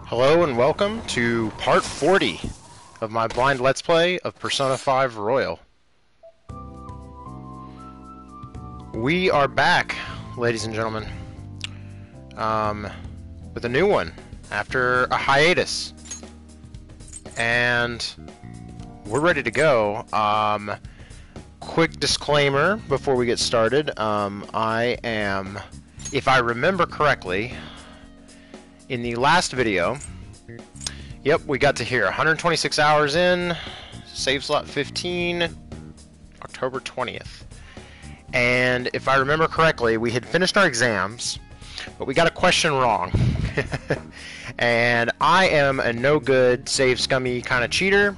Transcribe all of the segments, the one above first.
Hello and welcome to part 40 of my blind Let's Play of Persona 5 Royal. We are back, ladies and gentlemen, with a new one after a hiatus. And we're ready to go. Quick disclaimer before we get started. I am, if I remember correctly, in the last video, yep, we got to here 126 hours in, save slot 15, October 20th. And if I remember correctly, we had finished our exams, but we got a question wrong. And I am a no-good, save scummy kind of cheater,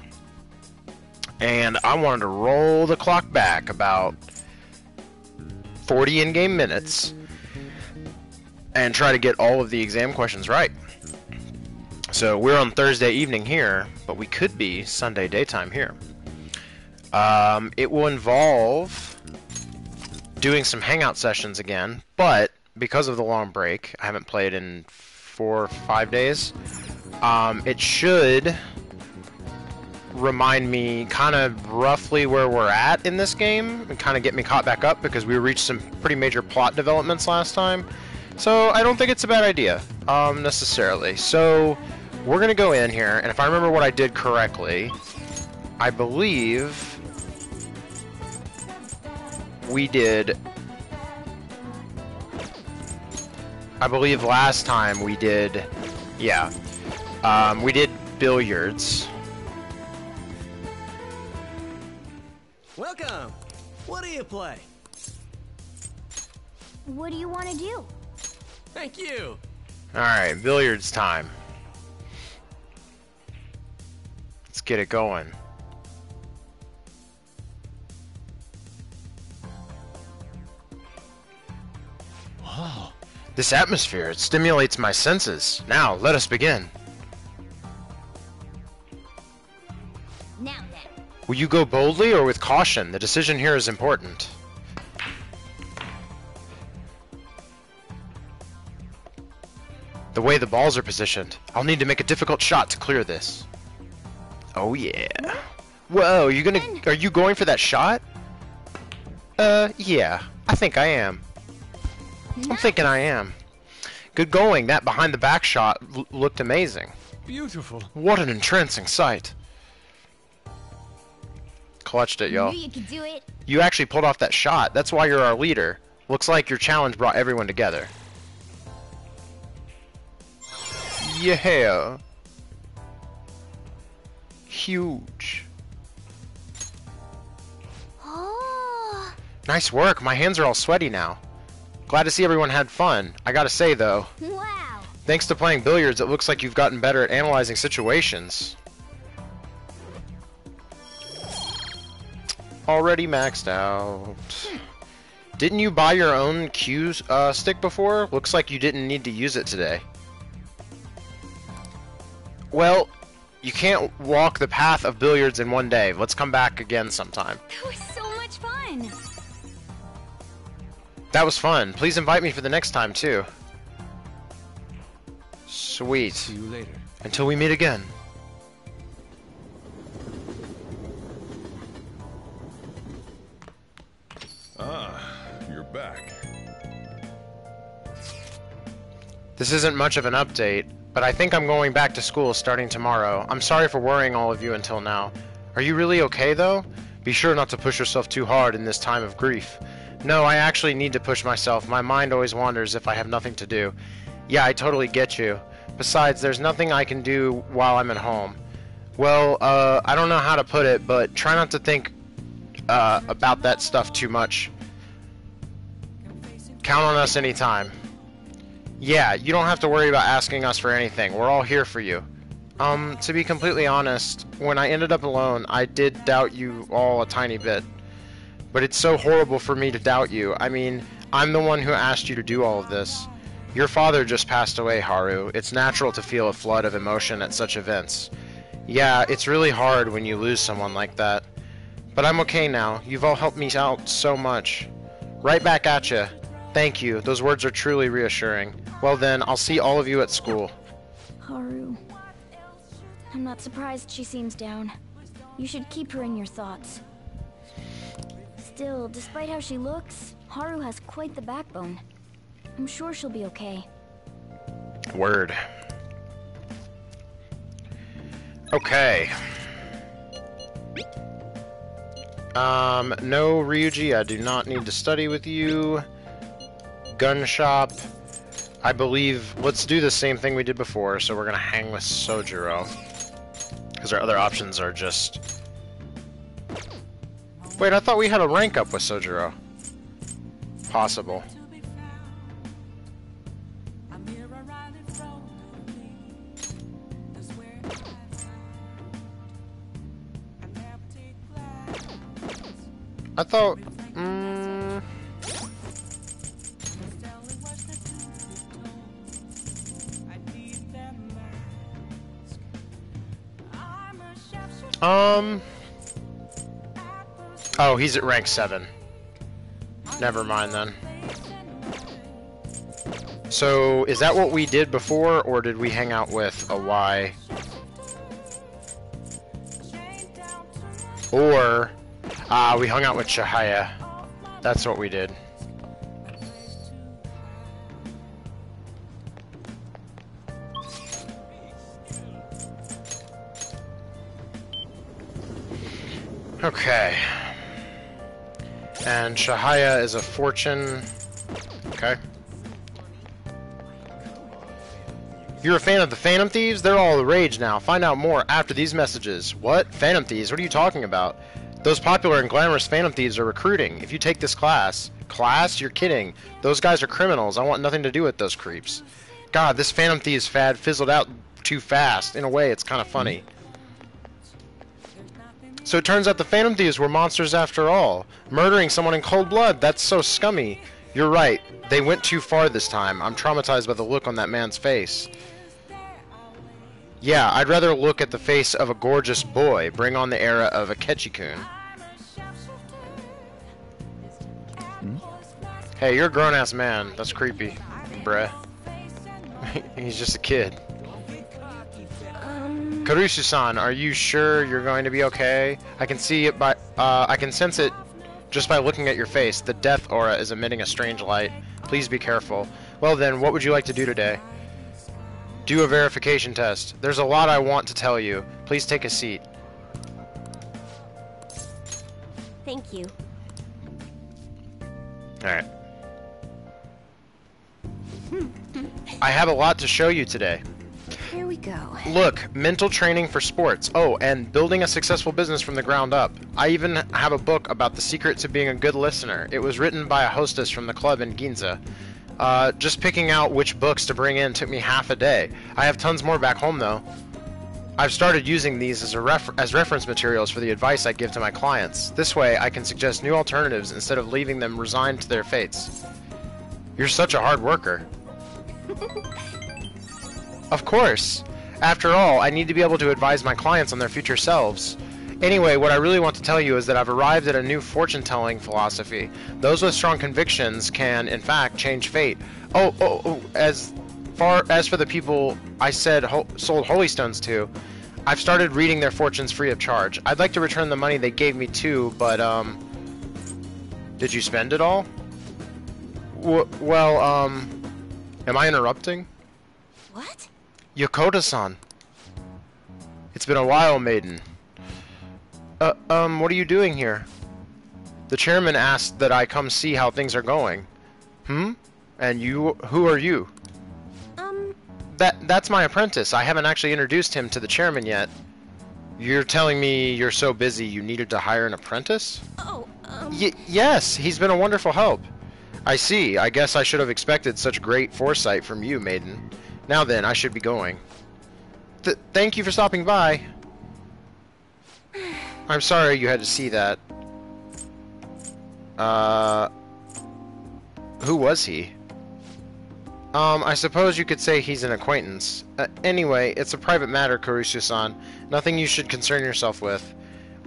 and I wanted to roll the clock back about 40 in-game minutes and try to get all of the exam questions right. So we're on Thursday evening here, but we could be Sunday daytime here. It will involve doing some hangout sessions again, but because of the long break, I haven't played in 4 or 5 days, it should remind me kind of roughly where we're at in this game and kind of get me caught back up, because we reached some pretty major plot developments last time. So I don't think it's a bad idea, necessarily. So we're going to go in here, and if I remember what I did correctly, I believe we did... I believe last time we did... Yeah. We did billiards. Welcome! What do you play? What do you want to do? Thank you! Alright, billiards time. Let's get it going. Wow. This atmosphere, it stimulates my senses. Now, let us begin. Now then. Will you go boldly or with caution? The decision here is important. The way the balls are positioned, I'll need to make a difficult shot to clear this. Oh yeah. Whoa, are you going for that shot? Yeah, I think I am. I'm thinking I am. Good going. That behind the back shot looked amazing. Beautiful. What an entrancing sight. Clutched it, y'all. You could do it. You actually pulled off that shot. That's why you're our leader. Looks like your challenge brought everyone together. Yeah. Huge. Oh. Nice work. My hands are all sweaty now. Glad to see everyone had fun. I gotta say, though, Wow. thanks to playing billiards, it looks like you've gotten better at analyzing situations. Already maxed out. Didn't you buy your own cue stick before? Looks like you didn't need to use it today. Well, you can't walk the path of billiards in one day. Let's come back again sometime. That was so much fun. That was fun. Please invite me for the next time, too. Sweet. See you later. Until we meet again. Ah, you're back. This isn't much of an update, but I think I'm going back to school starting tomorrow. I'm sorry for worrying all of you until now. Are you really okay, though? Be sure not to push yourself too hard in this time of grief. No, I actually need to push myself. My mind always wanders if I have nothing to do. Yeah, I totally get you. Besides, there's nothing I can do while I'm at home. Well, I don't know how to put it, but try not to think about that stuff too much. Count on us anytime. Yeah, you don't have to worry about asking us for anything. We're all here for you. To be completely honest, when I ended up alone, I did doubt you all a tiny bit. But it's so horrible for me to doubt you. I mean, I'm the one who asked you to do all of this. Your father just passed away, Haru. It's natural to feel a flood of emotion at such events. Yeah, it's really hard when you lose someone like that. But I'm okay now. You've all helped me out so much. Right back at you. Thank you. Those words are truly reassuring. Well then, I'll see all of you at school. Haru. I'm not surprised she seems down. You should keep her in your thoughts. Still, despite how she looks, Haru has quite the backbone. I'm sure she'll be okay. Word. Okay. No, Ryuji, I do not need to study with you. Gun shop. I believe, let's do the same thing we did before, so we're gonna hang with Sojiro. Because our other options are just... Wait, I thought we had a rank up with Sojiro. Possible. I thought... Oh, he's at rank 7. Never mind then. So, is that what we did before, or did we hang out with a Y? Or... we hung out with Chihaya. That's what we did. Okay. And Chihaya is a fortune. Okay. You're a fan of the Phantom Thieves? They're all the rage now. Find out more after these messages. What? Phantom Thieves? What are you talking about? Those popular and glamorous Phantom Thieves are recruiting. If you take this class... Class? You're kidding. Those guys are criminals. I want nothing to do with those creeps. God, this Phantom Thieves fad fizzled out too fast. In a way, it's kind of funny. So it turns out the Phantom Thieves were monsters after all. Murdering someone in cold blood. That's so scummy. You're right. They went too far this time. I'm traumatized by the look on that man's face. Yeah, I'd rather look at the face of a gorgeous boy. Bring on the era of Akechi-kun. Hey, you're a grown-ass man. That's creepy, bruh. He's just a kid. Karusu-san, are you sure you're going to be okay? I can see it by... I can sense it just by looking at your face. The death aura is emitting a strange light. Please be careful. Well then, what would you like to do today? Do a verification test. There's a lot I want to tell you. Please take a seat. Thank you. Alright. I have a lot to show you today. Here we go. Look, mental training for sports. Oh, and building a successful business from the ground up. I even have a book about the secret to being a good listener. It was written by a hostess from the club in Ginza. Just picking out which books to bring in took me half a day. I have tons more back home, though. I've started using these as reference materials for the advice I give to my clients. This way, I can suggest new alternatives instead of leaving them resigned to their fates. You're such a hard worker. Of course. After all, I need to be able to advise my clients on their future selves. Anyway, what I really want to tell you is that I've arrived at a new fortune-telling philosophy. Those with strong convictions can, in fact, change fate. As far as for the people I said sold holy stones to, I've started reading their fortunes free of charge. I'd like to return the money they gave me too, but, did you spend it all? Am I interrupting? What? Yokota-san. It's been a while, maiden. What are you doing here? The chairman asked that I come see how things are going. And you, who are you? That's my apprentice. I haven't actually introduced him to the chairman yet. You're telling me you're so busy you needed to hire an apprentice? Yes, he's been a wonderful help. I see. I guess I should have expected such great foresight from you, maiden. Now then, I should be going. Thank you for stopping by. I'm sorry you had to see that. Who was he? I suppose you could say he's an acquaintance. Anyway, it's a private matter, Karusu-san. Nothing you should concern yourself with.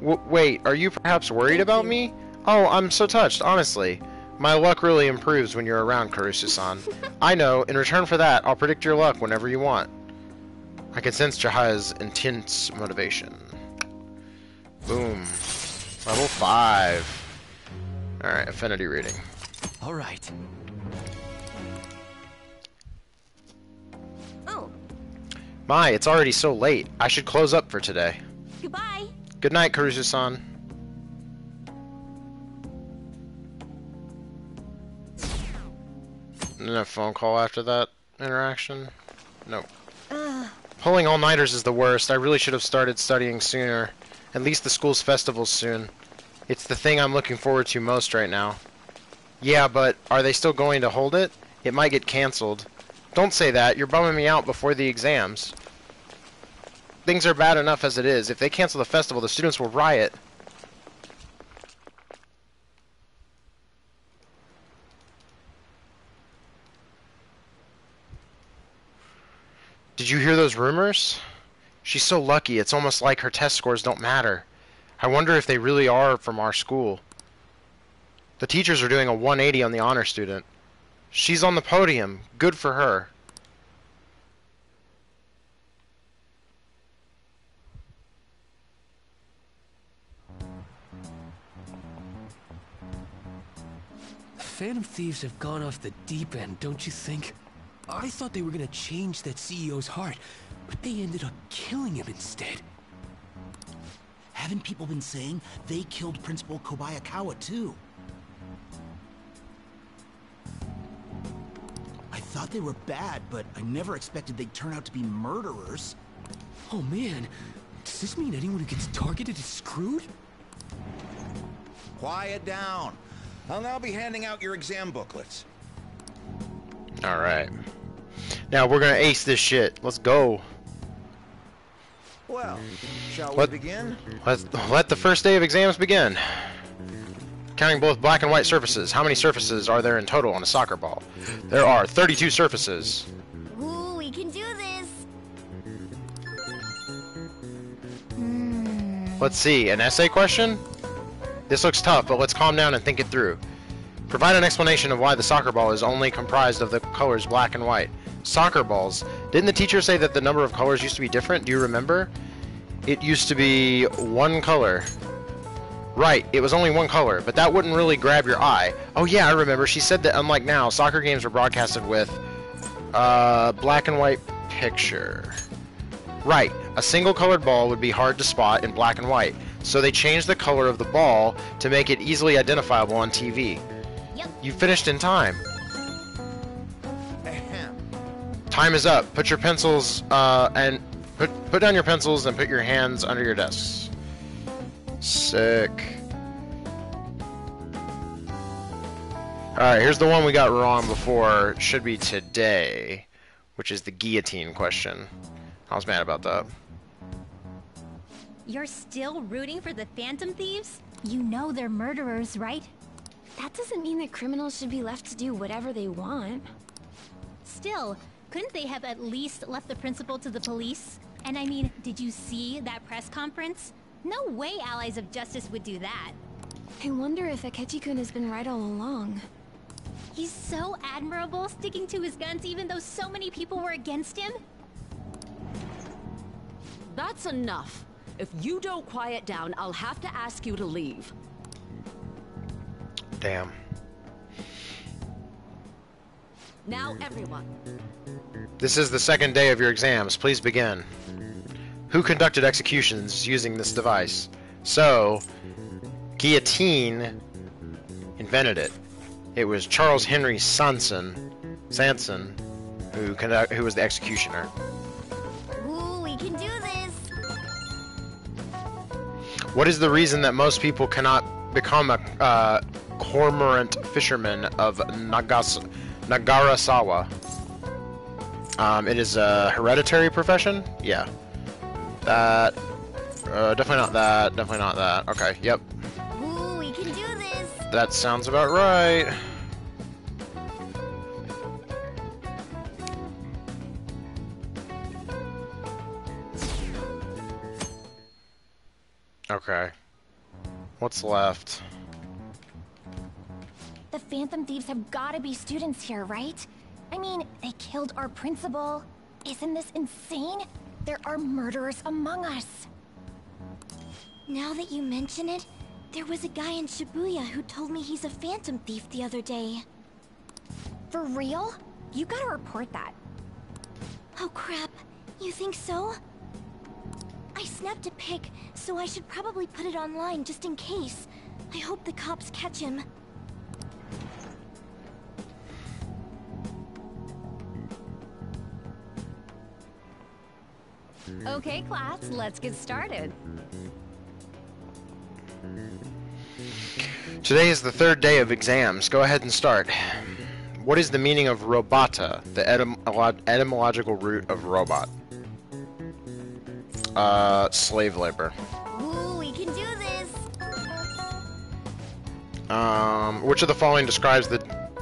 Wait, are you perhaps worried about me? Oh, I'm so touched, honestly. My luck really improves when you're around, Karusu-san. I know, in return for that, I'll predict your luck whenever you want. I can sense Jahaya's intense motivation. Boom. Level 5. Alright, affinity reading. All right. Oh, My, it's already so late. I should close up for today. goodbye. Good night, Karusu-san. And a phone call after that interaction? Nope. Pulling all-nighters is the worst. I really should have started studying sooner. At least the school's festival's soon. It's the thing I'm looking forward to most right now. Yeah, but are they still going to hold it? It might get cancelled. Don't say that. You're bumming me out before the exams. Things are bad enough as it is. If they cancel the festival, the students will riot. Did you hear those rumors? She's so lucky, it's almost like her test scores don't matter. I wonder if they really are from our school. The teachers are doing a 180 on the honor student. She's on the podium. Good for her. Phantom Thieves have gone off the deep end, don't you think? I thought they were gonna change that CEO's heart, but they ended up killing him instead. Haven't people been saying they killed Principal Kobayakawa too? I thought they were bad, but I never expected they'd turn out to be murderers. Oh man, does this mean anyone who gets targeted is screwed? Quiet down. I'll now be handing out your exam booklets. Alright. Now we're gonna ace this shit. Let's go. Well, shall What? we begin? Let the first day of exams begin. Counting both black and white surfaces. How many surfaces are there in total on a soccer ball? There are 32 surfaces. Ooh, we can do this. Let's see, an essay question? This looks tough, but let's calm down and think it through. Provide an explanation of why the soccer ball is only comprised of the colors black and white. Soccer balls. Didn't the teacher say that the number of colors used to be different? Do you remember? It used to be one color. Right, it was only one color, but that wouldn't really grab your eye. Oh yeah, I remember. She said that unlike now, soccer games were broadcasted with black and white picture. Right, a single colored ball would be hard to spot in black and white, so they changed the color of the ball to make it easily identifiable on TV. Yep. You finished in time. Ahem. Time is up. Put your pencils and put down your pencils and put your hands under your desks. Sick. Alright, here's the one we got wrong before. It should be today, which is the guillotine question. I was mad about that. You're still rooting for the Phantom Thieves? You know they're murderers, right? That doesn't mean that criminals should be left to do whatever they want. Still, couldn't they have at least left the principal to the police? And I mean, did you see that press conference? No way Allies of Justice would do that. I wonder if Akechi-kun has been right all along. He's so admirable, sticking to his guns even though so many people were against him. That's enough. If you don't quiet down, I'll have to ask you to leave. Damn. Now, everyone. This is the second day of your exams. Please begin. Who conducted executions using this device? So, guillotine invented it. It was Charles Henry Sanson, who was the executioner. Ooh, we can do this. What is the reason that most people cannot become a cormorant fisherman of Nagarasawa? It is a hereditary profession? Yeah. That. Definitely not that. Definitely not that. Okay, yep. Ooh, we can do this. That sounds about right. Okay. What's left? The Phantom Thieves have gotta be students here, right? I mean, they killed our principal. Isn't this insane? There are murderers among us. Now that you mention it, there was a guy in Shibuya who told me he's a phantom thief the other day. For real? You gotta report that. Oh crap, you think so? I snapped a pic, so I should probably put it online just in case. I hope the cops catch him. Okay, class, let's get started. Today is the third day of exams. Go ahead and start. What is the meaning of robota, the etymological root of robot? Slave labor. Ooh, we can do this! Which of the following describes the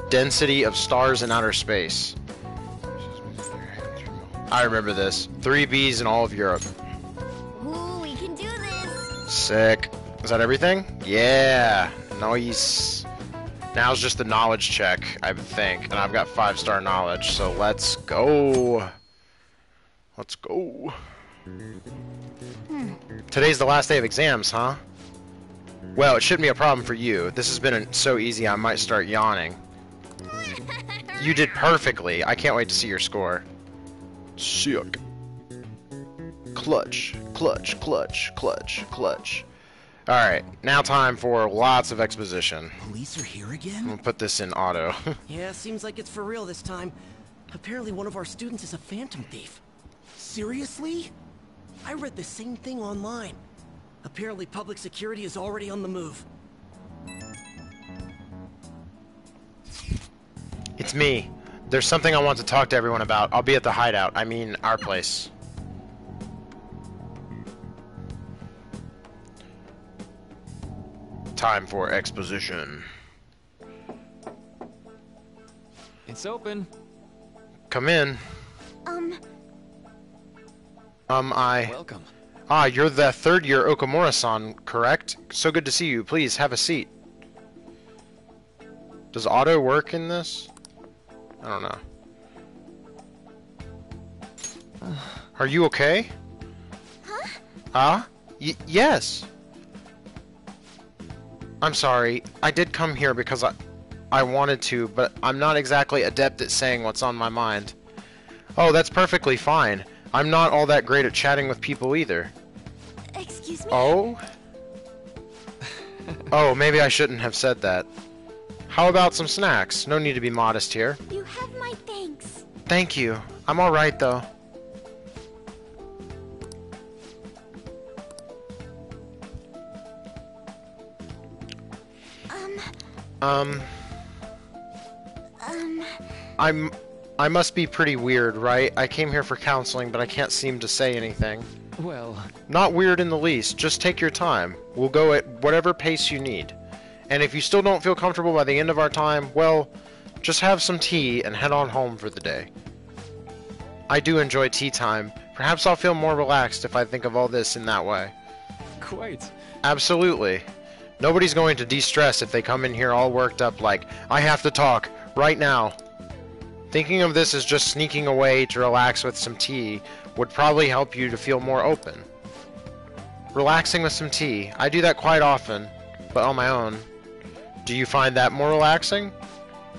density of stars in outer space? I remember this. 3 Bs in all of Europe. Ooh, we can do this! Sick. Is that everything? Yeah. Nice. Now's just the knowledge check, I think. And I've got 5-star knowledge, so let's go. Let's go. Today's the last day of exams, huh? Well, it shouldn't be a problem for you. This has been so easy I might start yawning. You did perfectly. I can't wait to see your score. Sick. Clutch, clutch, clutch, clutch, clutch. Alright, now time for lots of exposition. Police are here I'm again? gonna put this in auto. Yeah, seems like it's for real this time. Apparently one of our students is a phantom thief. Seriously? I read the same thing online. Apparently public security is already on the move. It's me. There's something I want to talk to everyone about. I'll be at the hideout. I mean, our place. Time for exposition. It's open. Come in. Welcome. Ah, you're the third-year Okamura-san, correct? So good to see you. Please, have a seat. Does auto work in this? I don't know. Are you okay? Huh? Huh? Yes. I'm sorry. I did come here because I wanted to, but I'm not exactly adept at saying what's on my mind. Oh, that's perfectly fine. I'm not all that great at chatting with people either. Excuse me? Oh? Oh, maybe I shouldn't have said that. How about some snacks? No need to be modest here. You have my thanks. Thank you. I'm alright, though. I must be pretty weird, right? I came here for counseling, but I can't seem to say anything. Well... Not weird in the least. Just take your time. We'll go at whatever pace you need. And if you still don't feel comfortable by the end of our time, well, just have some tea and head on home for the day. I do enjoy tea time. Perhaps I'll feel more relaxed if I think of all this in that way. Quite. Absolutely. Nobody's going to de-stress if they come in here all worked up like, I have to talk, right now. Thinking of this as just sneaking away to relax with some tea would probably help you to feel more open. Relaxing with some tea. I do that quite often, but on my own. Do you find that more relaxing?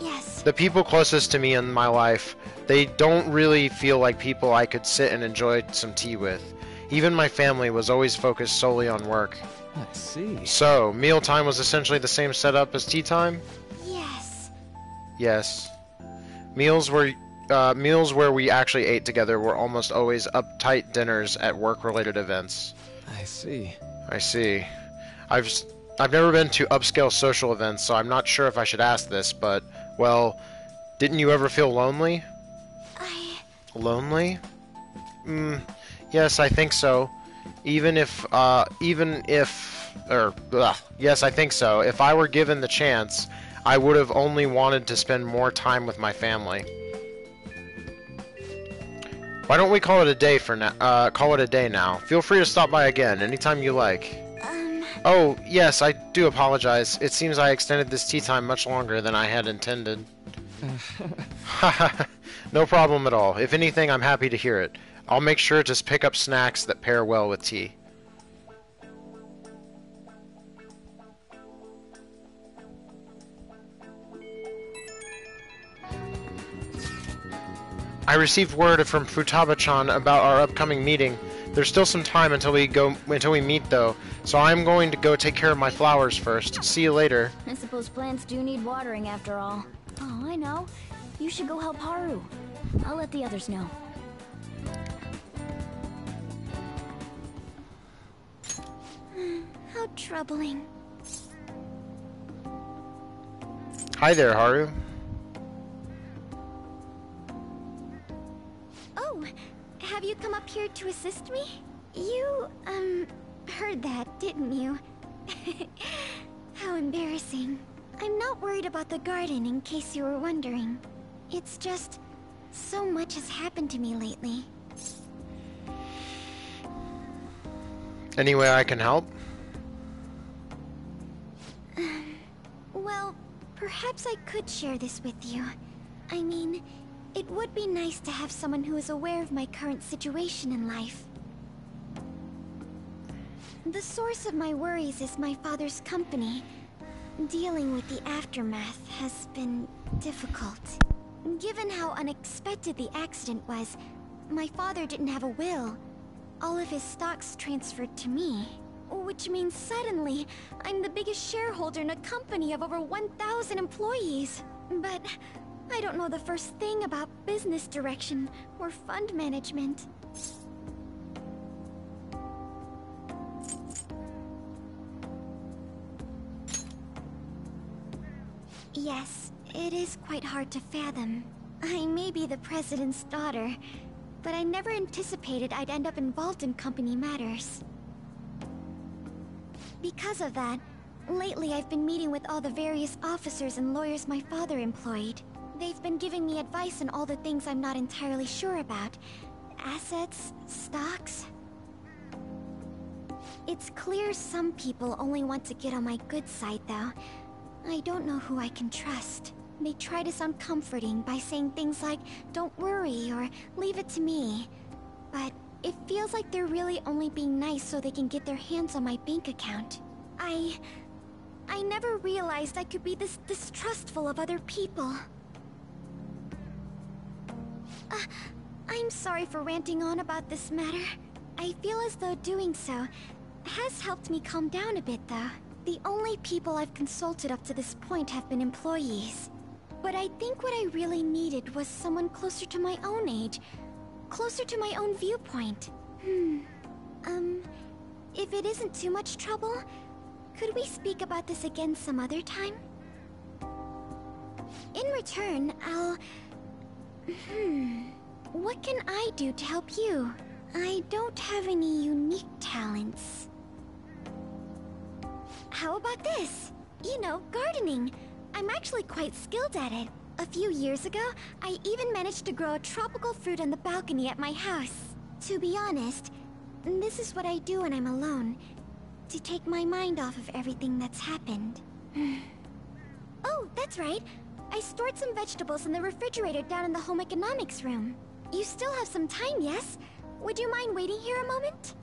Yes. The people closest to me in my life, they don't really feel like people I could sit and enjoy some tea with. Even my family was always focused solely on work. I see. So, mealtime was essentially the same setup as tea time? Yes. Yes. Meals where we actually ate together were almost always uptight dinners at work-related events. I see. I see. I've never been to upscale social events, so I'm not sure if I should ask this, but, well, didn't you ever feel lonely? Lonely? Yes, I think so. Yes, I think so. If I were given the chance, I would have only wanted to spend more time with my family. Why don't we call it a day for now? Call it a day now. Feel free to stop by again anytime you like. Oh, yes, I do apologize. It seems I extended this tea time much longer than I had intended. No problem at all. If anything, I'm happy to hear it. I'll make sure to pick up snacks that pair well with tea. I received word from Futaba-chan about our upcoming meeting. There's still some time until we meet though, so I'm going to go take care of my flowers first. See you later. I suppose plants do need watering after all. Oh, I know. You should go help Haru. I'll let the others know. How troubling. Hi there, Haru. Oh, have you come up here to assist me? You, heard that, didn't you? How embarrassing. I'm not worried about the garden, in case you were wondering. It's just, so much has happened to me lately. Any way I can help? Well, perhaps I could share this with you. I mean, it would be nice to have someone who is aware of my current situation in life. The source of my worries is my father's company. Dealing with the aftermath has been difficult. Given how unexpected the accident was, my father didn't have a will. All of his stocks transferred to me. Which means suddenly, I'm the biggest shareholder in a company of over 1,000 employees. But I don't know the first thing about business direction or fund management. Yes, it is quite hard to fathom. I may be the president's daughter, but I never anticipated I'd end up involved in company matters. Because of that, lately I've been meeting with all the various officers and lawyers my father employed. They've been giving me advice on all the things I'm not entirely sure about. Assets, stocks. It's clear some people only want to get on my good side, though. I don't know who I can trust. They try to sound comforting by saying things like, "Don't worry," or "Leave it to me." But it feels like they're really only being nice so they can get their hands on my bank account. I never realized I could be this distrustful of other people. I'm sorry for ranting on about this matter. I feel as though doing so has helped me calm down a bit, though. The only people I've consulted up to this point have been employees. But I think what I really needed was someone closer to my own age, closer to my own viewpoint. If it isn't too much trouble, could we speak about this again some other time? In return, what can I do to help you? I don't have any unique talents. How about this? You know, gardening. I'm actually quite skilled at it. A few years ago, I even managed to grow a tropical fruit on the balcony at my house. To be honest, this is what I do when I'm alone, to take my mind off of everything that's happened. Oh, that's right. I stored some vegetables in the refrigerator down in the home economics room. You still have some time, yes? Would you mind waiting here a moment?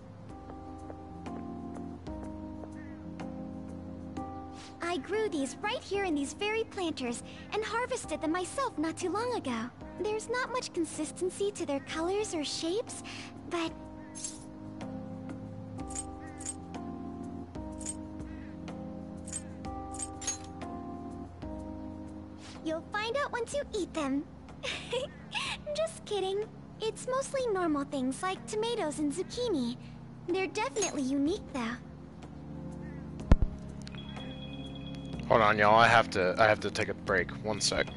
I grew these right here in these very planters and harvested them myself not too long ago. There's not much consistency to their colors or shapes, but... You'll find out once you eat them. Just kidding. It's mostly normal things like tomatoes and zucchini. They're definitely unique, though. Hold on, y'all. I have to take a break. One sec.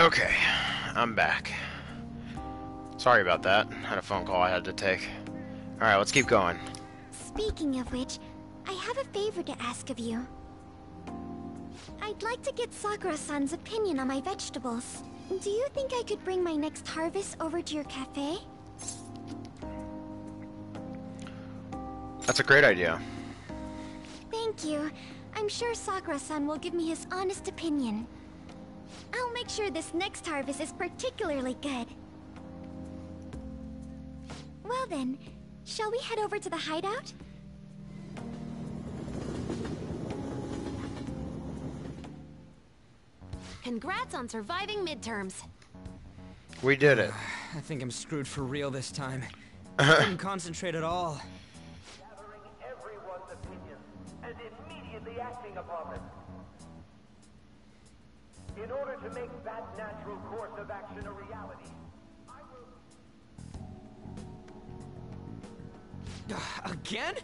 Okay, I'm back. Sorry about that. Had a phone call I had to take. Alright, let's keep going. Speaking of which, I have a favor to ask of you. I'd like to get Sakura-san's opinion on my vegetables. Do you think I could bring my next harvest over to your cafe? That's a great idea. Thank you. I'm sure Sakura-san will give me his honest opinion. I'll make sure this next harvest is particularly good. Well then, shall we head over to the hideout? Congrats on surviving midterms. We did it. I think I'm screwed for real this time. I couldn't concentrate at all. Gathering everyone's opinions and immediately acting upon them. In order to make that natural course of action a reality, I will... Again?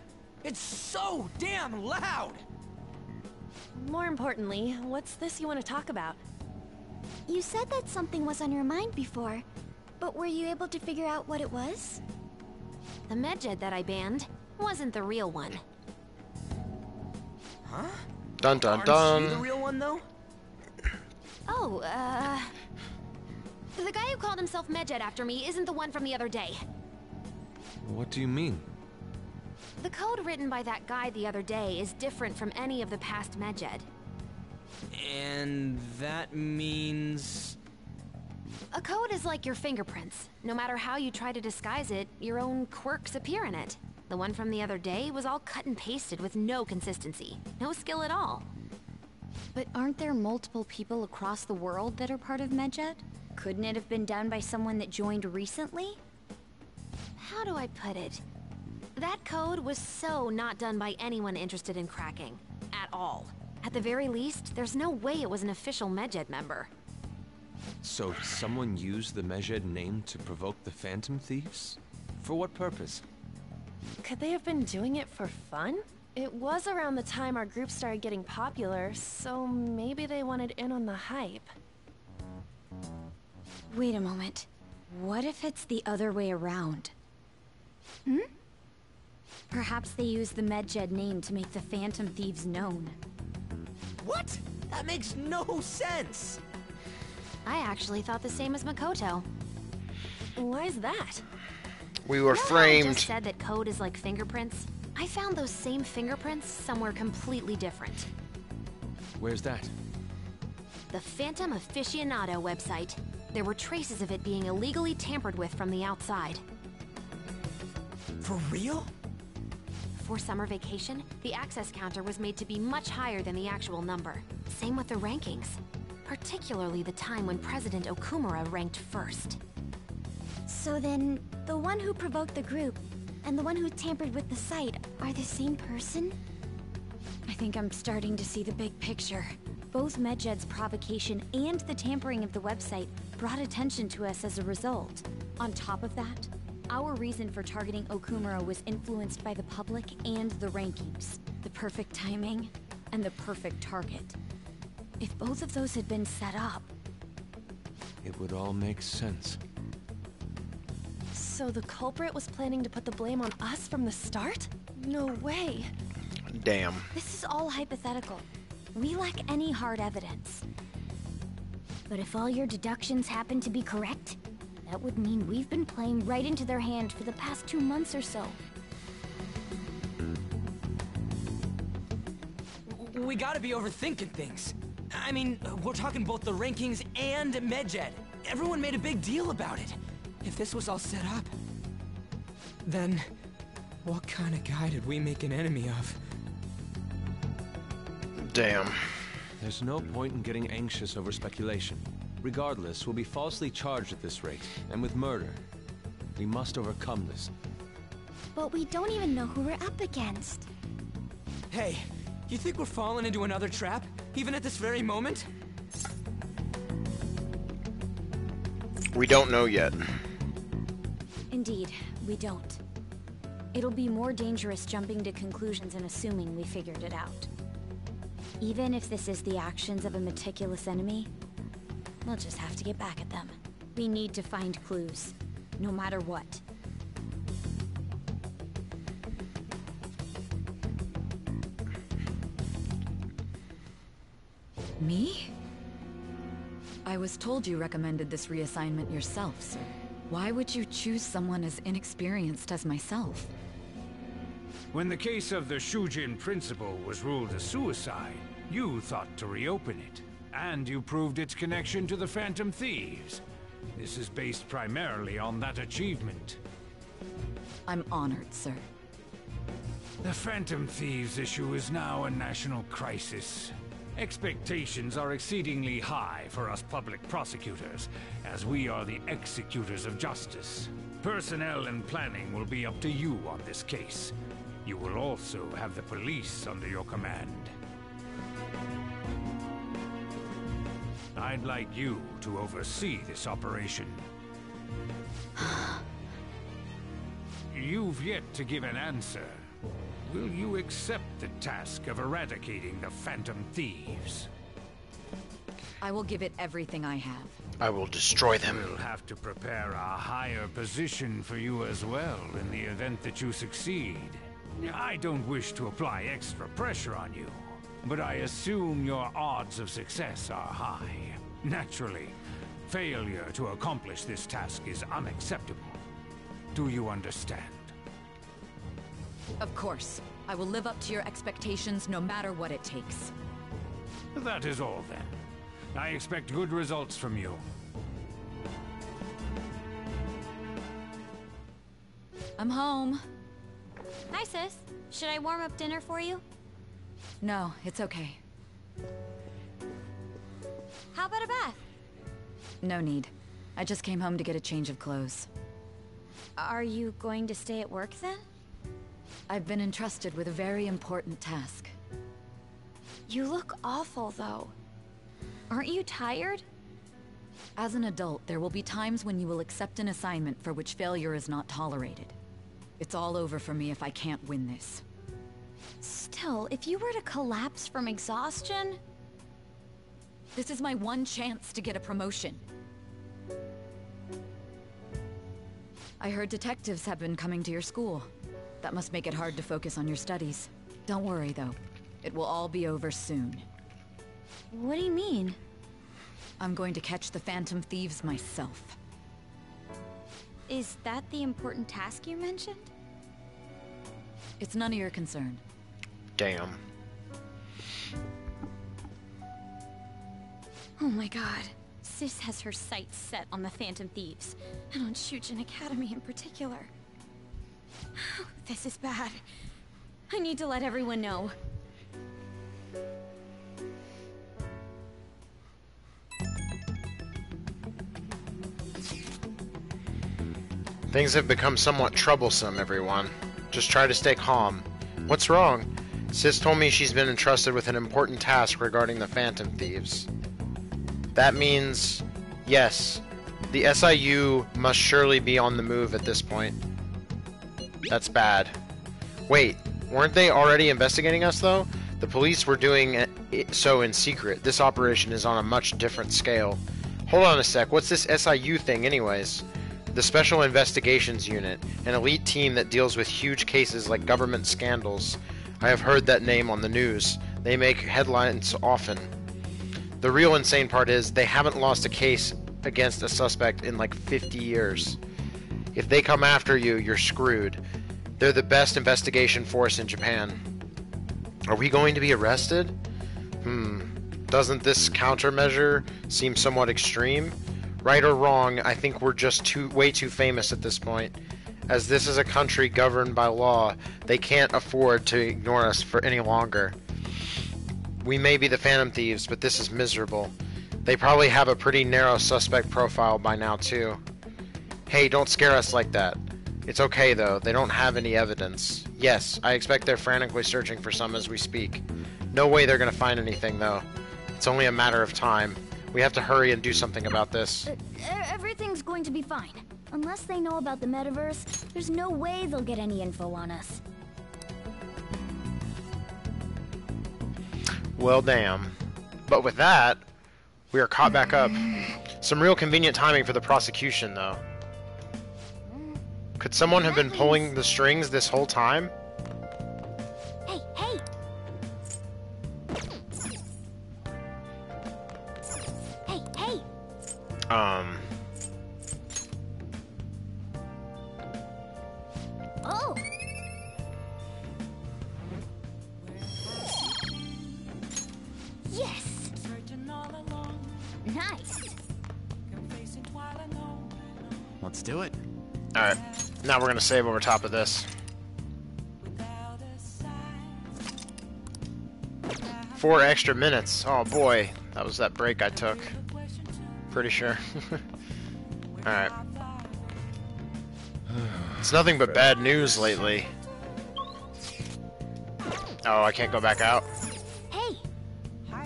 It's so damn loud! More importantly, what's this you want to talk about? You said that something was on your mind before, but were you able to figure out what it was? The Medjed that I banned wasn't the real one. Huh? Dun dun Aren't dun. you the real one, though? Oh, the guy who called himself Medjed after me isn't the one from the other day. What do you mean? The code written by that guy the other day is different from any of the past Medjed. And that means... A code is like your fingerprints. No matter how you try to disguise it, your own quirks appear in it. The one from the other day was all cut and pasted with no consistency. No skill at all. But aren't there multiple people across the world that are part of Medjed? Couldn't it have been done by someone that joined recently? How do I put it? That code was so not done by anyone interested in cracking. At all. At the very least, there's no way it was an official Medjed member. So someone used the Medjed name to provoke the Phantom Thieves? For what purpose? Could they have been doing it for fun? It was around the time our group started getting popular, so maybe they wanted in on the hype. Wait a moment. What if it's the other way around? Hmm? Perhaps they used the Medjed name to make the Phantom Thieves known. What? That makes no sense! I actually thought the same as Makoto. Why's that? We were You know how framed. I just said that code is like fingerprints? I found those same fingerprints somewhere completely different. Where's that? The Phantom Aficionado website. There were traces of it being illegally tampered with from the outside. For real? For summer vacation, the access counter was made to be much higher than the actual number. Same with the rankings. Particularly the time when President Okumura ranked first. So then, the one who provoked the group and the one who tampered with the site are the same person? I think I'm starting to see the big picture. Both Medjed's provocation and the tampering of the website brought attention to us as a result. On top of that, our reason for targeting Okumura was influenced by the public and the rankings. The perfect timing and the perfect target. If both of those had been set up... It would all make sense. So the culprit was planning to put the blame on us from the start? No way. Damn. This is all hypothetical. We lack any hard evidence. But if all your deductions happen to be correct, that would mean we've been playing right into their hand for the past 2 months or so. We gotta be overthinking things. I mean, we're talking both the rankings and Medjed. Everyone made a big deal about it. If this was all set up, then what kind of guy did we make an enemy of? Damn. There's no point in getting anxious over speculation. Regardless, we'll be falsely charged at this rate, and with murder. We must overcome this. But we don't even know who we're up against. Hey, you think we're falling into another trap, even at this very moment? We don't know yet. Indeed, we don't. It'll be more dangerous jumping to conclusions and assuming we figured it out. Even if this is the actions of a meticulous enemy, We'll just have to get back at them. We need to find clues, no matter what. Me? I was told you recommended this reassignment yourself, sir. Why would you choose someone as inexperienced as myself? When the case of the Shujin principal was ruled a suicide, you thought to reopen it. And you proved its connection to the Phantom Thieves. This is based primarily on that achievement. I'm honored, sir. The Phantom Thieves issue is now a national crisis. Expectations are exceedingly high for us public prosecutors, as we are the executors of justice. Personnel and planning will be up to you on this case. You will also have the police under your command. I'd like you to oversee this operation. You've yet to give an answer. Will you accept the task of eradicating the Phantom Thieves? I will give it everything I have. I will destroy them. We'll have to prepare a higher position for you as well in the event that you succeed. I don't wish to apply extra pressure on you, but I assume your odds of success are high. Naturally, failure to accomplish this task is unacceptable. Do you understand? Of course. I will live up to your expectations no matter what it takes. That is all then. I expect good results from you. I'm home. Hi, sis. Should I warm up dinner for you? No, it's okay. How about a bath? No need. I just came home to get a change of clothes. Are you going to stay at work then? I've been entrusted with a very important task. You look awful, though. Aren't you tired? As an adult, there will be times when you will accept an assignment for which failure is not tolerated. It's all over for me if I can't win this. Still, if you were to collapse from exhaustion... This is my one chance to get a promotion. I heard detectives have been coming to your school. That must make it hard to focus on your studies. Don't worry, though. It will all be over soon. What do you mean? I'm going to catch the Phantom Thieves myself. Is that the important task you mentioned? It's none of your concern. Damn. Oh my god. Sis has her sights set on the Phantom Thieves, and on Shujin Academy in particular. This is bad. I need to let everyone know. Things have become somewhat troublesome, everyone. Just try to stay calm. What's wrong? Sis told me she's been entrusted with an important task regarding the Phantom Thieves. That means, yes, the SIU must surely be on the move at this point. That's bad. Wait, weren't they already investigating us, though? The police were doing so in secret. This operation is on a much different scale. Hold on a sec, what's this SIU thing anyways? The Special Investigations Unit, an elite team that deals with huge cases like government scandals. I have heard that name on the news. They make headlines often. The real insane part is, they haven't lost a case against a suspect in like 50 years. If they come after you, you're screwed. They're the best investigation force in Japan. Are we going to be arrested? Doesn't this countermeasure seem somewhat extreme? Right or wrong, I think we're just way too famous at this point. As this is a country governed by law, they can't afford to ignore us for any longer. We may be the Phantom Thieves, but this is miserable. They probably have a pretty narrow suspect profile by now, too. Hey, don't scare us like that. It's okay, though. They don't have any evidence. Yes, I expect they're frantically searching for some as we speak. No way they're gonna find anything, though. It's only a matter of time. We have to hurry and do something about this. Everything's going to be fine. Unless they know about the metaverse, there's no way they'll get any info on us. Well, damn. But with that, We are caught back up. Some real convenient timing for the prosecution, though. Could someone have been pulling the strings this whole time? Hey, hey! Hey, hey! Oh! Yes! Nice! Let's do it. Alright, now we're gonna save over top of this. 4 extra minutes. Oh boy, that was that break I took. Pretty sure. Alright. It's nothing but bad news lately. Oh, I can't go back out? Hey! Hey!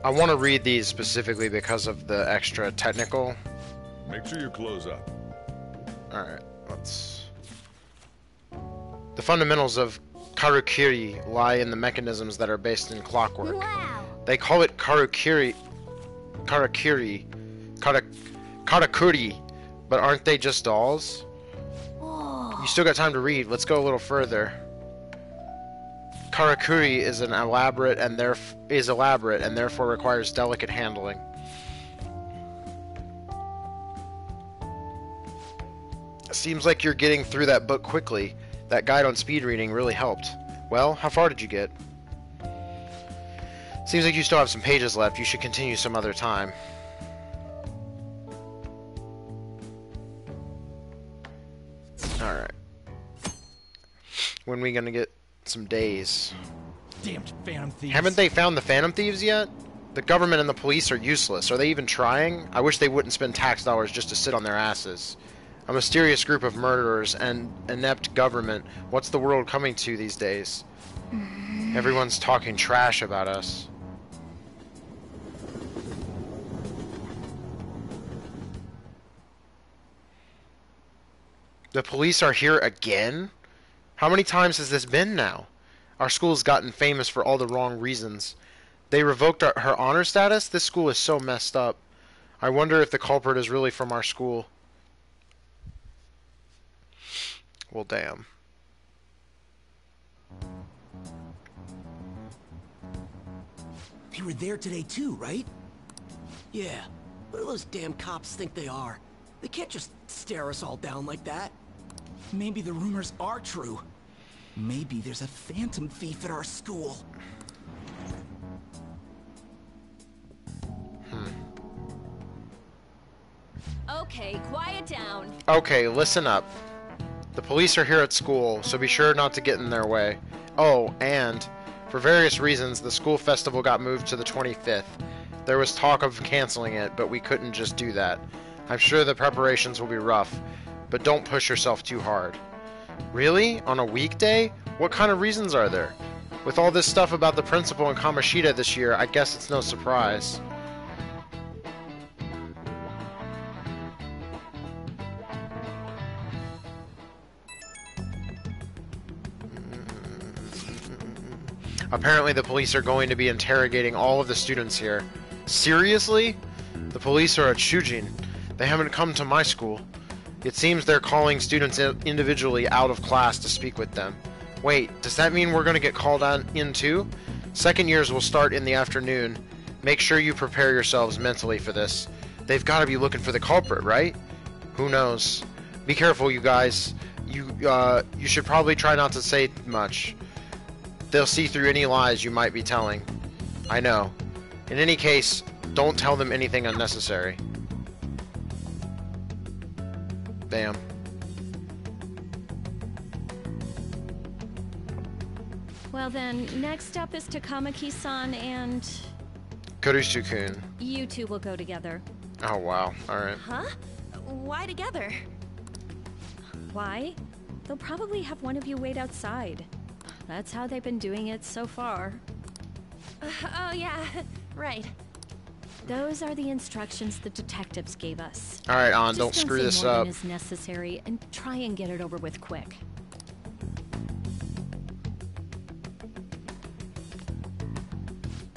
I want to read these specifically because of the extra technical. Make sure you close up. Alright, let's... The fundamentals of Karakuri lie in the mechanisms that are based in clockwork. Wow. They call it Karakuri, but aren't they just dolls? Whoa. You still got time to read. Let's go a little further. Karakuri is elaborate and therefore requires delicate handling. Seems like you're getting through that book quickly. That guide on speed reading really helped. Well, how far did you get? Seems like you still have some pages left. You should continue some other time. Alright. When are we gonna get some days? Damned Phantom Thieves. Haven't they found the Phantom Thieves yet? The government and the police are useless. Are they even trying? I wish they wouldn't spend tax dollars just to sit on their asses. A mysterious group of murderers and inept government. What's the world coming to these days? Everyone's talking trash about us. The police are here again? How many times has this been now? Our school's gotten famous for all the wrong reasons. They revoked her honor status? This school is so messed up. I wonder if the culprit is really from our school. Well, damn. They were there today too, right? Yeah. What do those damn cops think they are? They can't just stare us all down like that. Maybe the rumors are true. Maybe there's a phantom thief at our school. Okay, quiet down. Okay, listen up. The police are here at school, so be sure not to get in their way. Oh, and for various reasons, the school festival got moved to the 25th. There was talk of canceling it, but we couldn't just do that. I'm sure the preparations will be rough, but don't push yourself too hard. Really? On a weekday? What kind of reasons are there? With all this stuff about the principal and Kamoshida this year, I guess it's no surprise. Apparently the police are going to be interrogating all of the students here. Seriously? The police are at Shujin. They haven't come to my school. It seems they're calling students individually out of class to speak with them. Wait, does that mean we're going to get called in too? Second years will start in the afternoon. Make sure you prepare yourselves mentally for this. They've got to be looking for the culprit, right? Who knows? Be careful, you guys. You should probably try not to say much. They'll see through any lies you might be telling. I know. In any case, don't tell them anything unnecessary. Bam. Well then, next up is Takamaki-san and... Kurusu-kun. You two will go together. Oh, wow. Alright. Huh? Why together? Why? They'll probably have one of you wait outside. That's how they've been doing it so far. Oh yeah, right. Those are the instructions the detectives gave us. Alright, On, Just don't screw say this more up. than is necessary and try and get it over with quick.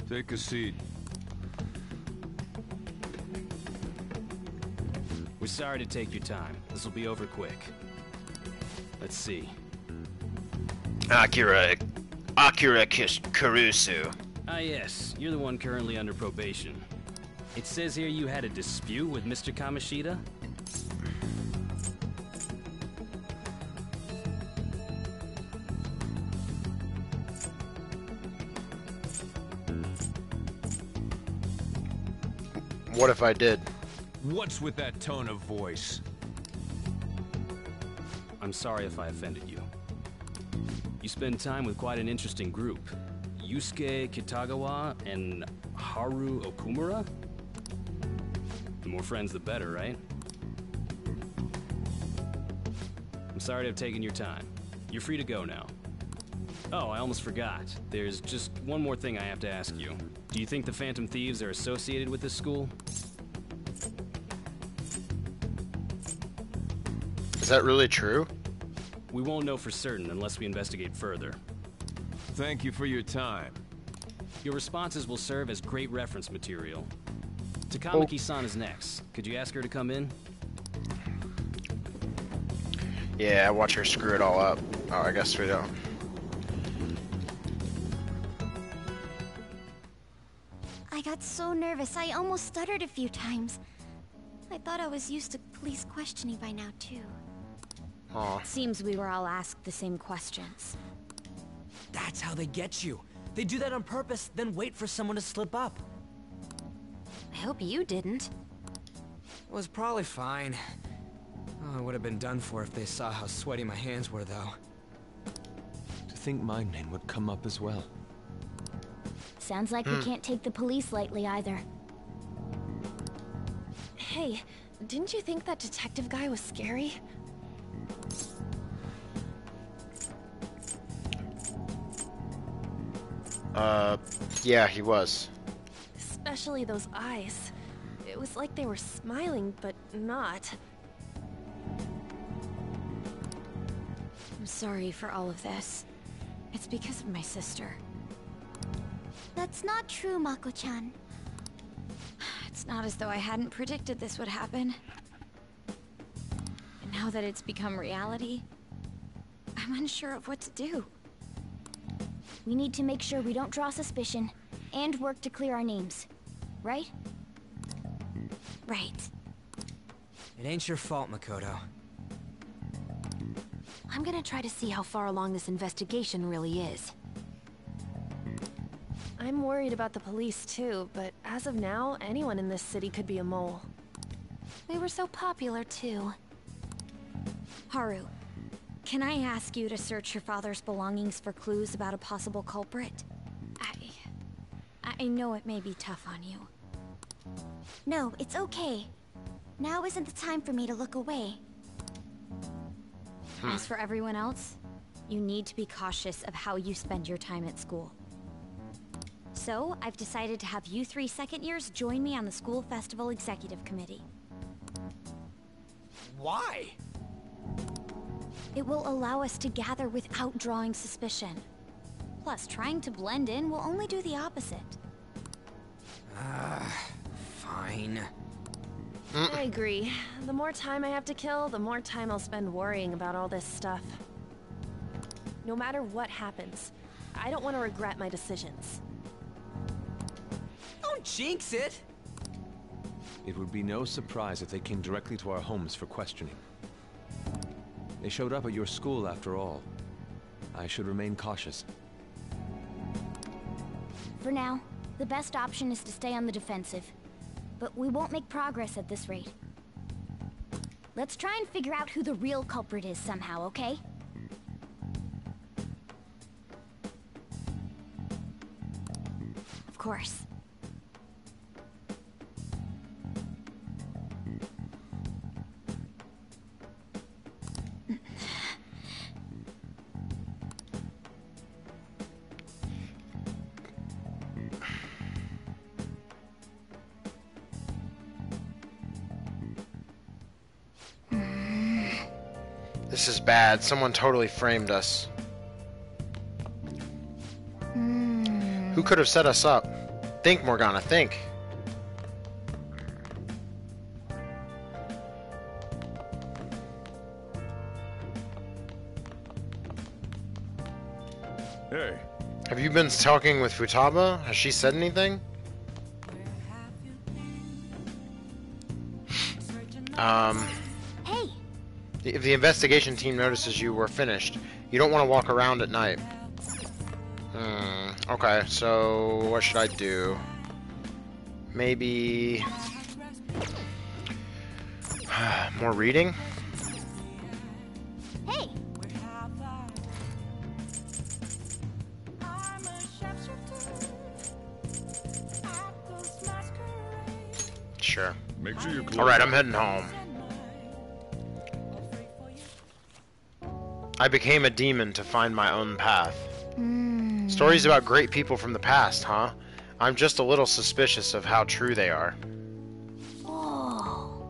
Take a seat. We're sorry to take your time. This will be over quick. Let's see. Akira Kurusu. Ah yes, you're the one currently under probation. It says here you had a dispute with Mr. Kamoshida? What if I did? What's with that tone of voice? I'm sorry if I offended you. You spend time with quite an interesting group. Yusuke Kitagawa and Haru Okumura? The more friends, the better, right? I'm sorry to have taken your time. You're free to go now. Oh, I almost forgot. There's just one more thing I have to ask you. Do you think the Phantom Thieves are associated with this school? Is that really true? We won't know for certain unless we investigate further. Thank you for your time. Your responses will serve as great reference material. Takamaki-san is next. Could you ask her to come in? Yeah, watch her screw it all up. Oh, I guess we don't. I got so nervous, I almost stuttered a few times. I thought I was used to police questioning by now, too. Aw. Seems we were all asked the same questions. That's how they get you. They do that on purpose, then wait for someone to slip up. I hope you didn't. It was probably fine. Oh, I would have been done for if they saw how sweaty my hands were, though. To think my name would come up as well. Sounds like we can't take the police lightly either. Hey, didn't you think that detective guy was scary? Yeah, he was. Especially those eyes. It was like they were smiling, but not. I'm sorry for all of this. It's because of my sister. That's not true, Mako-chan. It's not as though I hadn't predicted this would happen. And now that it's become reality, I'm unsure of what to do. We need to make sure we don't draw suspicion, and work to clear our names. Right? Right. It ain't your fault, Makoto. I'm gonna try to see how far along this investigation really is. I'm worried about the police too, but as of now, anyone in this city could be a mole. They were so popular too. Haru, can I ask you to search your father's belongings for clues about a possible culprit? I know it may be tough on you. No, it's okay. Now isn't the time for me to look away. As for everyone else, you need to be cautious of how you spend your time at school. So, I've decided to have you 3 second years join me on the School Festival Executive Committee. Why? It will allow us to gather without drawing suspicion. Plus, trying to blend in will only do the opposite. Fine. I agree. The more time I have to kill, the more time I'll spend worrying about all this stuff. No matter what happens, I don't want to regret my decisions. Don't jinx it! It would be no surprise if they came directly to our homes for questioning. They showed up at your school after all. I should remain cautious. For now, the best option is to stay on the defensive. But we won't make progress at this rate. Let's try and figure out who the real culprit is somehow, okay? Of course. This is bad. Someone totally framed us. Who could have set us up? Think, Morgana, think. Hey. Have you been talking with Futaba? Has she said anything? Hey. If the investigation team notices you, we're finished. You don't want to walk around at night. Okay, so what should I do? Maybe more reading? Hey. Sure. Make sure you're Alright, I'm heading home. I became a demon to find my own path. Stories about great people from the past, huh? I'm just a little suspicious of how true they are. Whoa.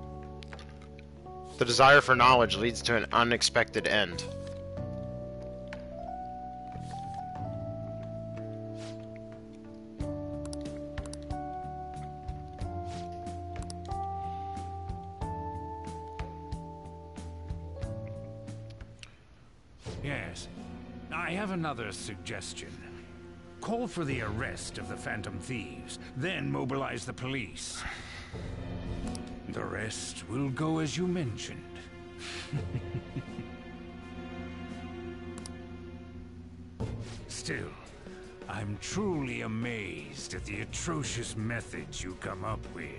The desire for knowledge leads to an unexpected end. Yes. I have another suggestion. Call for the arrest of the Phantom Thieves, then mobilize the police. The rest will go as you mentioned. Still, I'm truly amazed at the atrocious methods you come up with.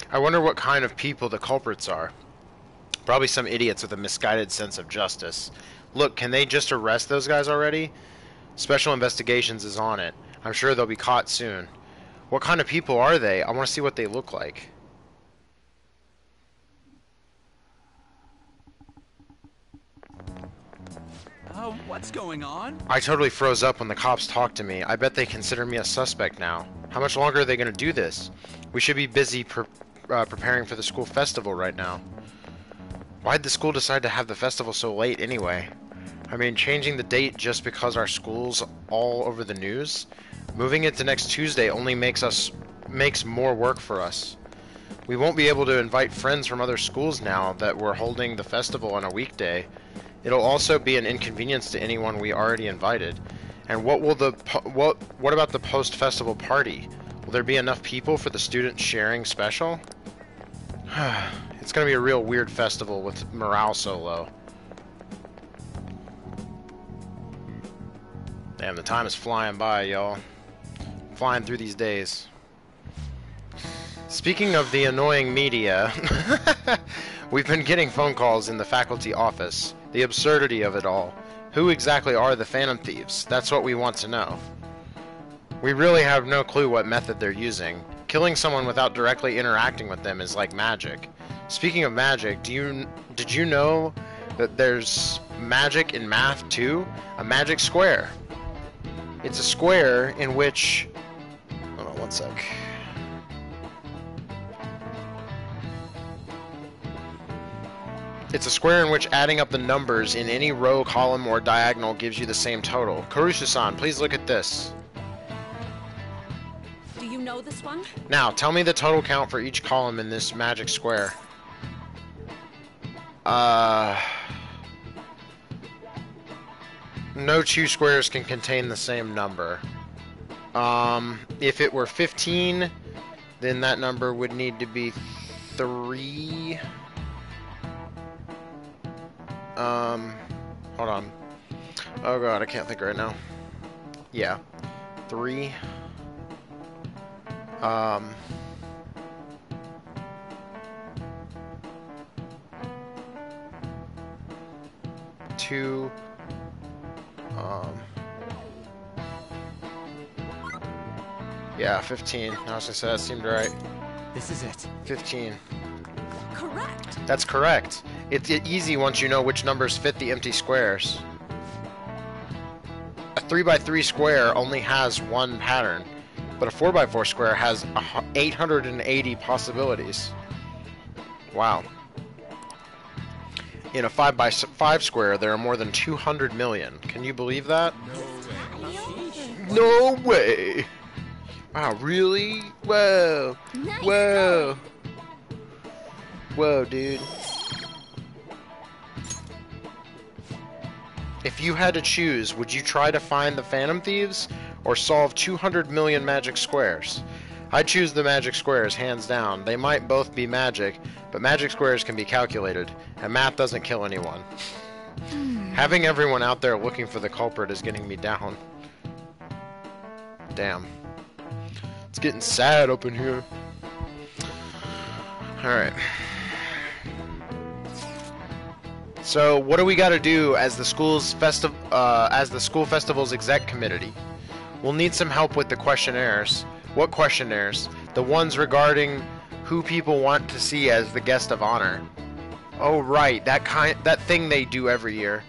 I wonder what kind of people the culprits are. Probably some idiots with a misguided sense of justice. Look, can they just arrest those guys already? Special Investigations is on it. I'm sure they'll be caught soon. What kind of people are they? I want to see what they look like. What's going on? I totally froze up when the cops talked to me. I bet they consider me a suspect now. How much longer are they going to do this? We should be busy preparing for the school festival right now. Why'd the school decide to have the festival so late anyway? I mean, changing the date just because our school's all over the news? Moving it to next Tuesday only makes more work for us. We won't be able to invite friends from other schools now that we're holding the festival on a weekday. It'll also be an inconvenience to anyone we already invited. And what about the post-festival party? Will there be enough people for the student sharing special? It's gonna be a real weird festival with morale so low. Damn, the time is flying by, y'all. Flying through these days. Speaking of the annoying media, we've been getting phone calls in the faculty office. The absurdity of it all. Who exactly are the Phantom Thieves? That's what we want to know. We really have no clue what method they're using. Killing someone without directly interacting with them is like magic. Speaking of magic, did you know that there's magic in math too? A magic square. It's a square in which... Hold on one sec. It's a square in which adding up the numbers in any row, column, or diagonal gives you the same total. Karusa-san, please look at this. Do you know this one? Now, tell me the total count for each column in this magic square. No two squares can contain the same number. If it were 15, then that number would need to be 3... hold on. Oh god, I can't think right now. Yeah. 3. 2. Yeah, 15. I was gonna say that seemed right. This is it. 15. Correct. That's correct. It's easy once you know which numbers fit the empty squares. a 3x3 square only has one pattern, but a 4x4 square has 880 possibilities. Wow. In a 5x5 square, there are more than 200 million. Can you believe that? No way! Wow, really? Whoa! Nice Whoa! Whoa, dude. If you had to choose, would you try to find the Phantom Thieves or solve 200 million magic squares? I'd choose the magic squares, hands down. They might both be magic, but magic squares can be calculated, and math doesn't kill anyone. Having everyone out there looking for the culprit is getting me down. Damn. It's getting sad up in here. Alright. So, what do we got to do as the school festival's exec committee? We'll need some help with the questionnaires. What questionnaires? The ones regarding who people want to see as the guest of honor. Oh right, that thing they do every year.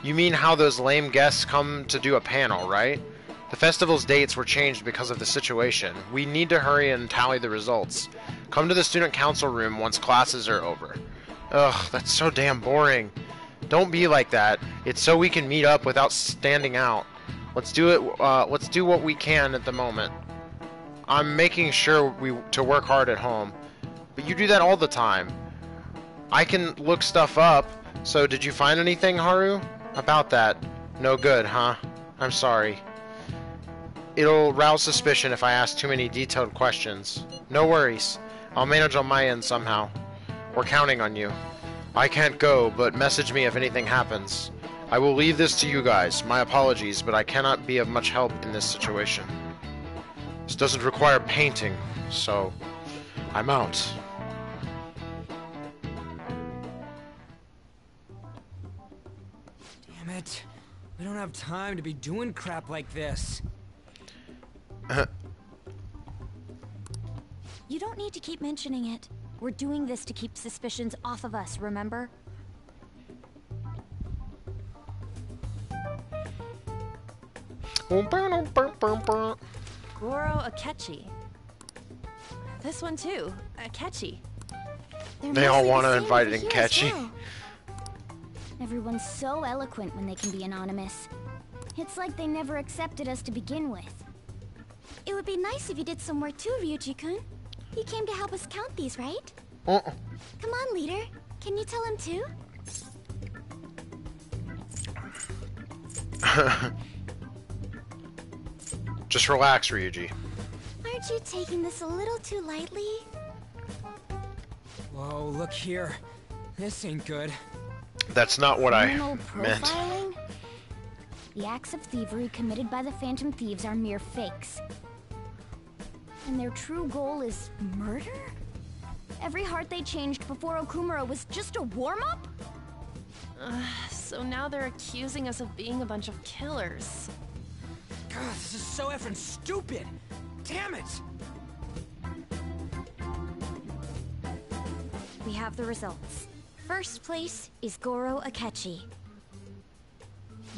You mean how those lame guests come to do a panel, right? The festival's dates were changed because of the situation. We need to hurry and tally the results. Come to the student council room once classes are over. Ugh, that's so damn boring. Don't be like that. It's so we can meet up without standing out. Let's do it. Let's do what we can at the moment. I'm making sure to work hard at home, but you do that all the time. I can look stuff up. So did you find anything, Haru? About that? No good, huh? I'm sorry. It'll rouse suspicion if I ask too many detailed questions. No worries. I'll manage on my end somehow. We're counting on you. I can't go, but message me if anything happens. I will leave this to you guys. My apologies, but I cannot be of much help in this situation. This doesn't require painting, so I'm out. Damn it. We don't have time to be doing crap like this. You don't need to keep mentioning it. We're doing this to keep suspicions off of us, remember? Goro Akechi. This one too, Akechi. They all want to invite in Akechi. Well. Everyone's so eloquent when they can be anonymous. It's like they never accepted us to begin with. It would be nice if you did some work too, Ryuji-kun. You came to help us count these, right? Come on, leader. Can you tell him too? Just relax, Ryuji. Aren't you taking this a little too lightly? Whoa, look here. This ain't good. That's not what I meant. Profiling? The acts of thievery committed by the Phantom Thieves are mere fakes. And their true goal is murder? Every heart they changed before Okumura was just a warm-up? So now they're accusing us of being a bunch of killers. God, this is so effing stupid! Damn it! We have the results. First place is Goro Akechi.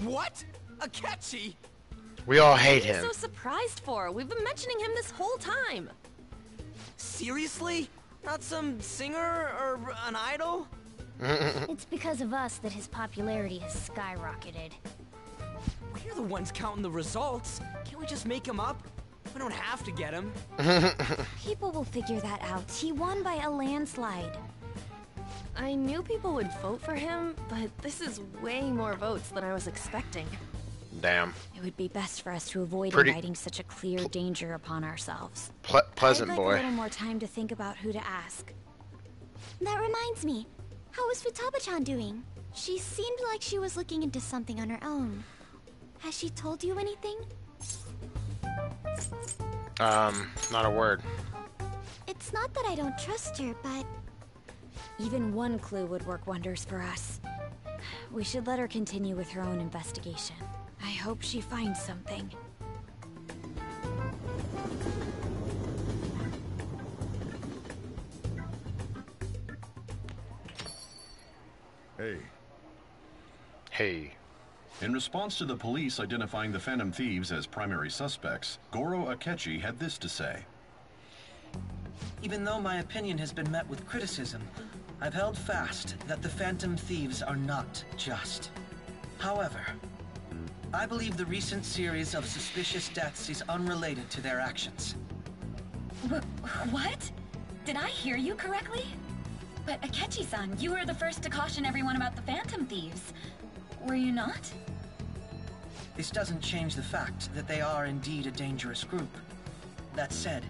What? Akechi? We all hate What are him. you so surprised for? We've been mentioning him this whole time. Seriously? Not some singer or an idol? It's because of us that his popularity has skyrocketed. We're the ones counting the results. Can't we just make him up? We don't have to get him. People will figure that out. He won by a landslide. I knew people would vote for him, but this is way more votes than I was expecting. Damn. It would be best for us to avoid Pretty- inviting such a clear danger upon ourselves. Pleasant I'd like boy. a little more time to think about who to ask. That reminds me. How was Futaba-chan doing? She seemed like she was looking into something on her own. Has she told you anything? Not a word. It's not that I don't trust her, but... Even one clue would work wonders for us. We should let her continue with her own investigation. I hope she finds something. Hey. Hey. In response to the police identifying the Phantom Thieves as primary suspects, Goro Akechi had this to say. Even though my opinion has been met with criticism, I've held fast that the Phantom Thieves are not just. However, I believe the recent series of suspicious deaths is unrelated to their actions. What? Did I hear you correctly? But Akechi-san, you were the first to caution everyone about the Phantom Thieves. Were you not? This doesn't change the fact that they are indeed a dangerous group. That said,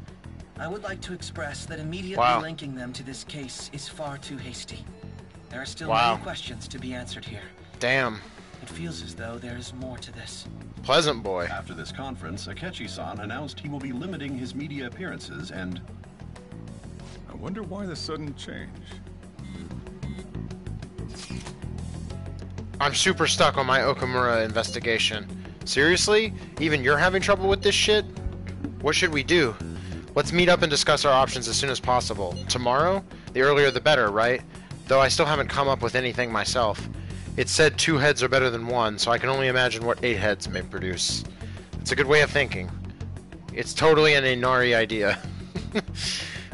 I would like to express that immediately linking them to this case is far too hasty. There are still many questions to be answered here. Damn. It feels as though there is more to this. Pleasant boy. After this conference, Akechi-san announced he will be limiting his media appearances and... I wonder why the sudden change. I'm super stuck on my Okumura investigation. Seriously? Even you're having trouble with this shit? What should we do? Let's meet up and discuss our options as soon as possible. Tomorrow? The earlier the better, right? Though I still haven't come up with anything myself. It said 2 heads are better than 1, so I can only imagine what 8 heads may produce. It's a good way of thinking. It's totally an Inari idea.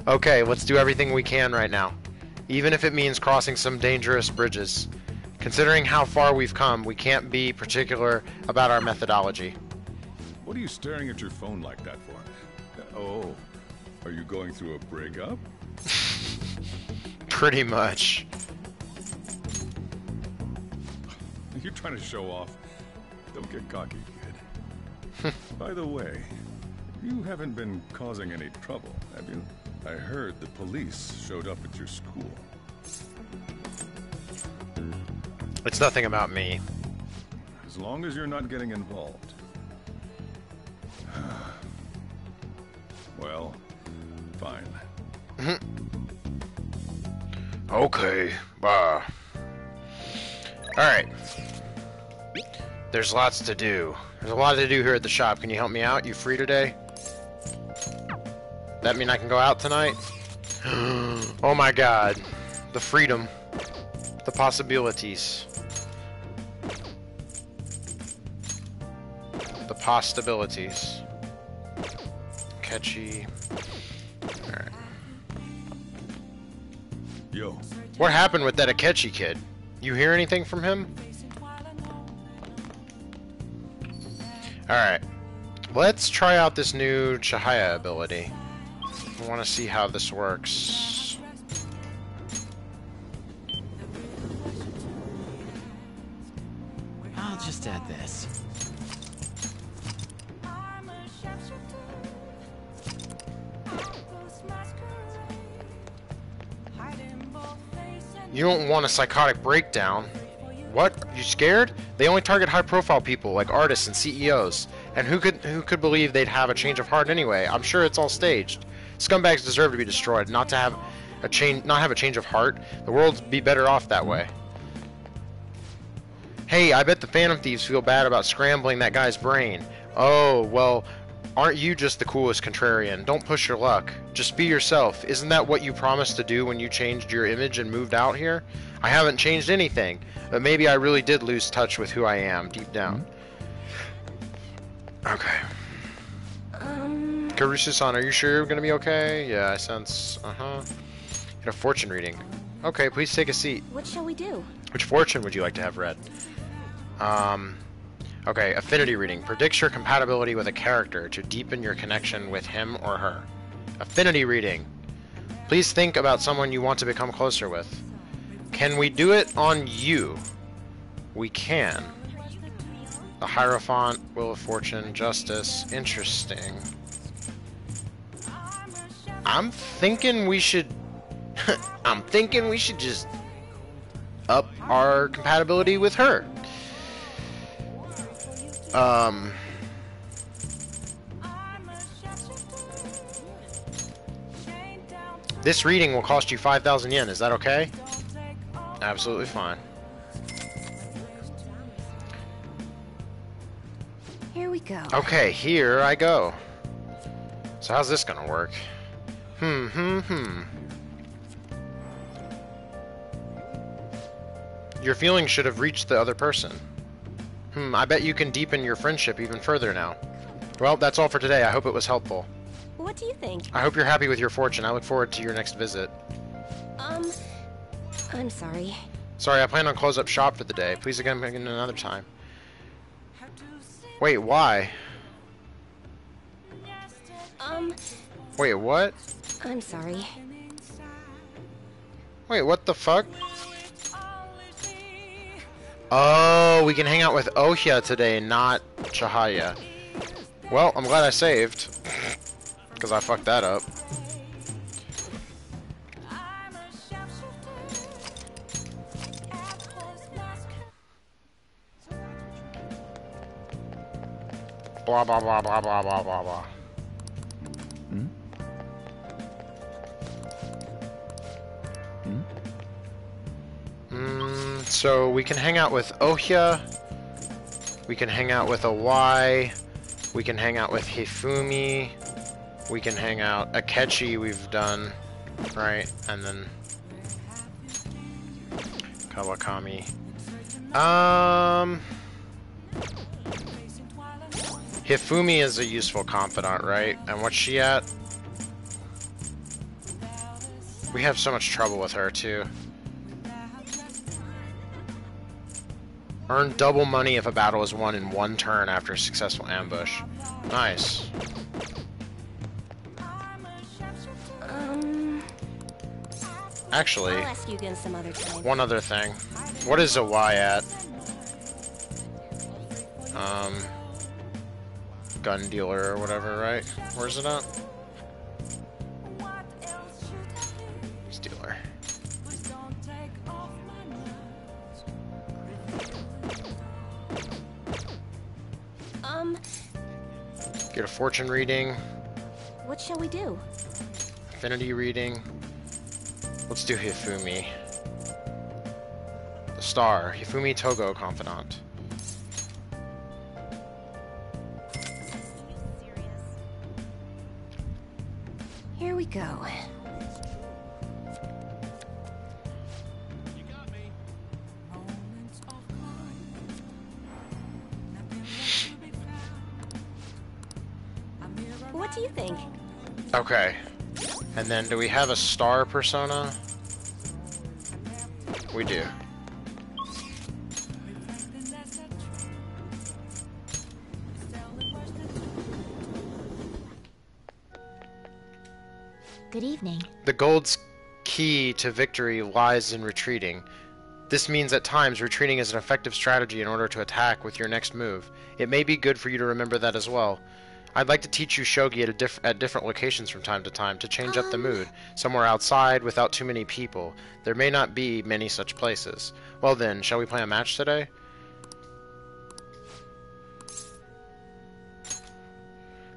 Okay, let's do everything we can right now. Even if it means crossing some dangerous bridges. Considering how far we've come, we can't be particular about our methodology. What are you staring at your phone like that for? Oh, are you going through a breakup? Pretty much. You're trying to show off. Don't get cocky, kid. By the way, you haven't been causing any trouble, have you? I heard the police showed up at your school. It's nothing about me. As long as you're not getting involved. Well, fine. Okay, bye. Alright. There's lots to do. There's a lot to do here at the shop. Can you help me out? You free today? That mean I can go out tonight? Oh my god. The freedom. The possibilities. The possibilities. Catchy. Alright. Yo. What happened with that Akechi kid? You hear anything from him? Alright. Let's try out this new Chihaya ability. I want to see how this works. I'll just add this. You don't want a psychotic breakdown. What? You scared? They only target high-profile people like artists and CEOs. And who could believe they'd have a change of heart anyway? I'm sure it's all staged. Scumbags deserve to be destroyed, not to have a change of heart. The world'd be better off that way. Hey, I bet the Phantom Thieves feel bad about scrambling that guy's brain. Oh, well, aren't you just the coolest contrarian? Don't push your luck. Just be yourself. Isn't that what you promised to do when you changed your image and moved out here? I haven't changed anything, but maybe I really did lose touch with who I am deep down. Okay. Karusu-san, are you sure you're gonna be okay? Yeah, I sense. Get a fortune reading. Okay, please take a seat. What shall we do? Which fortune would you like to have read? Okay, affinity reading. Predicts your compatibility with a character to deepen your connection with him or her. Affinity reading. Please think about someone you want to become closer with. Can we do it on you? We can. The Hierophant, Wheel of Fortune, Justice. Interesting. I'm thinking we should... I'm thinking we should just up our compatibility with her. This reading will cost you 5,000 yen. Is that okay? Absolutely fine. Here we go. Okay, here I go. So how's this gonna work? Your feelings should have reached the other person. I bet you can deepen your friendship even further now. Well, that's all for today. I hope it was helpful. What do you think? I hope you're happy with your fortune. I look forward to your next visit. I'm sorry. Sorry, I plan on close up shop for the day. Please again another time. Wait, why? Wait, what? I'm sorry. Wait, what the fuck? Oh, we can hang out with Ohya today, not Chihaya. Well, I'm glad I saved. Because I fucked that up. Blah, blah, blah, blah, blah, blah, blah, blah. So we can hang out with Ohya, we can hang out with Awai, we can hang out with Hifumi, we can hang out Akechi we've done, right? And then Kawakami. Hifumi is a useful confidant, right? And what's she at? We have so much trouble with her too. Earn double money if a battle is won in one turn after a successful ambush. Nice. Actually, I'll ask you again some other time. one other thing. What is Awai at? Gun dealer or whatever, right? Where's it at? Dealer. Get a fortune reading. What shall we do? Affinity reading. Let's do Hifumi. The star. Hifumi Togo Confidant. Here we go. What do you think? Okay. And then do we have a star persona? We do. Good evening. The gold's key to victory lies in retreating. This means at times retreating is an effective strategy in order to attack with your next move. It may be good for you to remember that as well. I'd like to teach you shogi at different locations from time to time to change up the mood. Somewhere outside without too many people. There may not be many such places. Well then, shall we play a match today?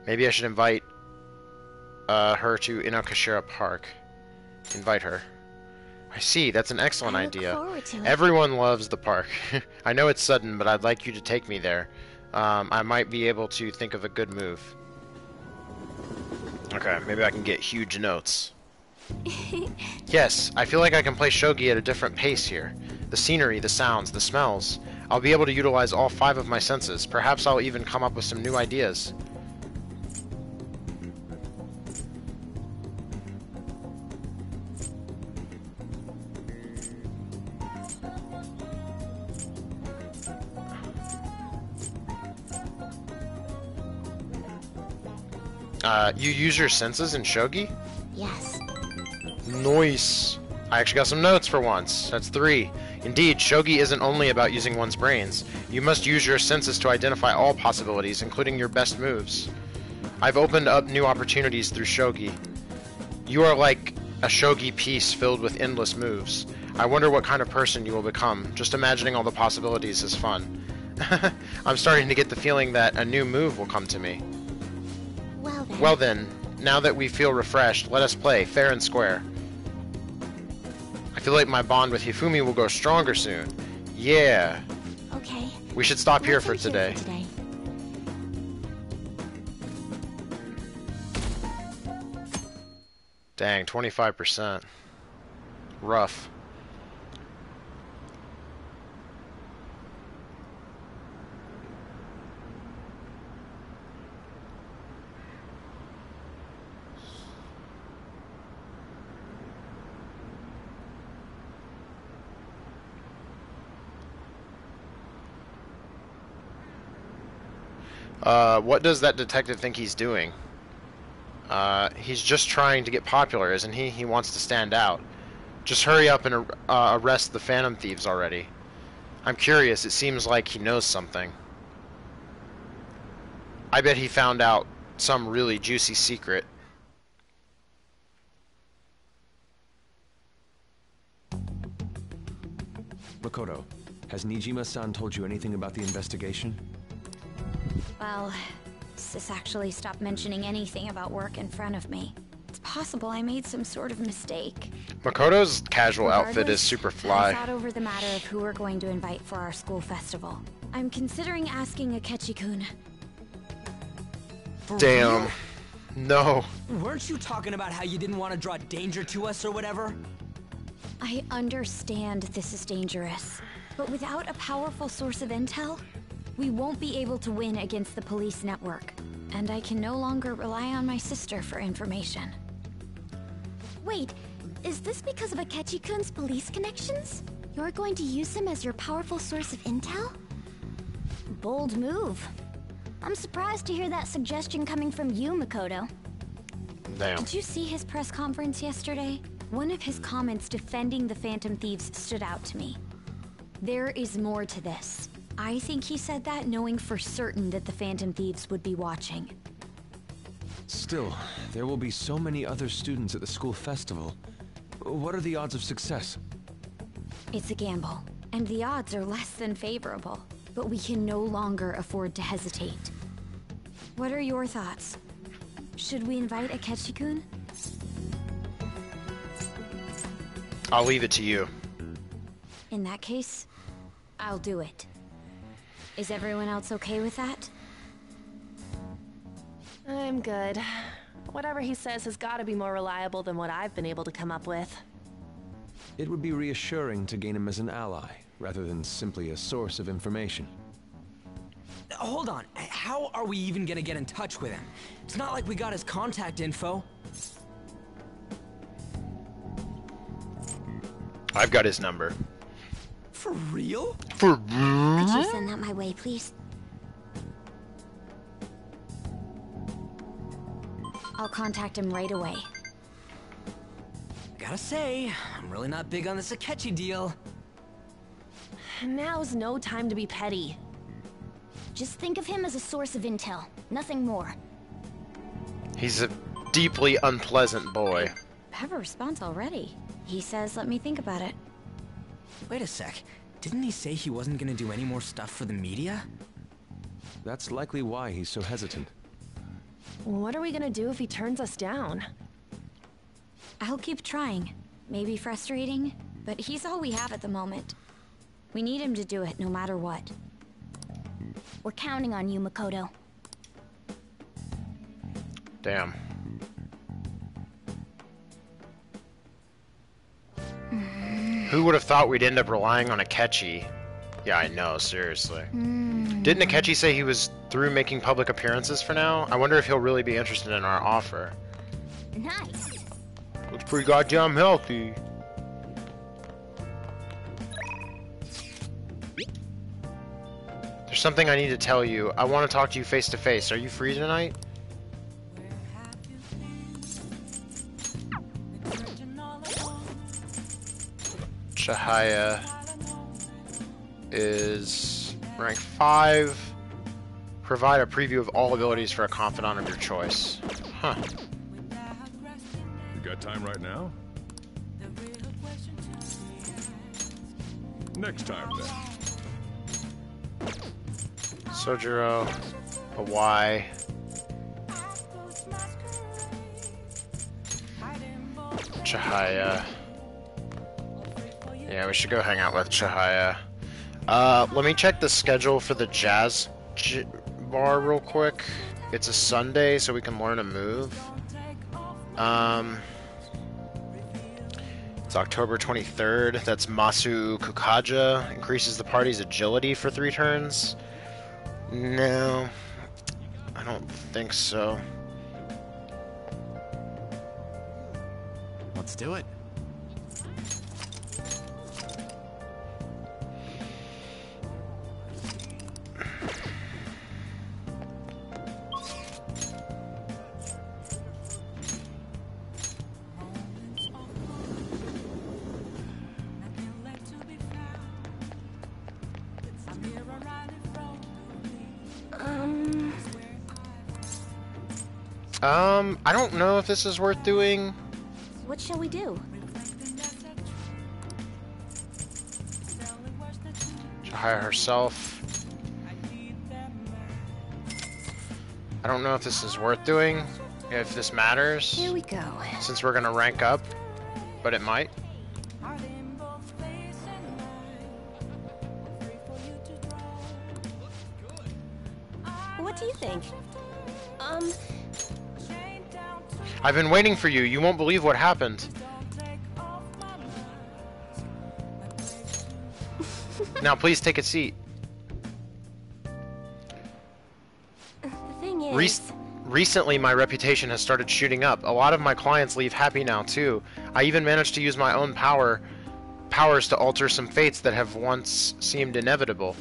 Maybe I should invite her to Inokashira Park. Invite her. I see, that's an excellent idea. forward to it. Everyone loves the park. I know it's sudden, but I'd like you to take me there. I might be able to think of a good move. Okay, maybe I can get huge notes. Yes, I feel like I can play shogi at a different pace here. The scenery, the sounds, the smells. I'll be able to utilize all 5 of my senses. Perhaps I'll even come up with some new ideas. You use your senses in shogi? Yes. Nice. I actually got some notes for once. That's 3. Indeed, shogi isn't only about using one's brains. You must use your senses to identify all possibilities, including your best moves. I've opened up new opportunities through shogi. You are like a shogi piece filled with endless moves. I wonder what kind of person you will become. Just imagining all the possibilities is fun. I'm starting to get the feeling that a new move will come to me. Well then, now that we feel refreshed, let us play, fair and square. I feel like my bond with Hifumi will grow stronger soon. Yeah. Okay. We should stop here for today. Dang, 25%. Rough. What does that detective think he's doing? He's just trying to get popular, isn't he? He wants to stand out. Just hurry up and arrest the Phantom Thieves already. I'm curious, it seems like he knows something. I bet he found out some really juicy secret. Makoto, has Nijima-san told you anything about the investigation? Well, Sis actually stopped mentioning anything about work in front of me. It's possible I made some sort of mistake. Makoto's casual outfit is super I fly. thought over the matter of who we're going to invite for our school festival. I'm considering asking Akechi-kun. Damn. No. Weren't you talking about how you didn't want to draw danger to us or whatever? I understand this is dangerous, but without a powerful source of intel, we won't be able to win against the police network, and I can no longer rely on my sister for information. Wait, is this because of Akechi-kun's police connections? You're going to use him as your powerful source of intel? Bold move. I'm surprised to hear that suggestion coming from you, Makoto. Damn. Did you see his press conference yesterday? One of his comments defending the Phantom Thieves stood out to me. There is more to this. I think he said that knowing for certain that the Phantom Thieves would be watching. Still, there will be so many other students at the school festival. What are the odds of success? It's a gamble, and the odds are less than favorable. But we can no longer afford to hesitate. What are your thoughts? Should we invite Akechi-kun? I'll leave it to you. In that case, I'll do it. Is everyone else okay with that? I'm good. Whatever he says has got to be more reliable than what I've been able to come up with. It would be reassuring to gain him as an ally, rather than simply a source of information. Hold on, how are we even gonna get in touch with him? It's not like we got his contact info. I've got his number. For real? For Could you send that my way, please? I'll contact him right away. Gotta say, I'm really not big on this Akechi deal. Now's no time to be petty. Just think of him as a source of intel, nothing more. He's a deeply unpleasant boy. Have a response already. He says, let me think about it. Wait a sec. Didn't he say he wasn't gonna do any more stuff for the media? That's likely why he's so hesitant. What are we gonna do if he turns us down? I'll keep trying. Maybe frustrating, but he's all we have at the moment. We need him to do it no matter what. We're counting on you, Makoto. Damn. Who would have thought we'd end up relying on Akechi? Yeah, I know, seriously. Didn't Akechi say he was through making public appearances for now? I wonder if he'll really be interested in our offer. Nice. Looks pretty goddamn healthy. There's something I need to tell you. I want to talk to you face to face. Are you free tonight? Chihaya is rank 5. Provide a preview of all abilities for a confidant of your choice. Huh. You got time right now? Next time, then. Sojiro, a Y. Chihaya. Yeah, we should go hang out with Chihaya. Let me check the schedule for the jazz bar real quick. It's a Sunday, so we can learn a move. It's October 23rd. That's Masu Kukaja. Increases the party's agility for 3 turns. No, I don't think so. Let's do it. I don't know if this is worth doing. What shall we do? Hire herself. I don't know if this is worth doing, if this matters. Here we go. Since we're gonna rank up, but it might. What do you think? I've been waiting for you. You won't believe what happened. Now please take a seat. The thing is... Recently, my reputation has started shooting up. A lot of my clients leave happy now, too. I even managed to use my own powers to alter some fates that have once seemed inevitable.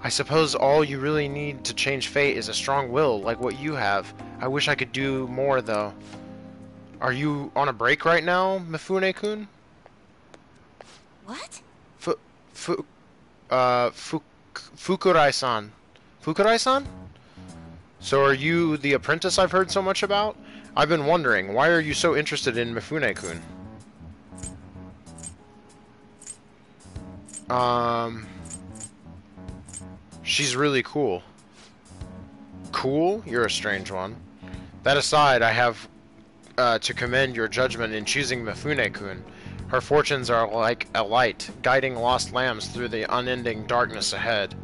I suppose all you really need to change fate is a strong will, like what you have. I wish I could do more, though. Are you on a break right now, Mifune-kun? What? Fukurai-san. Fukurai-san? So are you the apprentice I've heard so much about? I've been wondering, why are you so interested in Mifune-kun? She's really cool. Cool? You're a strange one. That aside, I have to commend your judgment in choosing Mifune-kun. Her fortunes are like a light, guiding lost lambs through the unending darkness ahead.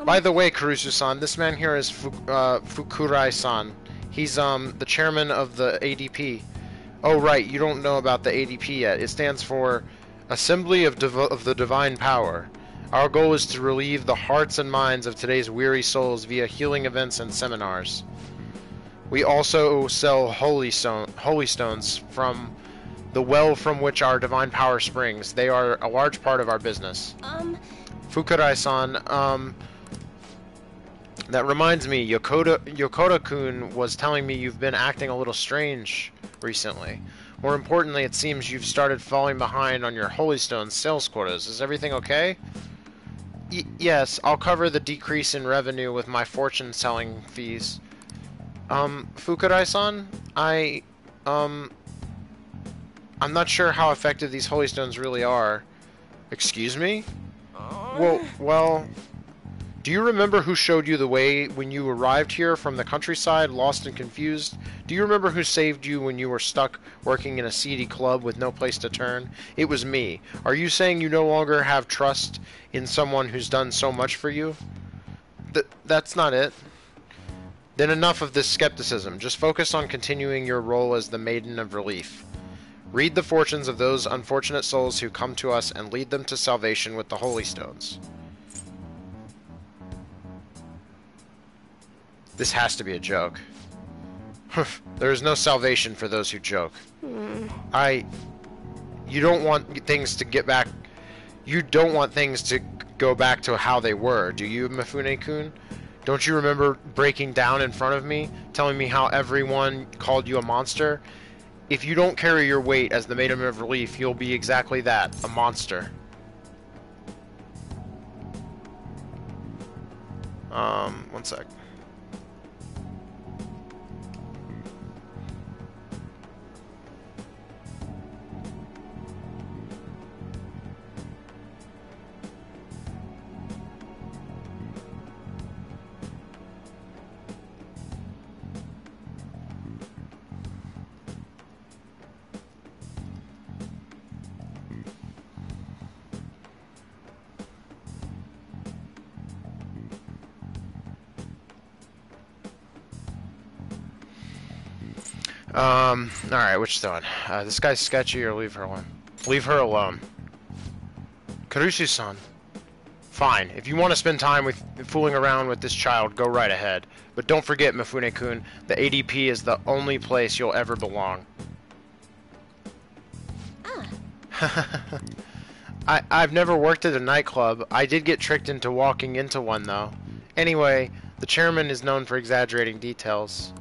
By the way, Kurusu-san, this man here is Fukurai-san. He's the chairman of the ADP. Oh right, you don't know about the ADP yet. It stands for Assembly of the Divine Power. Our goal is to relieve the hearts and minds of today's weary souls via healing events and seminars. We also sell holy stones from the well from which our divine power springs. They are a large part of our business. Fukurai-san, that reminds me, Yokota-kun was telling me you've been acting a little strange recently. More importantly, it seems you've started falling behind on your Holy Stone sales quotas. Is everything okay? Yes, I'll cover the decrease in revenue with my fortune-selling fees. Fukurai-san, I'm not sure how effective these Holy Stones really are. Excuse me? Well, do you remember who showed you the way when you arrived here from the countryside, lost and confused? Do you remember who saved you when you were stuck working in a seedy club with no place to turn? It was me. Are you saying you no longer have trust in someone who's done so much for you? That's not it. Then enough of this skepticism. Just focus on continuing your role as the Maiden of Relief. Read the fortunes of those unfortunate souls who come to us and lead them to salvation with the Holy Stones. This has to be a joke. There is no salvation for those who joke. You don't want things to get back... You don't want things to go back to how they were, do you, Mifune-kun? Don't you remember breaking down in front of me, telling me how everyone called you a monster? If you don't carry your weight as the Maiden of Relief, you'll be exactly that, a monster. One sec. Alright, which one? This guy's sketchy, or leave her alone? Leave her alone. Kurusu-san. Fine. If you want to spend time with fooling around with this child, go right ahead. But don't forget, Mifune-kun, the ADP is the only place you'll ever belong. I've never worked at a nightclub. I did get tricked into walking into one, though. Anyway, the chairman is known for exaggerating details.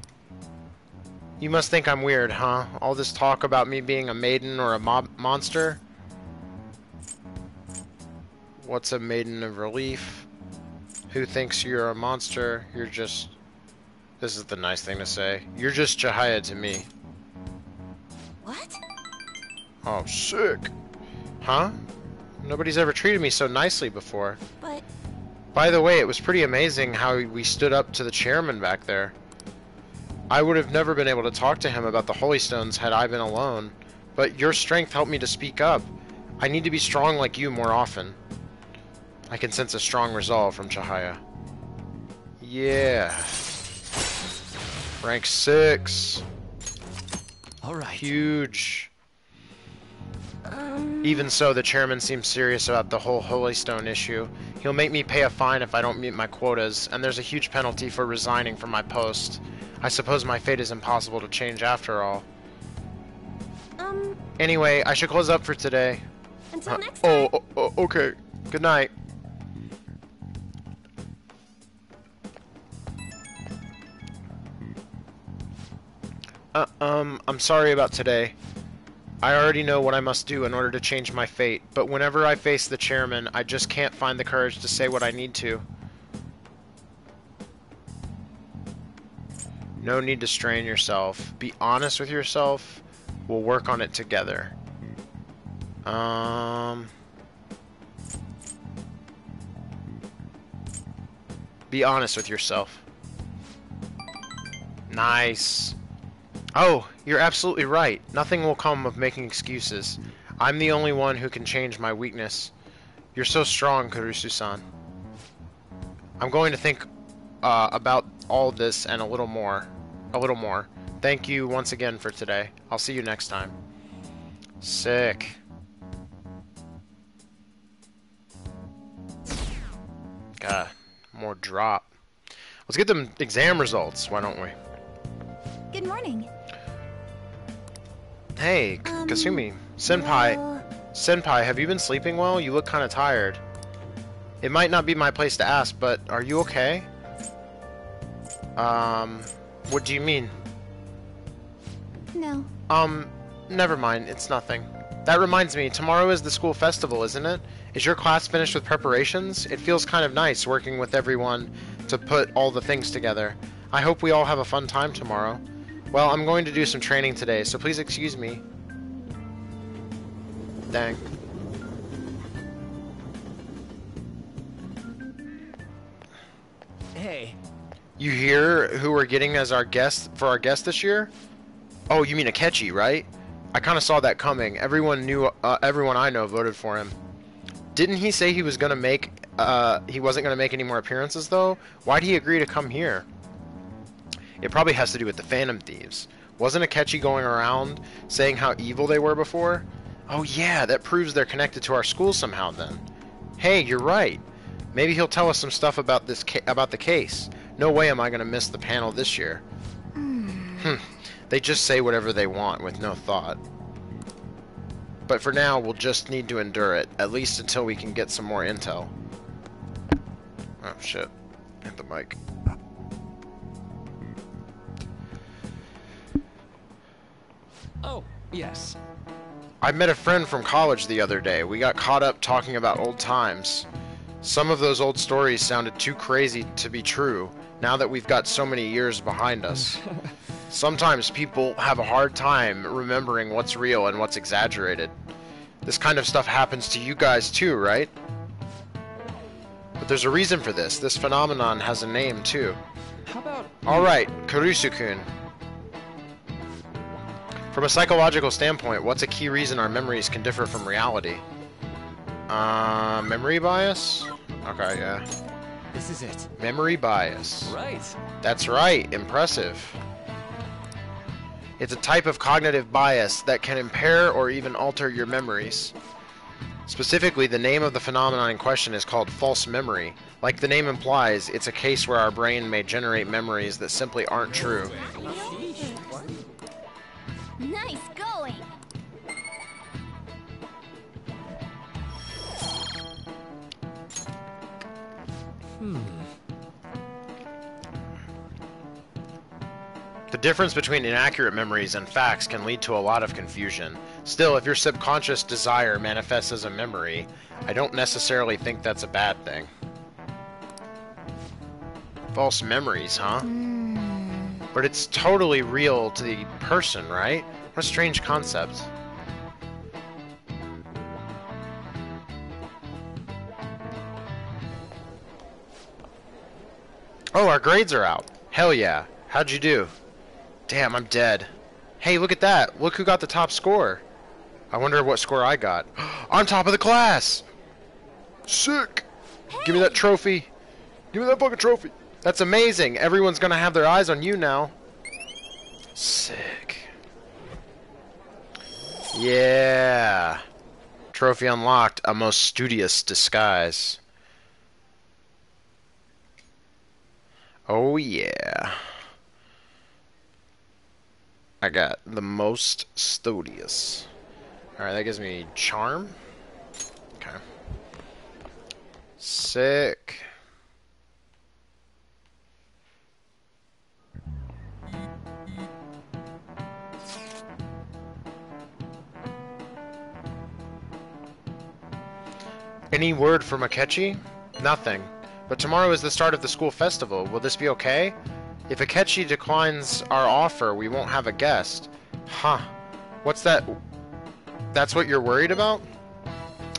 You must think I'm weird, huh? All this talk about me being a maiden or a monster? What's a Maiden of Relief? Who thinks you're a monster? You're just This is the nice thing to say. You're just Chihaya to me. What? Oh, sick. Huh? Nobody's ever treated me so nicely before. But... By the way, it was pretty amazing how we stood up to the chairman back there. I would have never been able to talk to him about the Holy Stones had I been alone, but your strength helped me to speak up. I need to be strong like you more often. I can sense a strong resolve from Chihaya. Yeah. Rank 6. Alright. Huge. Even so, the chairman seems serious about the whole Holy Stone issue. He'll make me pay a fine if I don't meet my quotas, and there's a huge penalty for resigning from my post. I suppose my fate is impossible to change after all. Anyway, I should close up for today. Until next time. Okay. Good night. I'm sorry about today. I already know what I must do in order to change my fate, but whenever I face the chairman, I just can't find the courage to say what I need to. No need to strain yourself. Be honest with yourself. We'll work on it together. Be honest with yourself. Nice. Oh, you're absolutely right. Nothing will come of making excuses. I'm the only one who can change my weakness. You're so strong, Kurusu-san. I'm going to think about all this and a little more. Thank you once again for today. I'll see you next time. Sick. God, more drop. Let's get them exam results, why don't we? Good morning. Hey, Kasumi. Senpai, have you been sleeping well? You look kind of tired. It might not be my place to ask, but are you okay? What do you mean? No. Never mind. It's nothing. That reminds me, tomorrow is the school festival, isn't it? Is your class finished with preparations? It feels kind of nice working with everyone to put all the things together. I hope we all have a fun time tomorrow. Well, I'm going to do some training today, so please excuse me. Dang. Hey. You hear who we're getting as our guest for our guest this year? Oh, you mean Akechi, right? I kind of saw that coming. Everyone I know voted for him. Didn't he say he was gonna make? He wasn't gonna make any more appearances though. Why'd he agree to come here? It probably has to do with the Phantom Thieves. Wasn't Akechi going around saying how evil they were before? Oh yeah, that proves they're connected to our school somehow then. Hey, you're right. Maybe he'll tell us some stuff about this about the case. No way am I gonna miss the panel this year. They just say whatever they want with no thought. But for now, we'll just need to endure it, at least until we can get some more intel. Oh shit. Hit the mic. Oh, yes. I met a friend from college the other day. We got caught up talking about old times. Some of those old stories sounded too crazy to be true, now that we've got so many years behind us. Sometimes people have a hard time remembering what's real and what's exaggerated. This kind of stuff happens to you guys too, right? But there's a reason for this. This phenomenon has a name too. How about... Alright, Kurusu-kun. From a psychological standpoint, what's a key reason our memories can differ from reality? Memory bias? Okay, yeah. This is it. Memory bias. Right. That's right. Impressive. It's a type of cognitive bias that can impair or even alter your memories. Specifically, the name of the phenomenon in question is called false memory. Like the name implies, it's a case where our brain may generate memories that simply aren't true. Nice going. The difference between inaccurate memories and facts can lead to a lot of confusion. Still, if your subconscious desire manifests as a memory, I don't necessarily think that's a bad thing. False memories, huh? but it's totally real to the person, right? What a strange concept. Oh, our grades are out. Hell yeah. How'd you do? Damn, I'm dead. Hey, look at that. Look who got the top score. I wonder what score I got. I'm top of the class! Sick! Hey. Give me that trophy. Give me that fucking trophy. That's amazing. Everyone's gonna have their eyes on you now. Sick. Yeah. Trophy unlocked. A most studious disguise. Oh yeah. I got the most studious. Alright, that gives me charm. Okay. Sick. Any word from Akechi? Nothing. But tomorrow is the start of the school festival. Will this be okay? If Akechi declines our offer, we won't have a guest. Huh. What's that? That's what you're worried about?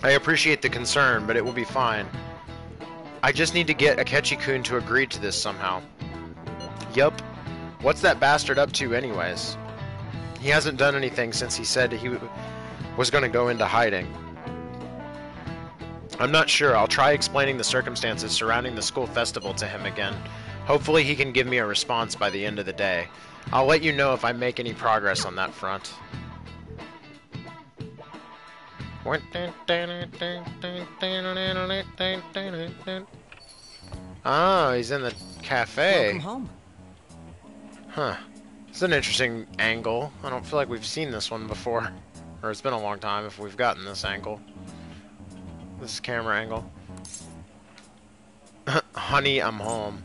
I appreciate the concern, but it will be fine. I just need to get Akechi-kun to agree to this somehow. Yup. What's that bastard up to anyways? He hasn't done anything since he said he was going to go into hiding. I'm not sure. I'll try explaining the circumstances surrounding the school festival to him again. Hopefully he can give me a response by the end of the day. I'll let you know if I make any progress on that front. Oh, he's in the cafe. Welcome home. Huh. It's an interesting angle. I don't feel like we've seen this one before. Or it's been a long time if we've gotten this angle. This camera angle. Honey, I'm home.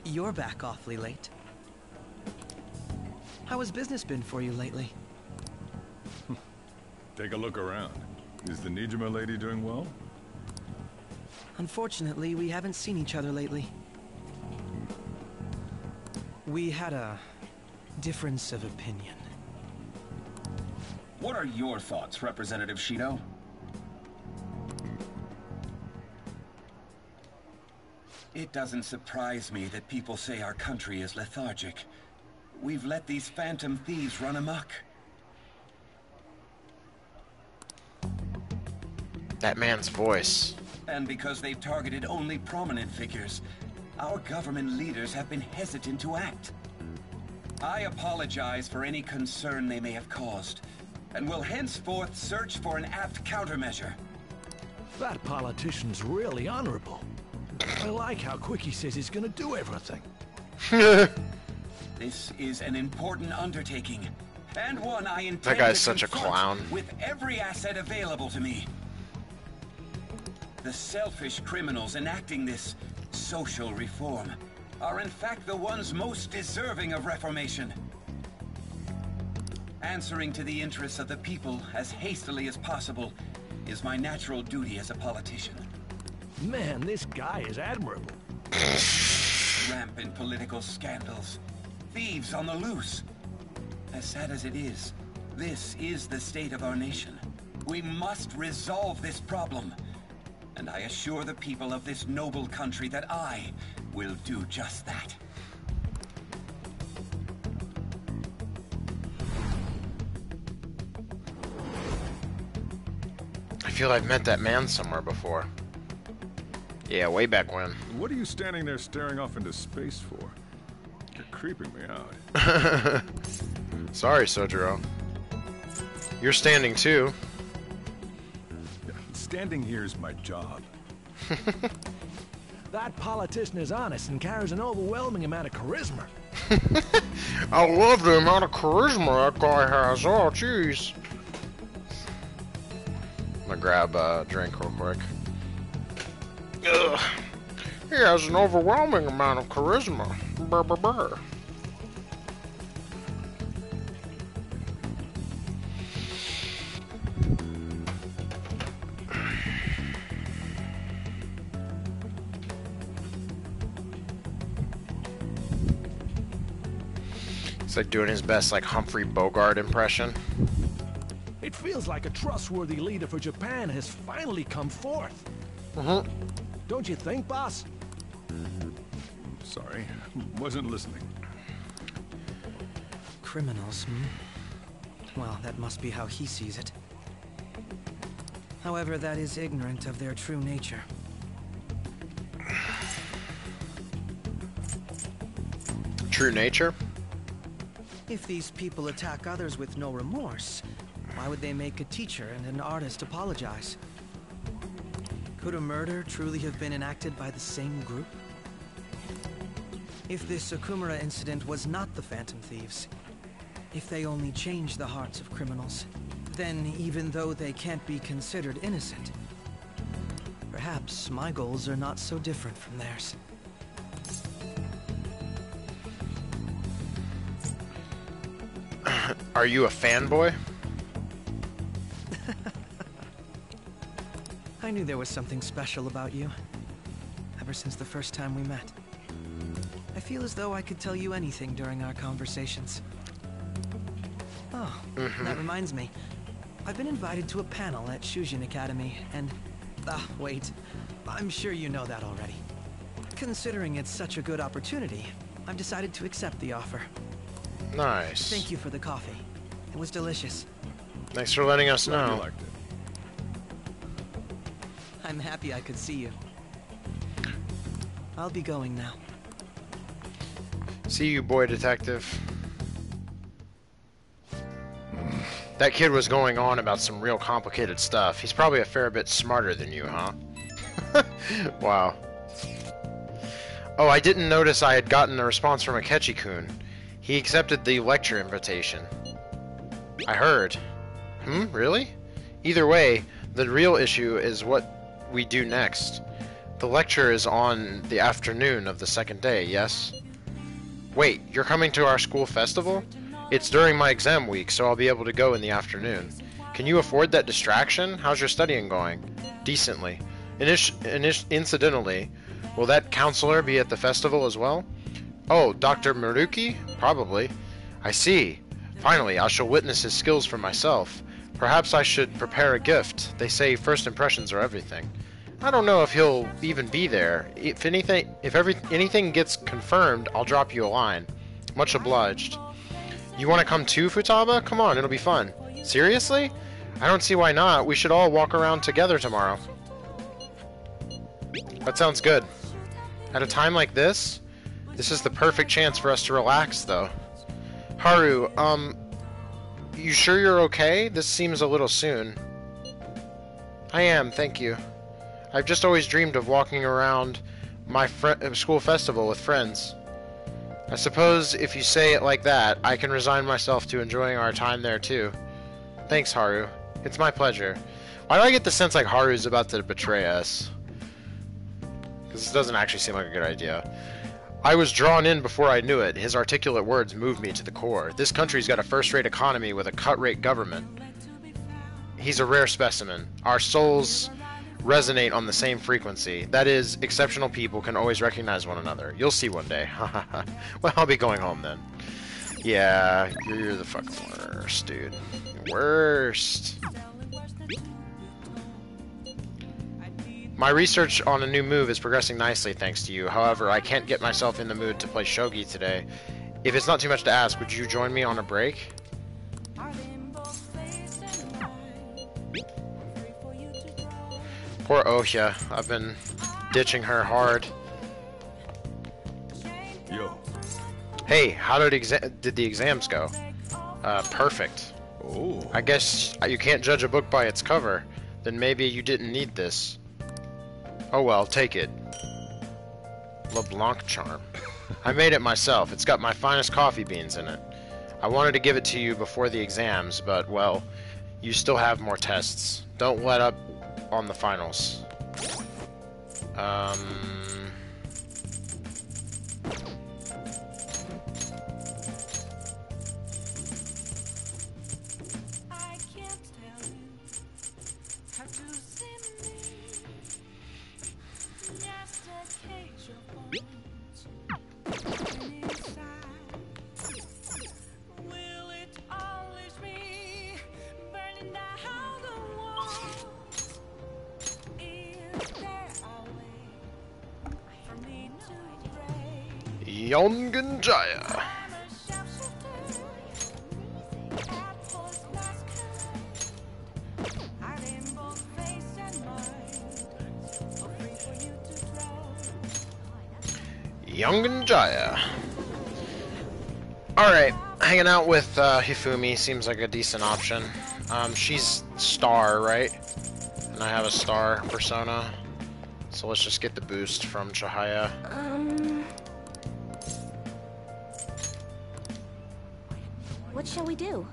You're back awfully late. How has business been for you lately? Take a look around. Is the Nijima lady doing well? Unfortunately, we haven't seen each other lately. We had a difference of opinion. What are your thoughts, Representative Shido? It doesn't surprise me that people say our country is lethargic. We've let these phantom thieves run amok. That man's voice. And because they've targeted only prominent figures, our government leaders have been hesitant to act. I apologize for any concern they may have caused, and will henceforth search for an apt countermeasure. That politician's really honorable. I like how quick he says he's gonna do everything. This is an important undertaking, and one I intend that guy's to such a clown. With every asset available to me. The selfish criminals enacting this social reform are in fact the ones most deserving of reformation. Answering to the interests of the people as hastily as possible is my natural duty as a politician. Man, this guy is admirable. Rampant political scandals. Thieves on the loose. As sad as it is, this is the state of our nation. We must resolve this problem. And I assure the people of this noble country that I will do just that. I feel I've met that man somewhere before. Yeah, way back when. What are you standing there staring off into space for? You're creeping me out. Sorry, Sojiro. You're standing too. Standing here is my job. That politician is honest and carries an overwhelming amount of charisma. I love the amount of charisma that guy has. Oh, jeez. I'm gonna grab a drink real quick. Ugh. He has an overwhelming amount of charisma. Brr, brr, brr. It's like doing his best, like, Humphrey Bogart impression. It feels like a trustworthy leader for Japan has finally come forth. Don't you think, boss? Sorry, wasn't listening. Criminals, hmm? Well, that must be how he sees it. However, that is ignorant of their true nature. True nature? If these people attack others with no remorse, why would they make a teacher and an artist apologize? Could a murder truly have been enacted by the same group? If this Okumura incident was not the Phantom Thieves, if they only changed the hearts of criminals, then even though they can't be considered innocent, perhaps my goals are not so different from theirs. Are you a fanboy? I knew there was something special about you, ever since the first time we met. I feel as though I could tell you anything during our conversations. Oh, that reminds me. I've been invited to a panel at Shujin Academy, and... wait. I'm sure you know that already. Considering it's such a good opportunity, I've decided to accept the offer. Nice. Thank you for the coffee. It was delicious. Thanks for letting us Glad know. you liked it. I'm happy I could see you. I'll be going now. See you, boy detective. That kid was going on about some real complicated stuff. He's probably a fair bit smarter than you, huh? Wow. Oh, I didn't notice I had gotten a response from Akechi-kun. He accepted the lecture invitation. I heard. Really? Either way, the real issue is what we do next. The lecture is on the afternoon of the second day, yes? Wait, you're coming to our school festival? It's during my exam week, so I'll be able to go in the afternoon. Can you afford that distraction? How's your studying going? Decently. Incidentally, will that counselor be at the festival as well? Oh, Dr. Maruki? Probably. I see. Finally, I shall witness his skills for myself. Perhaps I should prepare a gift. They say first impressions are everything. I don't know if he'll even be there. If anything gets confirmed, I'll drop you a line. Much obliged. You want to come too, Futaba? Come on, it'll be fun. Seriously? I don't see why not. We should all walk around together tomorrow. That sounds good. At a time like this? This is the perfect chance for us to relax, though. Haru, you sure you're okay? This seems a little soon. I am, thank you. I've just always dreamed of walking around my school festival with friends. I suppose if you say it like that, I can resign myself to enjoying our time there too. Thanks, Haru. It's my pleasure. Why do I get the sense like Haru's about to betray us? Because this doesn't actually seem like a good idea. I was drawn in before I knew it. His articulate words moved me to the core. This country's got a first-rate economy with a cut-rate government. He's a rare specimen. Our souls resonate on the same frequency. That is, exceptional people can always recognize one another. You'll see one day. Well, I'll be going home then. Yeah, you're the fucking worst, dude. Worst. My research on a new move is progressing nicely thanks to you. However, I can't get myself in the mood to play shogi today. If it's not too much to ask, would you join me on a break? Poor Ohya. I've been ditching her hard. Yo. Hey, how did the exams go? Perfect. Oh. I guess you can't judge a book by its cover. Then maybe you didn't need this. Oh well, take it. LeBlanc charm. I made it myself. It's got my finest coffee beans in it. I wanted to give it to you before the exams, but, well, you still have more tests. Don't let up on the finals. Yongen Jaya. Yongen Jaya. Alright, hanging out with Hifumi seems like a decent option. She's star, right? And I have a star persona. So let's just get the boost from Chihaya. What shall we do?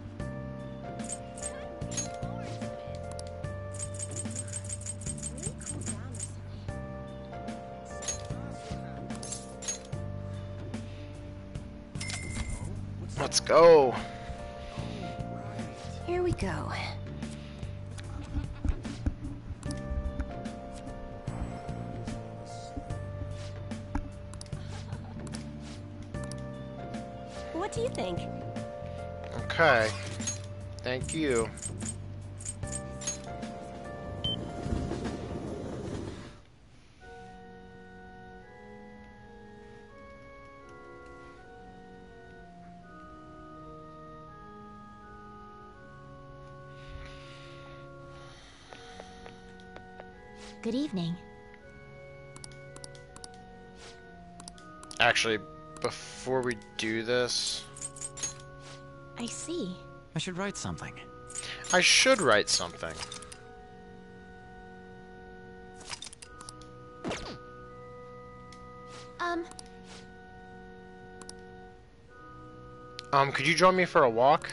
Let's go. Here we go. What do you think? Okay. Thank you. Good evening. Actually, before we do this... I see. I should write something. I should write something. Could you join me for a walk?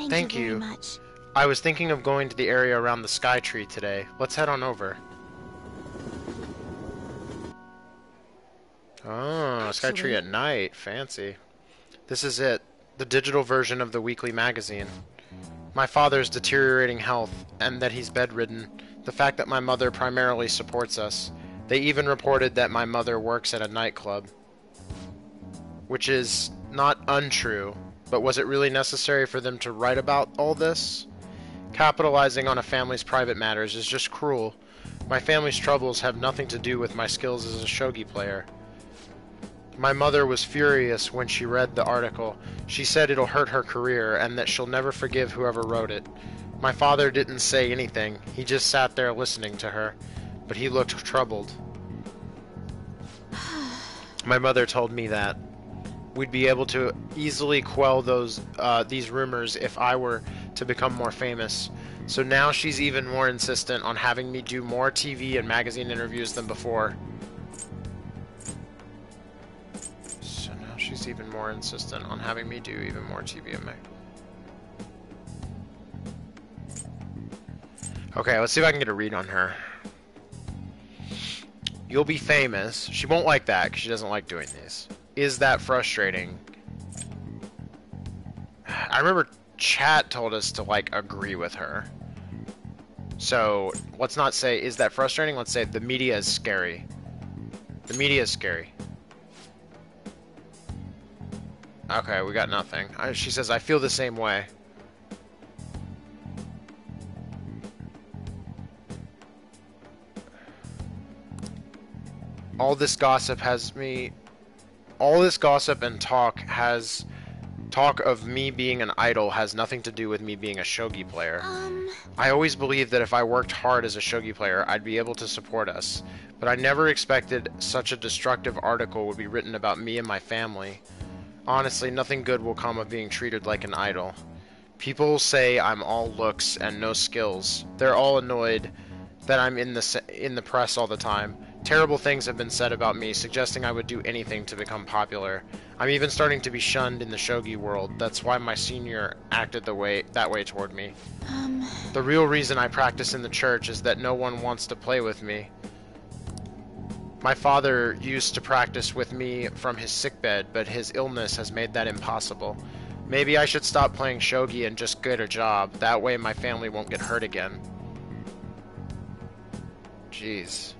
Thank you very much. I was thinking of going to the area around the Sky Tree today. Let's head on over. Oh, Sky Tree at night. Fancy. This is it. The digital version of the weekly magazine. My father's deteriorating health, and that he's bedridden. The fact that my mother primarily supports us. They even reported that my mother works at a nightclub. Which is not untrue, but was it really necessary for them to write about all this? Capitalizing on a family's private matters is just cruel. My family's troubles have nothing to do with my skills as a shogi player. My mother was furious when she read the article. She said it'll hurt her career and that she'll never forgive whoever wrote it. My father didn't say anything. He just sat there listening to her, but he looked troubled. My mother told me that we'd be able to easily quell these rumors if I were to become more famous. So now she's even more insistent on having me do more TV and magazine interviews than before. So now she's even more insistent on having me do even more TV and mag. Okay, let's see if I can get a read on her. You'll be famous. She won't like that because she doesn't like doing these. Is that frustrating? I remember chat told us to, like, agree with her. So, let's not say, is that frustrating? Let's say, the media is scary. The media is scary. Okay, we got nothing. She says, I feel the same way. All this gossip and talk of me being an idol has nothing to do with me being a shogi player. I always believed that if I worked hard as a shogi player, I'd be able to support us. But I never expected such a destructive article would be written about me and my family. Honestly, nothing good will come of being treated like an idol. People say I'm all looks and no skills. They're all annoyed that I'm in the press all the time. Terrible things have been said about me, suggesting I would do anything to become popular. I'm even starting to be shunned in the shogi world. That's why my senior acted that way toward me. The real reason I practice in the church is that no one wants to play with me. My father used to practice with me from his sickbed, but his illness has made that impossible. Maybe I should stop playing shogi and just get a job. That way my family won't get hurt again. Jeez.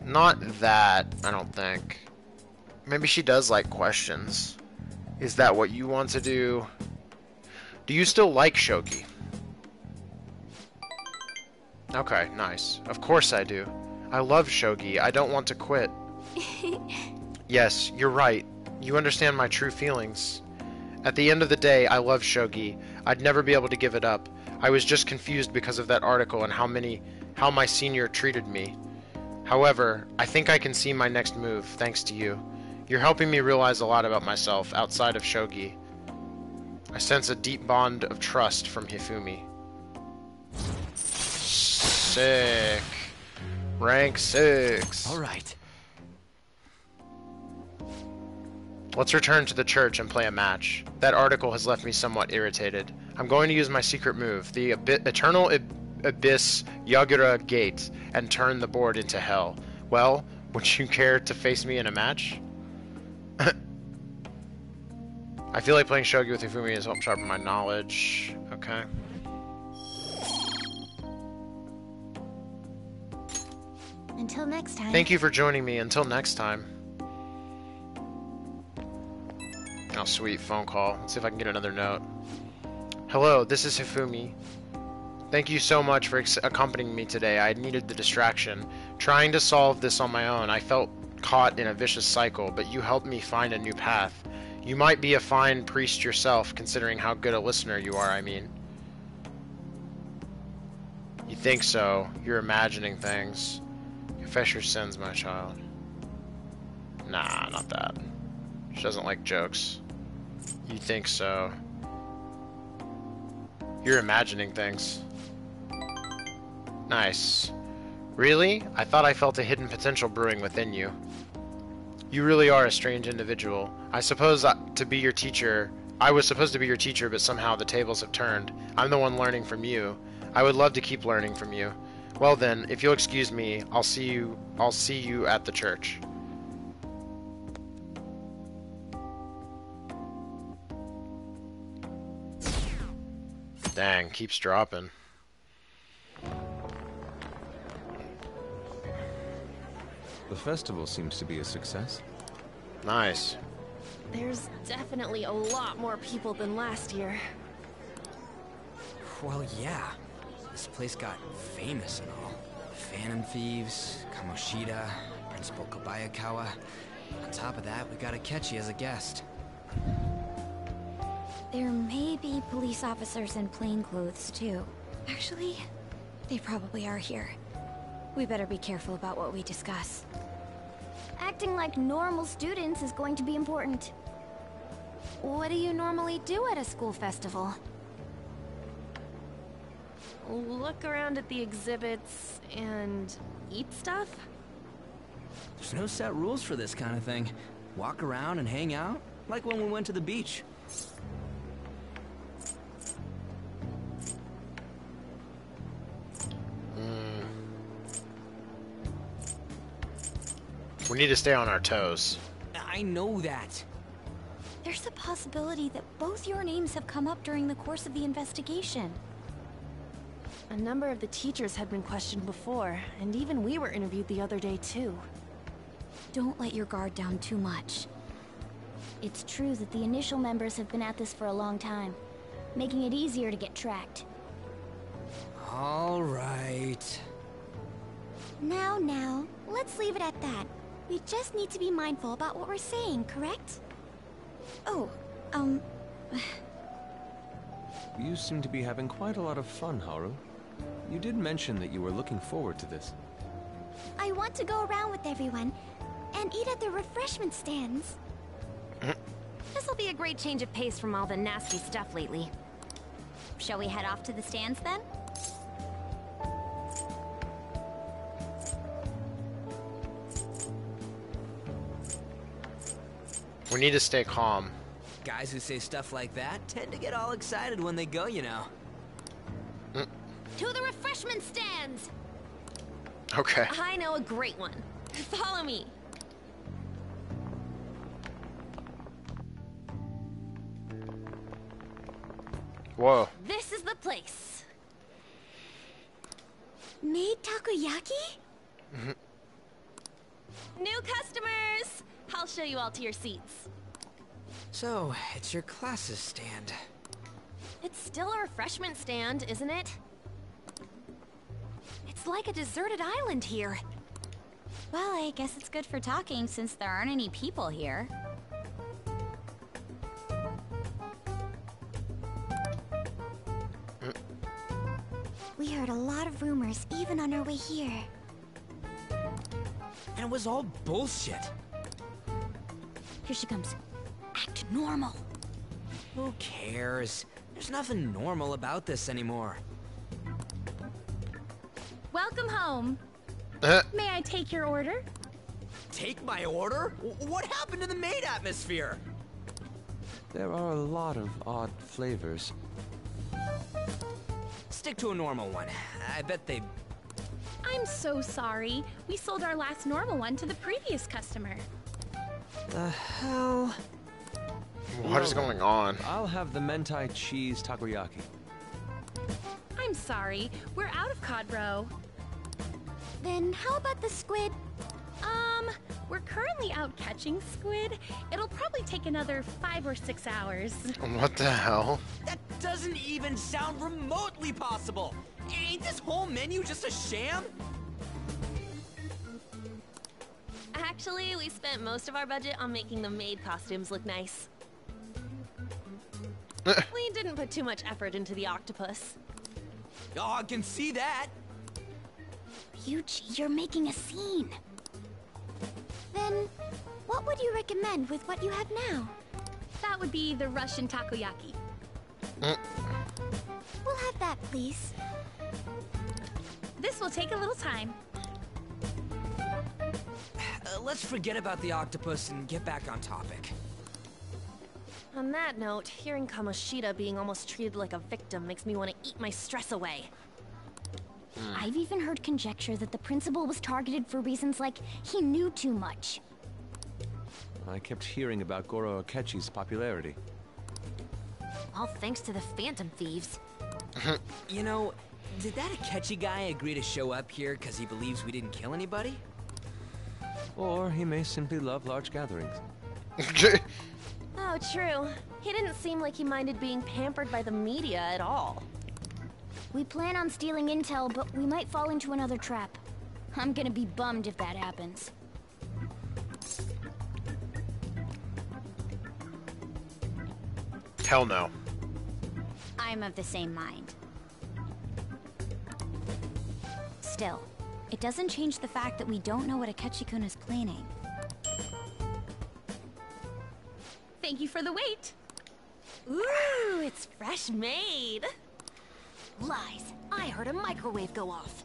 Not that, I don't think. Maybe she does like questions. Is that what you want to do? Do you still like shogi? Okay, nice. Of course I do. I love shogi. I don't want to quit. Yes, you're right. You understand my true feelings. At the end of the day, I love shogi. I'd never be able to give it up. I was just confused because of that article and how my senior treated me. However, I think I can see my next move, thanks to you. You're helping me realize a lot about myself outside of shogi. I sense a deep bond of trust from Hifumi. Sick. Rank 6. Alright. Let's return to the church and play a match. That article has left me somewhat irritated. I'm going to use my secret move, the Eternal Abyss Yagura Gate, and turn the board into hell. Well, would you care to face me in a match? I feel like playing shogi with Hifumi has helped sharpen my knowledge. Okay. Until next time. Thank you for joining me. Until next time. Oh, sweet. Phone call. Let's see if I can get another note. Hello, this is Hifumi. Thank you so much for accompanying me today. I needed the distraction. Trying to solve this on my own, I felt caught in a vicious cycle, but you helped me find a new path. You might be a fine priest yourself, considering how good a listener you are, I mean. You think so. You're imagining things. Confess your sins, my child. Nah, not that. She doesn't like jokes. You think so. You're imagining things. Nice. Really? I thought I felt a hidden potential brewing within you. You really are a strange individual. I suppose to be your teacher... I was supposed to be your teacher, but somehow the tables have turned. I'm the one learning from you. I would love to keep learning from you. Well then, if you'll excuse me, I'll see you at the church. Dang, keeps dropping. The festival seems to be a success. Nice. There's definitely a lot more people than last year. Well, yeah. This place got famous and all. Phantom Thieves, Kamoshida, Principal Kobayakawa. On top of that, we got Akechi as a guest. There may be police officers in plainclothes, too. Actually, they probably are here. We better be careful about what we discuss. Acting like normal students is going to be important. What do you normally do at a school festival? Look around at the exhibits and eat stuff? There's no set rules for this kind of thing. Walk around and hang out, like when we went to the beach. We need to stay on our toes. I know that. There's a possibility that both your names have come up during the course of the investigation. A number of the teachers had been questioned before, and even we were interviewed the other day too. Don't let your guard down too much. It's true that the initial members have been at this for a long time, making it easier to get tracked. All right. Now, let's leave it at that. We just need to be mindful about what we're saying, correct? Oh, You seem to be having quite a lot of fun, Haru. You did mention that you were looking forward to this. I want to go around with everyone and eat at the refreshment stands. This'll be a great change of pace from all the nasty stuff lately. Shall we head off to the stands then? We need to stay calm. Guys who say stuff like that tend to get all excited when they go, you know. To the refreshment stands! Okay. I know a great one. Follow me. Whoa. This is the place. Made takoyaki? New customers! I'll show you all to your seats. So, it's your classes stand. It's still a refreshment stand, isn't it? It's like a deserted island here. Well, I guess it's good for talking since there aren't any people here. We heard a lot of rumors even on our way here. And it was all bullshit. Here she comes. Act normal. Who cares? There's nothing normal about this anymore. Welcome home. May I take your order? Take my order? What happened to the maid atmosphere? There are a lot of odd flavors. Stick to a normal one. I bet they... I'm so sorry. We sold our last normal one to the previous customer. The hell? What is going on? I'll have the mentai cheese takoyaki. I'm sorry. We're out of cod roe. Then how about the squid? We're currently out catching squid. It'll probably take another 5 or 6 hours. What the hell? That doesn't even sound remotely possible. Ain't this whole menu just a sham? Actually, we spent most of our budget on making the maid costumes look nice. We didn't put too much effort into the octopus. Oh, I can see that. Yuji, you're making a scene. Then, what would you recommend with what you have now? That would be the Russian takoyaki. We'll have that, please. This will take a little time. Let's forget about the octopus and get back on topic. On that note, hearing Kamoshida being almost treated like a victim makes me want to eat my stress away. I've even heard conjecture that the principal was targeted for reasons like he knew too much. I kept hearing about Goro Akechi's popularity. All thanks to the Phantom Thieves. You know, did that Akechi guy agree to show up here because he believes we didn't kill anybody? Or he may simply love large gatherings. Oh, true. He didn't seem like he minded being pampered by the media at all. We plan on stealing intel, but we might fall into another trap. I'm gonna be bummed if that happens. Hell no. I'm of the same mind. Still, it doesn't change the fact that we don't know what Akechi-kun is planning. Thank you for the wait. Ooh, it's fresh made. Lies. I heard a microwave go off.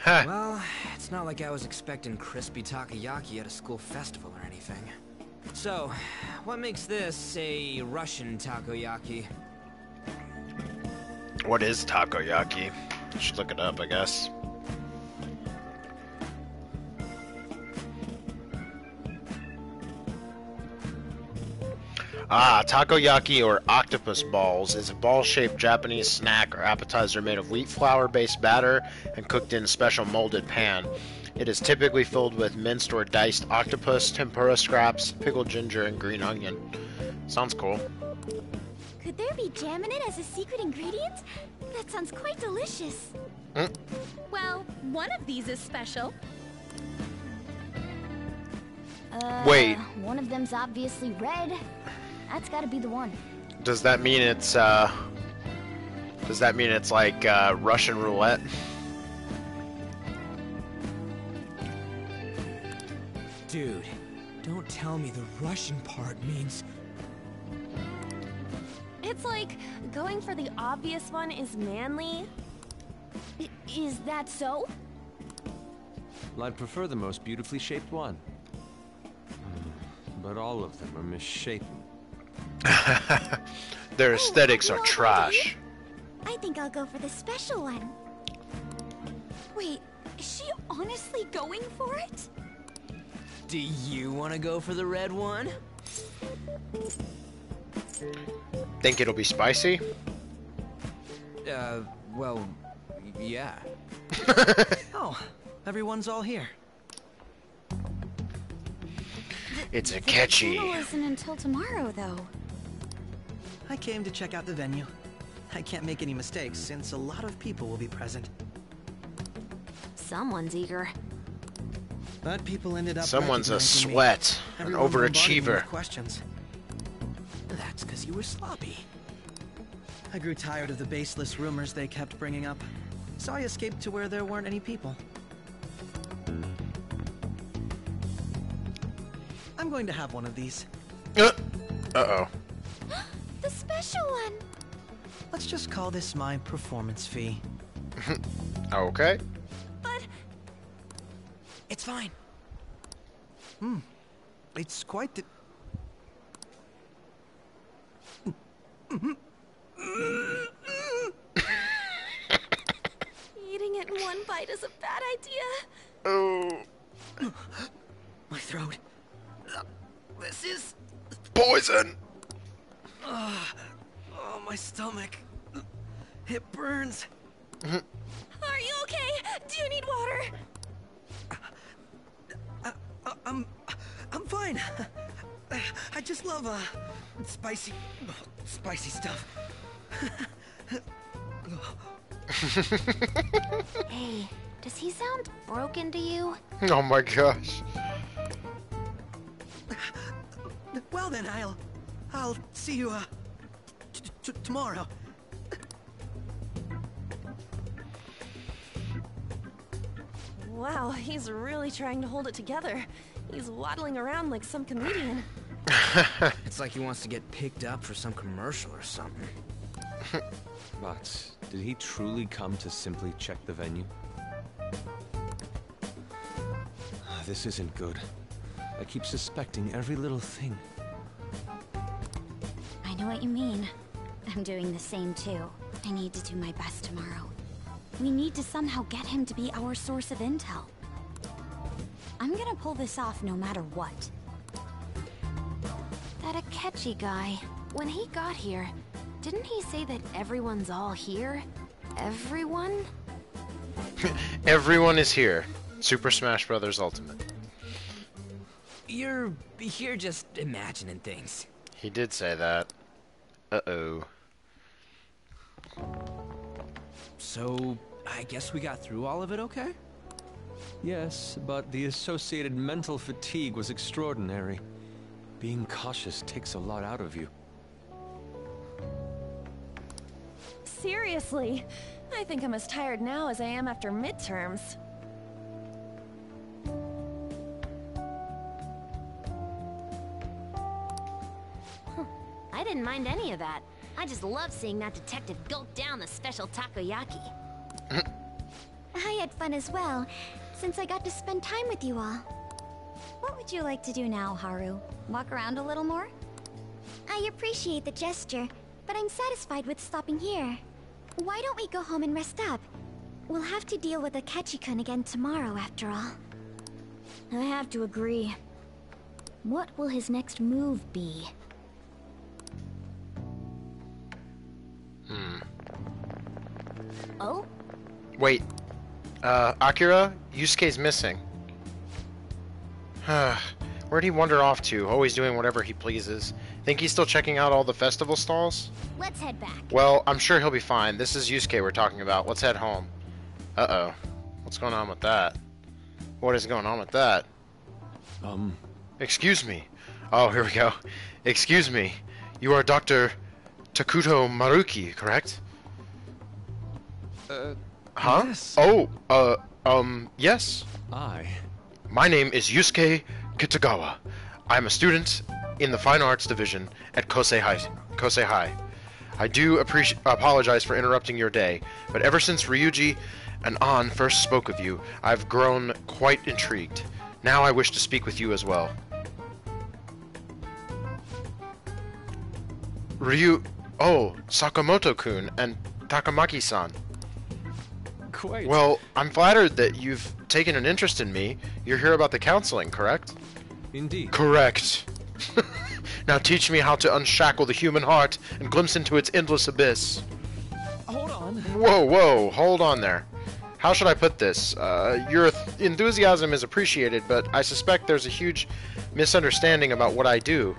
Well, it's not like I was expecting crispy takoyaki at a school festival or anything. So, what makes this a Russian takoyaki? What is takoyaki? I should look it up, I guess. Takoyaki or octopus balls is a ball-shaped Japanese snack or appetizer made of wheat flour-based batter and cooked in a special molded pan. It is typically filled with minced or diced octopus, tempura scraps, pickled ginger, and green onion. Sounds cool. Could there be jam in it as a secret ingredient? That sounds quite delicious. Well, one of these is special. Wait. One of them's obviously red. That's gotta be the one. Does that mean it's like Russian roulette? Dude, don't tell me the Russian part means... It's like going for the obvious one is manly. Is that so? Well, I'd prefer the most beautifully shaped one. But all of them are misshapen. Their aesthetics are trash. I think I'll go for the special one. Wait, is she honestly going for it? Do you want to go for the red one? Think it'll be spicy? Well, yeah. Oh, everyone's all here. It's The Akechi. panel isn't until tomorrow, though. I came to check out the venue. I can't make any mistakes since a lot of people will be present. Someone's eager. But people ended up Someone's a recognizing me. sweat, an Everyone bombarded me overachiever. with questions. That's because you were sloppy. I grew tired of the baseless rumors they kept bringing up, so I escaped to where there weren't any people. I'm going to have one of these. Uh-oh. The special one! Let's just call this my performance fee. Okay. But... It's fine. It's quite the... Eating it in one bite is a bad idea. Oh. My throat. This is... Poison! Oh, my stomach. It burns. Are you okay? Do you need water? I'm fine. I just love, spicy stuff. Hey, does he sound broken to you? Oh my gosh. Well then, I'll see you, tomorrow. Wow, he's really trying to hold it together. He's waddling around like some comedian. It's like he wants to get picked up for some commercial or something. But did he truly come to simply check the venue? This isn't good. I keep suspecting every little thing. I know what you mean. I'm doing the same too. I need to do my best tomorrow. We need to somehow get him to be our source of intel. I'm gonna pull this off no matter what. That Akechi guy, when he got here, didn't he say that everyone's all here? Everyone? Everyone is here. Super Smash Bros. Ultimate. You're just imagining things. He did say that. Uh-oh. So, I guess we got through all of it okay? Yes, but the associated mental fatigue was extraordinary. Being cautious takes a lot out of you. Seriously, I think I'm as tired now as I am after midterms. I didn't mind any of that. I just love seeing that detective gulp down the special takoyaki. I had fun as well, since I got to spend time with you all. What would you like to do now, Haru? Walk around a little more? I appreciate the gesture, but I'm satisfied with stopping here. Why don't we go home and rest up? We'll have to deal with Akechi-kun again tomorrow, after all. I have to agree. What will his next move be? Oh? Wait. Akira? Yusuke's missing. Where'd he wander off to? Always doing whatever he pleases. Think he's still checking out all the festival stalls? Let's head back. Well, I'm sure he'll be fine. This is Yusuke we're talking about. Let's head home. Uh-oh. What's going on with that? What is going on with that? Excuse me. Oh, here we go. Excuse me. You are Dr. Takuto Maruki, correct? Huh? Yes. Oh, yes. My name is Yusuke Kitagawa. I'm a student in the Fine Arts Division at Kosei High. I do apologize for interrupting your day, but ever since Ryuji and An first spoke of you, I've grown quite intrigued. Now I wish to speak with you as well. Oh, Sakamoto-kun and Takamaki-san. Quite. Well, I'm flattered that you've taken an interest in me. You're here about the counseling, correct? Indeed. Correct. Now teach me how to unshackle the human heart and glimpse into its endless abyss. Hold on. Whoa, hold on there. How should I put this? Your enthusiasm is appreciated, but I suspect there's a huge misunderstanding about what I do.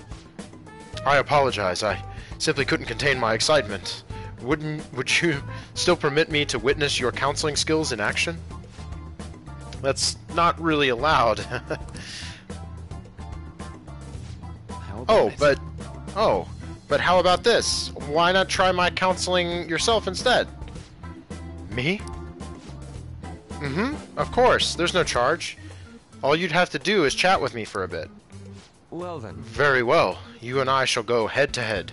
I apologize. I simply couldn't contain my excitement. Would you still permit me to witness your counseling skills in action? That's not really allowed. But how about this? Why not try my counseling yourself instead? Me? Of course. There's no charge. All you'd have to do is chat with me for a bit. Well then. Very well. You and I shall go head to head.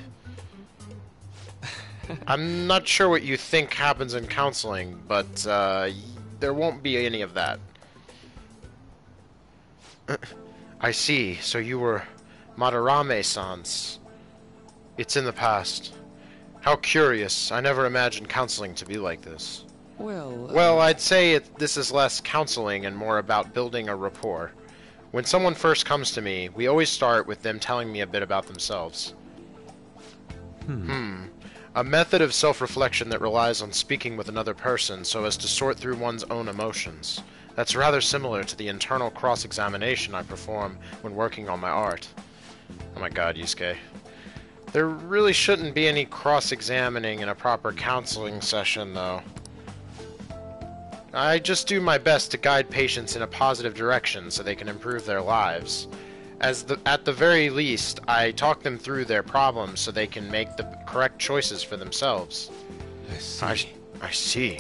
I'm not sure what you think happens in counseling, but there won't be any of that. I see. So you were Madarame-sans. It's in the past. How curious. I never imagined counseling to be like this. Well, I'd say this is less counseling and more about building a rapport. When someone first comes to me, we always start with them telling me a bit about themselves. A method of self-reflection that relies on speaking with another person so as to sort through one's own emotions. That's rather similar to the internal cross-examination I perform when working on my art. Oh my god, Yusuke. There really shouldn't be any cross-examining in a proper counseling session, though. I just do my best to guide patients in a positive direction so they can improve their lives. At the very least, I talk them through their problems so they can make the correct choices for themselves. I see.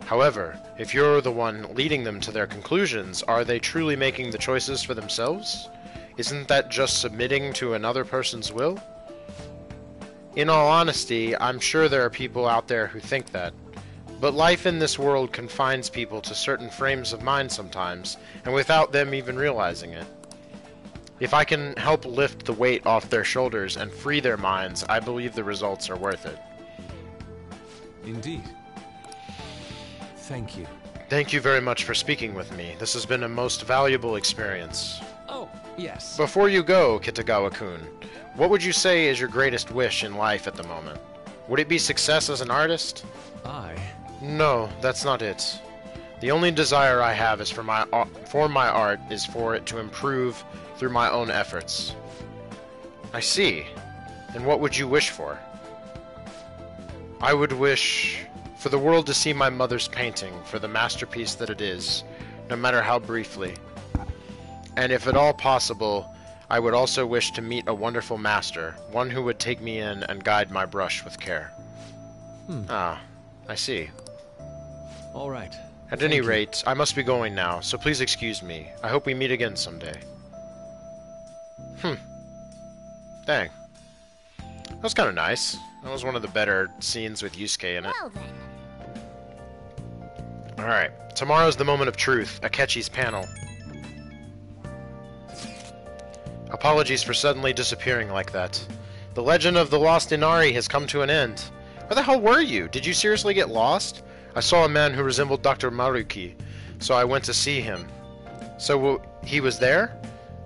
However, if you're the one leading them to their conclusions, are they truly making the choices for themselves? Isn't that just submitting to another person's will? In all honesty, I'm sure there are people out there who think that. But life in this world confines people to certain frames of mind sometimes, and without them even realizing it. If I can help lift the weight off their shoulders and free their minds, I believe the results are worth it. Indeed. Thank you. Thank you very much for speaking with me. This has been a most valuable experience. Oh, yes. Before you go, Kitagawa-kun, what would you say is your greatest wish in life at the moment? Would it be success as an artist? No, that's not it. The only desire I have is for my art is for it to improve through my own efforts. I see. And what would you wish for? I would wish for the world to see my mother's painting for the masterpiece that it is, no matter how briefly. And if at all possible, I would also wish to meet a wonderful master, one who would take me in and guide my brush with care. Ah, I see. All right. At any rate, I must be going now, so please excuse me. I hope we meet again someday. Dang. That was kind of nice. That was one of the better scenes with Yusuke in it. Well then. Alright, tomorrow's the moment of truth, Akechi's panel. Apologies for suddenly disappearing like that. The legend of the lost Inari has come to an end. Where the hell were you? Did you seriously get lost? I saw a man who resembled Dr. Maruki, so I went to see him. So he was there?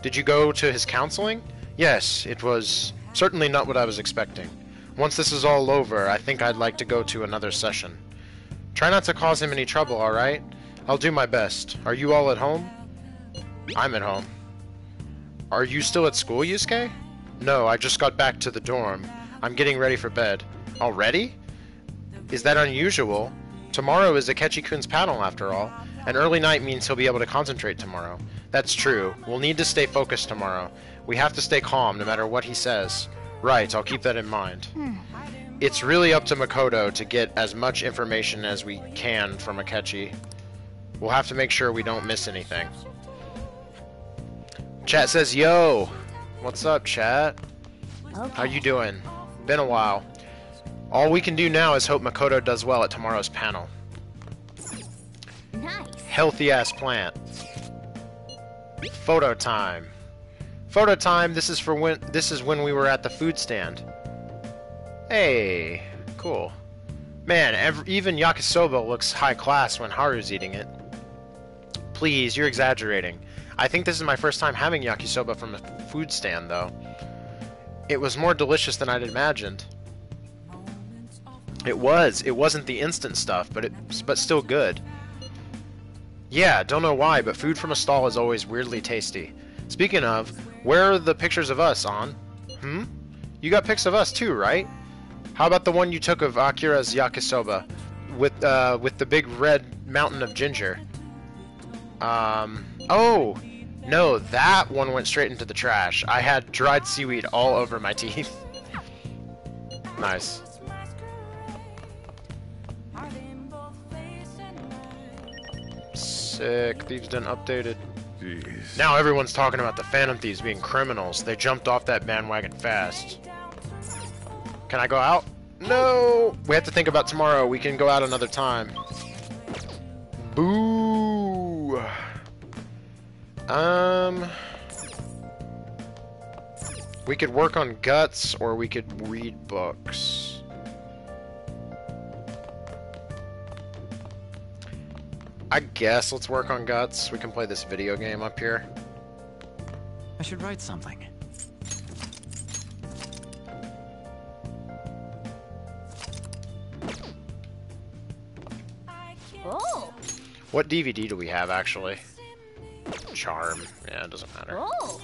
Did you go to his counseling? Yes, it was certainly not what I was expecting. Once this is all over, I think I'd like to go to another session. Try not to cause him any trouble, alright? I'll do my best. Are you all at home? I'm at home. Are you still at school, Yusuke? No, I just got back to the dorm. I'm getting ready for bed. Already? Is that unusual? Tomorrow is Akechi-kun's panel, after all. An early night means he'll be able to concentrate tomorrow. That's true. We'll need to stay focused tomorrow. We have to stay calm no matter what he says. Right, I'll keep that in mind. It's really up to Makoto to get as much information as we can from Akechi. We'll have to make sure we don't miss anything. Chat says, yo! What's up, chat? Okay. How you doing? Been a while. All we can do now is hope Makoto does well at tomorrow's panel. Nice. Healthy-ass plant. Photo time. Photo time, this is when we were at the food stand. Hey, cool. Man, even yakisoba looks high class when Haru's eating it. Please, you're exaggerating. I think this is my first time having yakisoba from a food stand, though. It was more delicious than I'd imagined. It was. It wasn't the instant stuff, but still good. Yeah, don't know why, but food from a stall is always weirdly tasty. Speaking of, where are the pictures of us, On? You got pics of us too, right? How about the one you took of Akira's yakisoba with the big red mountain of ginger? Oh, no, that one went straight into the trash. I had dried seaweed all over my teeth. Nice. Sick. Thieves done updated. Jeez. Now everyone's talking about the Phantom Thieves being criminals. They jumped off that bandwagon fast. Can I go out? No! We have to think about tomorrow. We can go out another time. Boo! We could work on guts, or we could read books. I guess let's work on guts. We can play this video game up here. I should write something. Oh. What DVD do we have, actually? Charm. Yeah, it doesn't matter. Oh.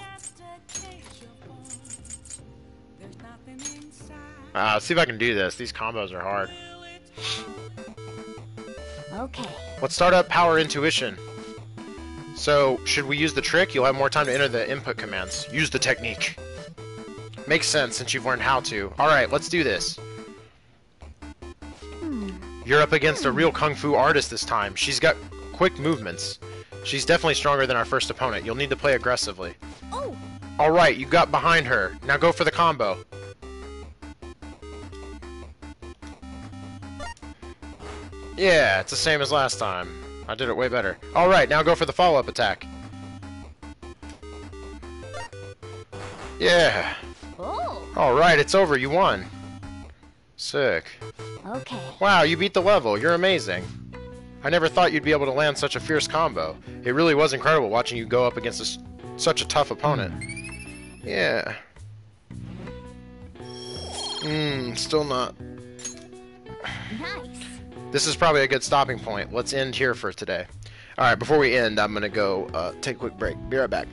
Let's see if I can do this. These combos are hard. Okay. Let's start up Power Intuition. So, should we use the trick? You'll have more time to enter the input commands. Use the technique. Makes sense since you've learned how to. Alright, let's do this. You're up against a real kung fu artist this time. She's got quick movements. She's definitely stronger than our first opponent. You'll need to play aggressively. Oh. Alright, you got behind her. Now go for the combo. Yeah, it's the same as last time. I did it way better. Alright, now go for the follow-up attack. Yeah. Oh. Alright, it's over. You won. Sick. Okay. Wow, you beat the level. You're amazing. I never thought you'd be able to land such a fierce combo. It really was incredible watching you go up against such a tough opponent. Yeah. Still not. Nice. This is probably a good stopping point. Let's end here for today. Alright, before we end, I'm gonna go take a quick break. Be right back.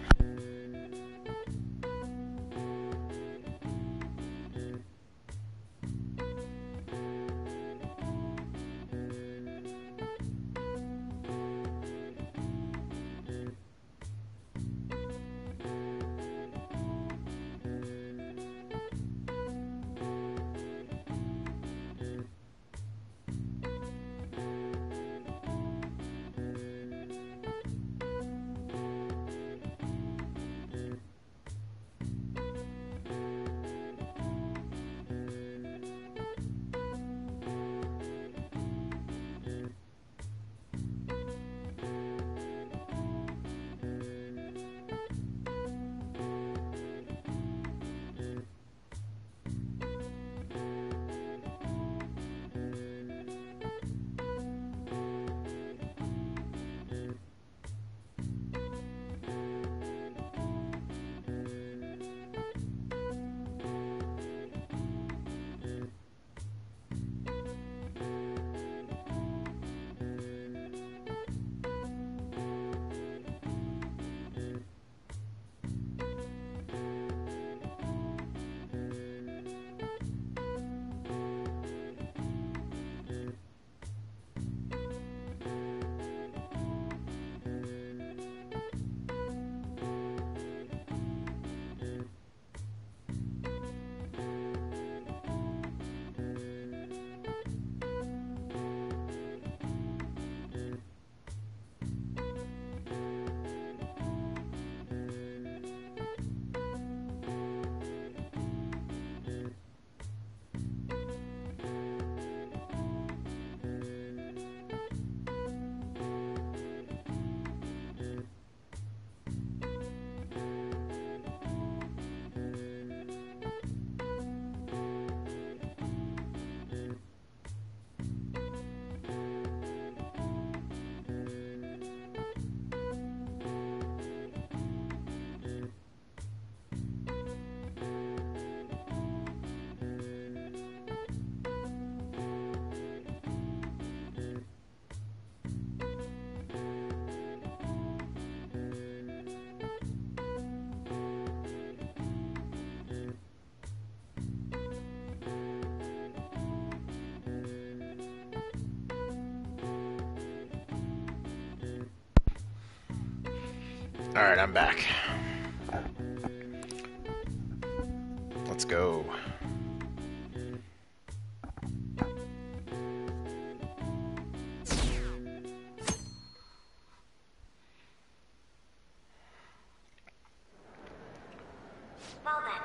Alright, I'm back. Let's go. Well then,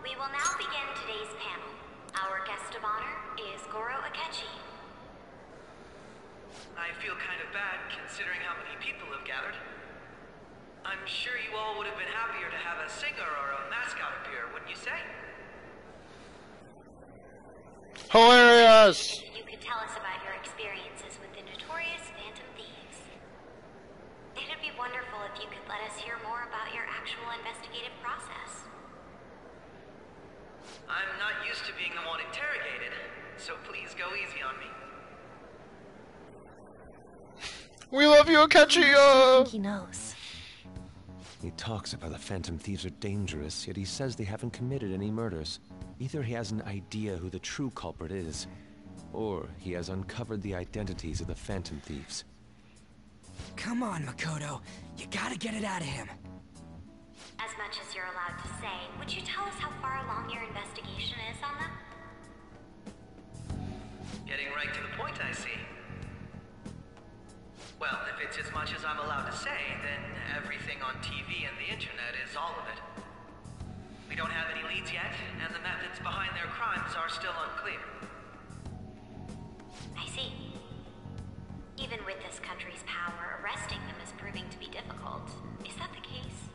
we will now begin today's panel. Our guest of honor is Goro Akechi. I feel kind of bad considering how many people have gathered. I'm sure you all would have been happier to have a singer or a mascot appear, wouldn't you say? Hilarious! You could tell us about your experiences with the notorious Phantom Thieves. It'd be wonderful if you could let us hear more about your actual investigative process. I'm not used to being the one interrogated, so please go easy on me. We love you, Akechi! I think he knows. He talks about the Phantom Thieves are dangerous, yet he says they haven't committed any murders. Either he has an idea who the true culprit is, or he has uncovered the identities of the Phantom Thieves. Come on, Makoto. You gotta get it out of him. As much as you're allowed to say, would you tell us how far along your investigation is on them? Getting right to the point, I see. Well, if it's as much as I'm allowed to say, then everything on TV and the internet is all of it. We don't have any leads yet, and the methods behind their crimes are still unclear. I see. Even with this country's power, arresting them is proving to be difficult. Is that the case?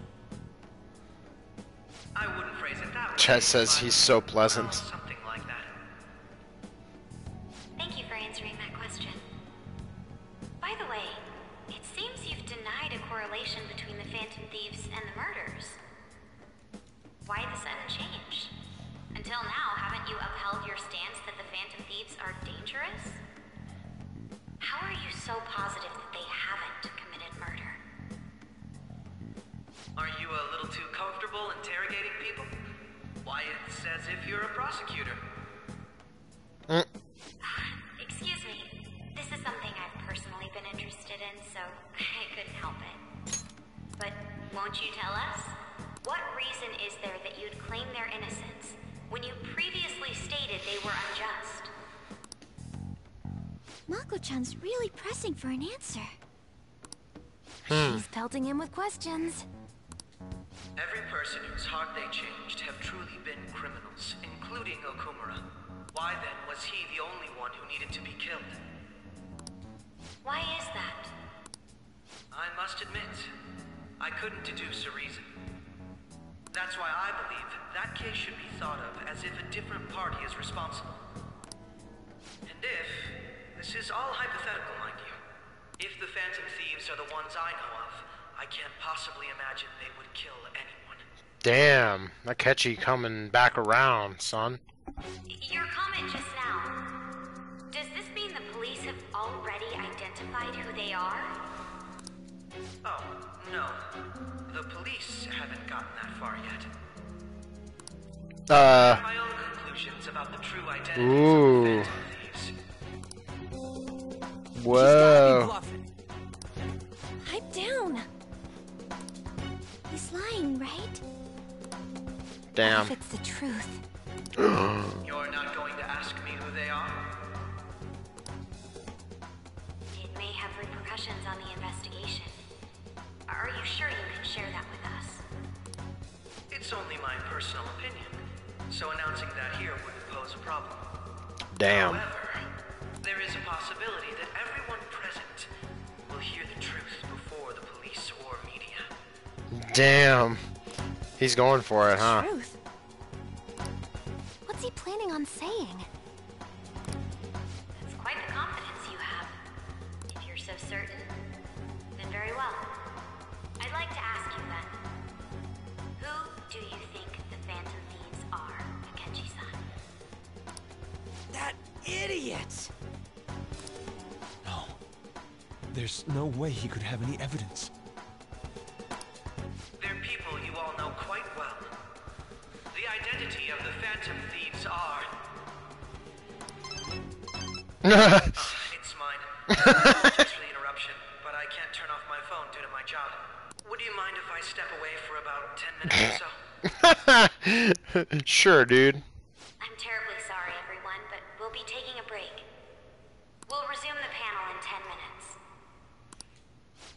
I wouldn't phrase it that way. Chet says he's so pleasant. Something like that. Thank you for answering that question. By the way, it seems you've denied a correlation between the Phantom Thieves and the murders. Why the sudden change? Until now, haven't you upheld your stance that the Phantom Thieves are dangerous? How are you so positive that they haven't committed murder? Are you a little too comfortable interrogating people? Why, it's as if you're a prosecutor. Excuse me. This is something I've personally been interested in, so I couldn't help it. But won't you tell us? What reason is there that you'd claim their innocence when you previously stated they were unjust? Mako-chan's really pressing for an answer. She's pelting him with questions. Every person whose heart they changed have truly been criminals, including Okumura. Why then was he the only one who needed to be killed? Why is that? I must admit, I couldn't deduce a reason. That's why I believe that case should be thought of as if a different party is responsible. And if, this is all hypothetical, mind you, if the Phantom Thieves are the ones I know of, I can't possibly imagine they would kill anyone. Damn, Akechi coming back around, son. Your comment just now, does this mean the police have already identified who they are? Oh, no. The police haven't gotten that far yet. I have my own conclusions about the true identities of the Phantom Thieves. Whoa. Pipe down. He's lying, right? Damn. If it's the truth. You're not going to ask me who they are? It may have repercussions on the investigation. Are you sure you can share that with us? It's only my personal opinion, so announcing that here wouldn't pose a problem. Damn. However, there is a possibility that everyone present will hear the truth before the police or media. Damn. He's going for it, huh? Truth? What's he planning on saying? That's quite the confidence you have. If you're so certain, then very well. I'd like to ask you then, who do you think the Phantom Thieves are, Akechi-san? That idiot! No. There's no way he could have any evidence. They're people you all know quite well. The identity of the Phantom Thieves are... it's mine. Apologies for the interruption, but I can't turn off my phone due to my job. Would you mind if I I step away for about 10 minutes or so? Sure, dude. I'm terribly sorry, everyone, but we'll be taking a break. We'll resume the panel in 10 minutes.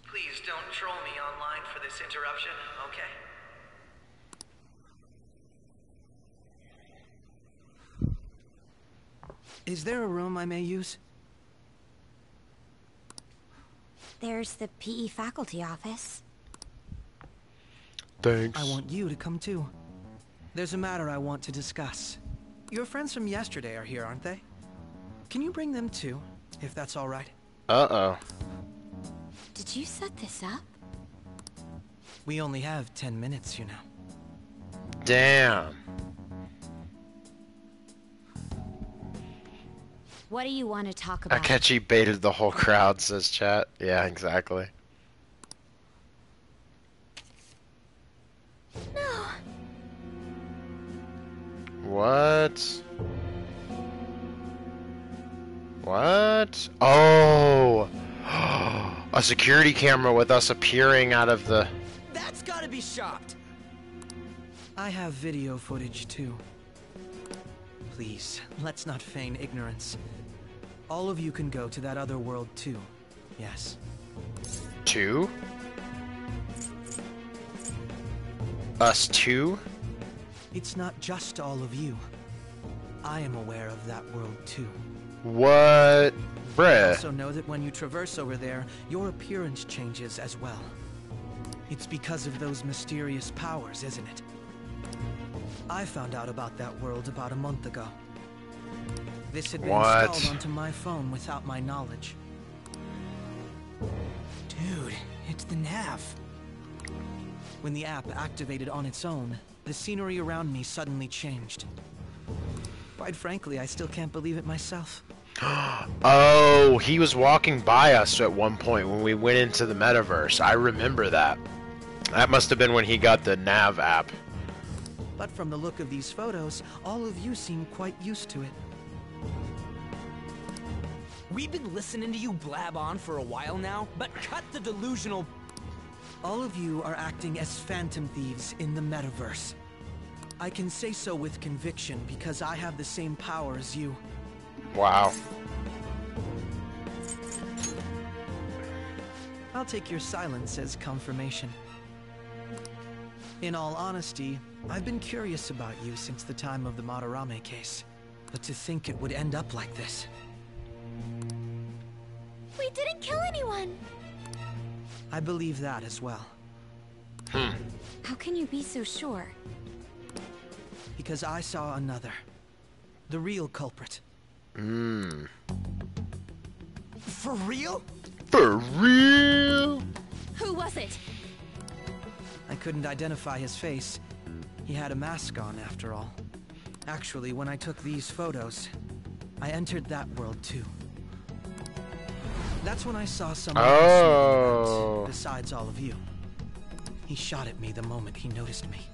Please don't troll me online for this interruption, okay? Is there a room I may use? There's the PE faculty office. Thanks. I want you to come too. There's a matter I want to discuss. Your friends from yesterday are here, aren't they? Can you bring them too, if that's all right? Uh-oh. Did you set this up? We only have 10 minutes, you know. Damn. What do you want to talk about? Akechi baited the whole crowd, says chat. Yeah, exactly. No. What? What? Oh! A security camera with us appearing out of the... That's gotta be shopped! I have video footage too. Please, let's not feign ignorance. All of you can go to that other world too. Yes. 2? Us 2? It's not just all of you. I am aware of that world too. What? I Bruh. also know that when you traverse over there, your appearance changes as well. It's because of those mysterious powers, isn't it? I found out about that world about a month ago. This had been installed onto my phone without my knowledge. Dude, it's the nav. When the app activated on its own, the scenery around me suddenly changed. Quite frankly, I still can't believe it myself. Oh, he was walking by us at one point when we went into the metaverse. I remember that. That must have been when he got the nav app. But from the look of these photos, all of you seem quite used to it. We've been listening to you blab on for a while now, but cut the delusional... All of you are acting as phantom thieves in the metaverse. I can say so with conviction because I have the same power as you. Wow. I'll take your silence as confirmation. In all honesty, I've been curious about you since the time of the Madarame case. But to think it would end up like this. We didn't kill anyone! I believe that as well. How can you be so sure? Because I saw another. The real culprit. For real? For real? Who was it? I couldn't identify his face. He had a mask on, after all. Actually, when I took these photos, I entered that world too. That's when I saw someone else besides all of you. He shot at me the moment he noticed me.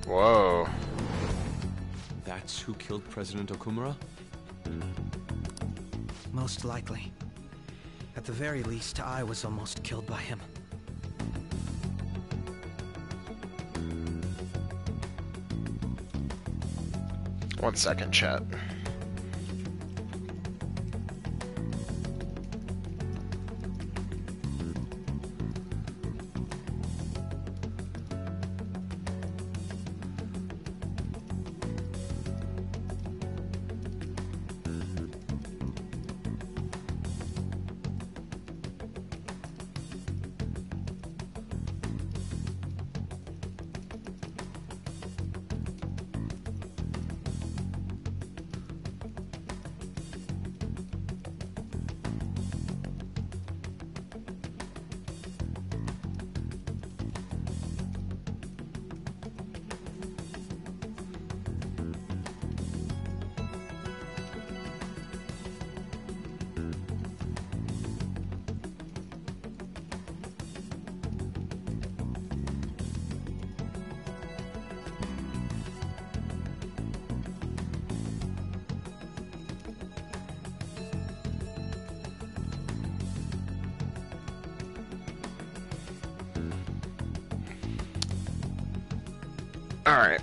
Whoa. That's who killed President Okumura? Most likely. At the very least, I was almost killed by him. One second, chat. Alright.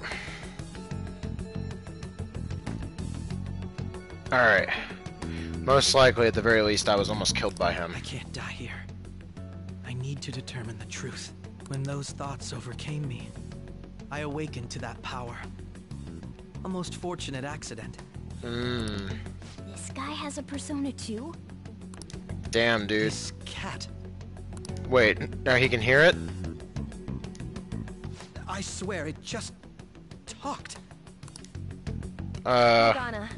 Alright. Most likely, at the very least, I was almost killed by him. I can't die here. I need to determine the truth. When those thoughts overcame me, I awakened to that power. A most fortunate accident. This guy has a persona too? Damn, dude. This cat. Wait, now he can hear it? I swear, it just talked. Morgana,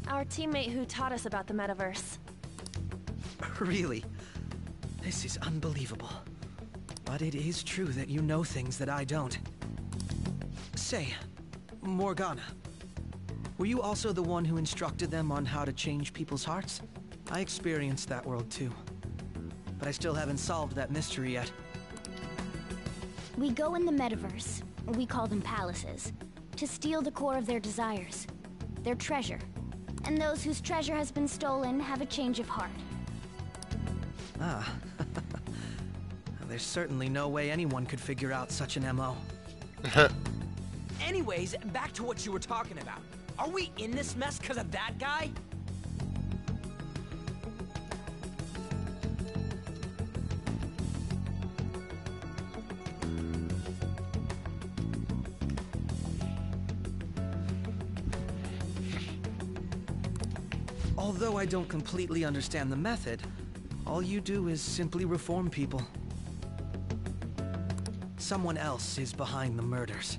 our teammate who taught us about the metaverse. Really? This is unbelievable. But it is true that you know things that I don't. Say, Morgana, were you also the one who instructed them on how to change people's hearts? I experienced that world too. But I still haven't solved that mystery yet. We go in the metaverse, we call them palaces, to steal the core of their desires, their treasure. And those whose treasure has been stolen have a change of heart. Ah. There's certainly no way anyone could figure out such an MO. Anyways, back to what you were talking about. Are we in this mess because of that guy? Although I don't completely understand the method, all you do is simply reform people. Someone else is behind the murders.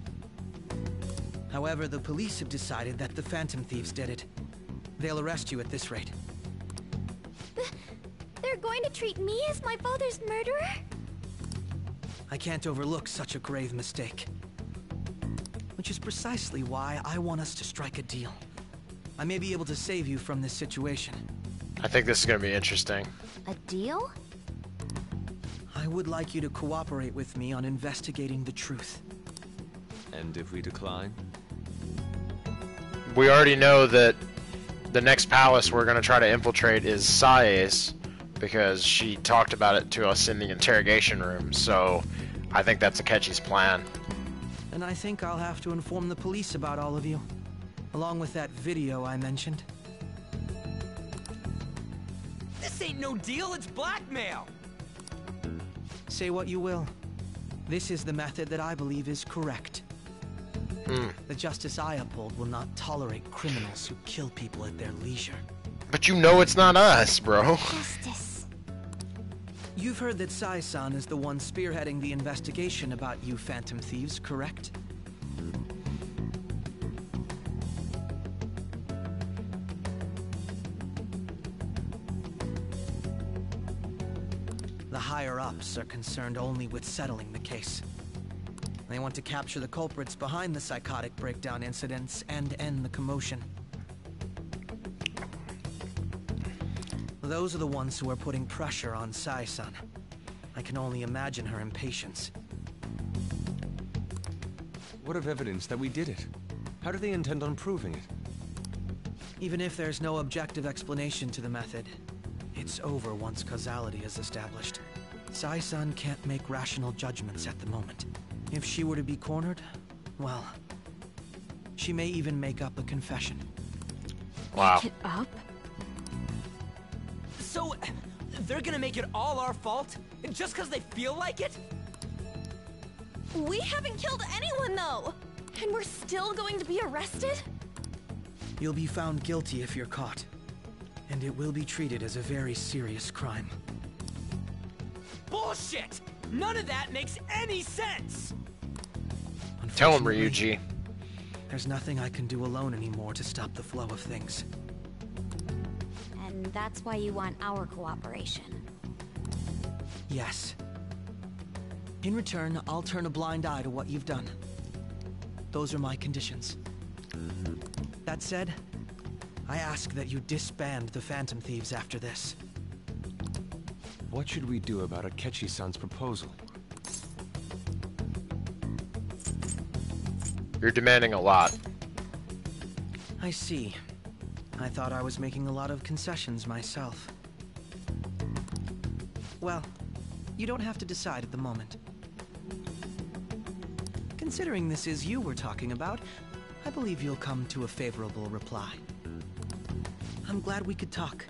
However, the police have decided that the Phantom Thieves did it. They'll arrest you at this rate. They're going to treat me as my father's murderer? I can't overlook such a grave mistake. Which is precisely why I want us to strike a deal. I may be able to save you from this situation. I think this is going to be interesting. A deal? I would like you to cooperate with me on investigating the truth. And if we decline? We already know that the next palace we're going to try to infiltrate is Sae's, because she talked about it to us in the interrogation room, so I think that's Akechi's plan. And I think I'll have to inform the police about all of you, along with that video I mentioned. This ain't no deal, it's blackmail! Say what you will. This is the method that I believe is correct. The justice I uphold will not tolerate criminals who kill people at their leisure. But you know it's not us, bro. Justice. You've heard that Sai-san is the one spearheading the investigation about you Phantom Thieves, correct? The higher-ups are concerned only with settling the case. They want to capture the culprits behind the psychotic breakdown incidents and end the commotion. Those are the ones who are putting pressure on Sai-san. I can only imagine her impatience. What of evidence that we did it? How do they intend on proving it? Even if there's no objective explanation to the method, it's over once causality is established. Sai-san can't make rational judgments at the moment. If she were to be cornered, well, she may even make up a confession. Wow. Make it up? So, they're gonna make it all our fault? Just because they feel like it? We haven't killed anyone, though! And we're still going to be arrested? You'll be found guilty if you're caught. And it will be treated as a very serious crime. Bullshit! None of that makes any sense! Tell him, Ryuji. There's nothing I can do alone anymore to stop the flow of things. And that's why you want our cooperation. Yes. In return, I'll turn a blind eye to what you've done. Those are my conditions. That said, I ask that you disband the Phantom Thieves after this. What should we do about Akechi-san's proposal? You're demanding a lot. I see. I thought I was making a lot of concessions myself. Well, you don't have to decide at the moment. Considering this is you we're talking about, I believe you'll come to a favorable reply. I'm glad we could talk.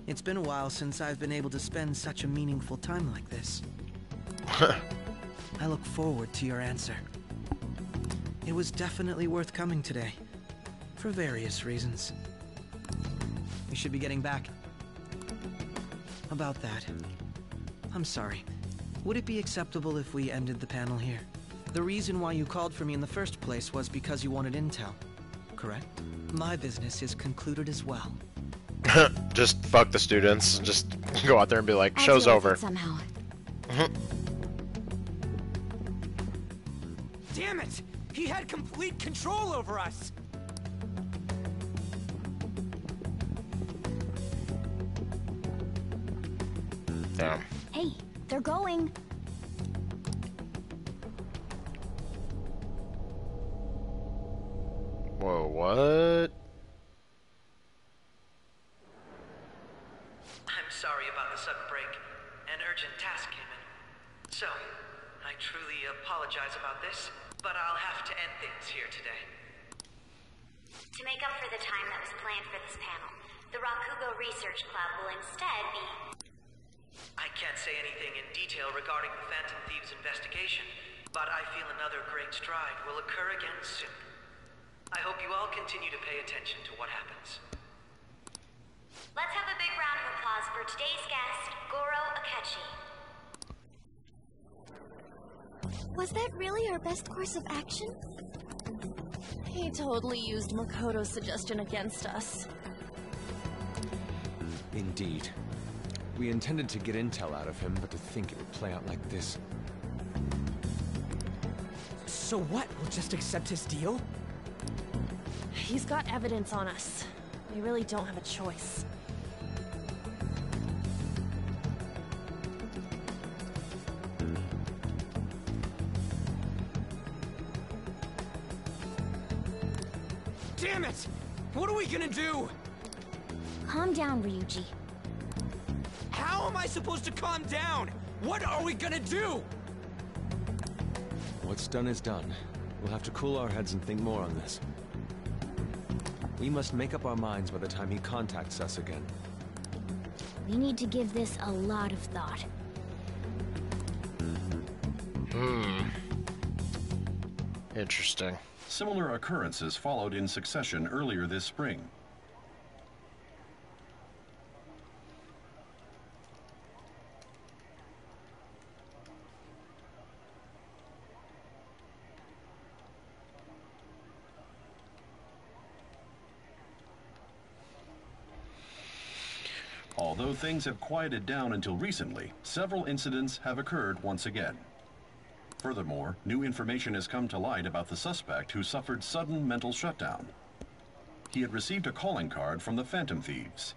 It's been a while since I've been able to spend such a meaningful time like this. I look forward to your answer. It was definitely worth coming today, for various reasons. We should be getting back. About that, I'm sorry. Would it be acceptable if we ended the panel here? The reason why you called for me in the first place was because you wanted intel, correct? My business is concluded as well. Just fuck the students. Just go out there and be like, I'll show's deal with over. it somehow. Damn it! He had complete control over us! Damn. Hey, they're going. Whoa, what? I'm sorry about the sudden break. An urgent task came in. So, I truly apologize about this, but I'll have to end things here today. To make up for the time that was planned for this panel, the Rakugo Research Club will instead be... I can't say anything in detail regarding the Phantom Thieves investigation, but I feel another great stride will occur again soon. I hope you all continue to pay attention to what happens. Let's have a big round of applause for today's guest, Goro Akechi. Was that really our best course of action? He totally used Makoto's suggestion against us. Indeed. We intended to get intel out of him, but to think it would play out like this. So what? We'll just accept his deal? He's got evidence on us. We really don't have a choice. Damn it! What are we gonna do? Calm down, Ryuji. How am I supposed to calm down? What are we gonna do? What's done is done. We'll have to cool our heads and think more on this. We must make up our minds by the time he contacts us again. We need to give this a lot of thought. Interesting. Similar occurrences followed in succession earlier this spring. Although things have quieted down until recently, several incidents have occurred once again. Furthermore, new information has come to light about the suspect who suffered sudden mental shutdown. He had received a calling card from the Phantom Thieves.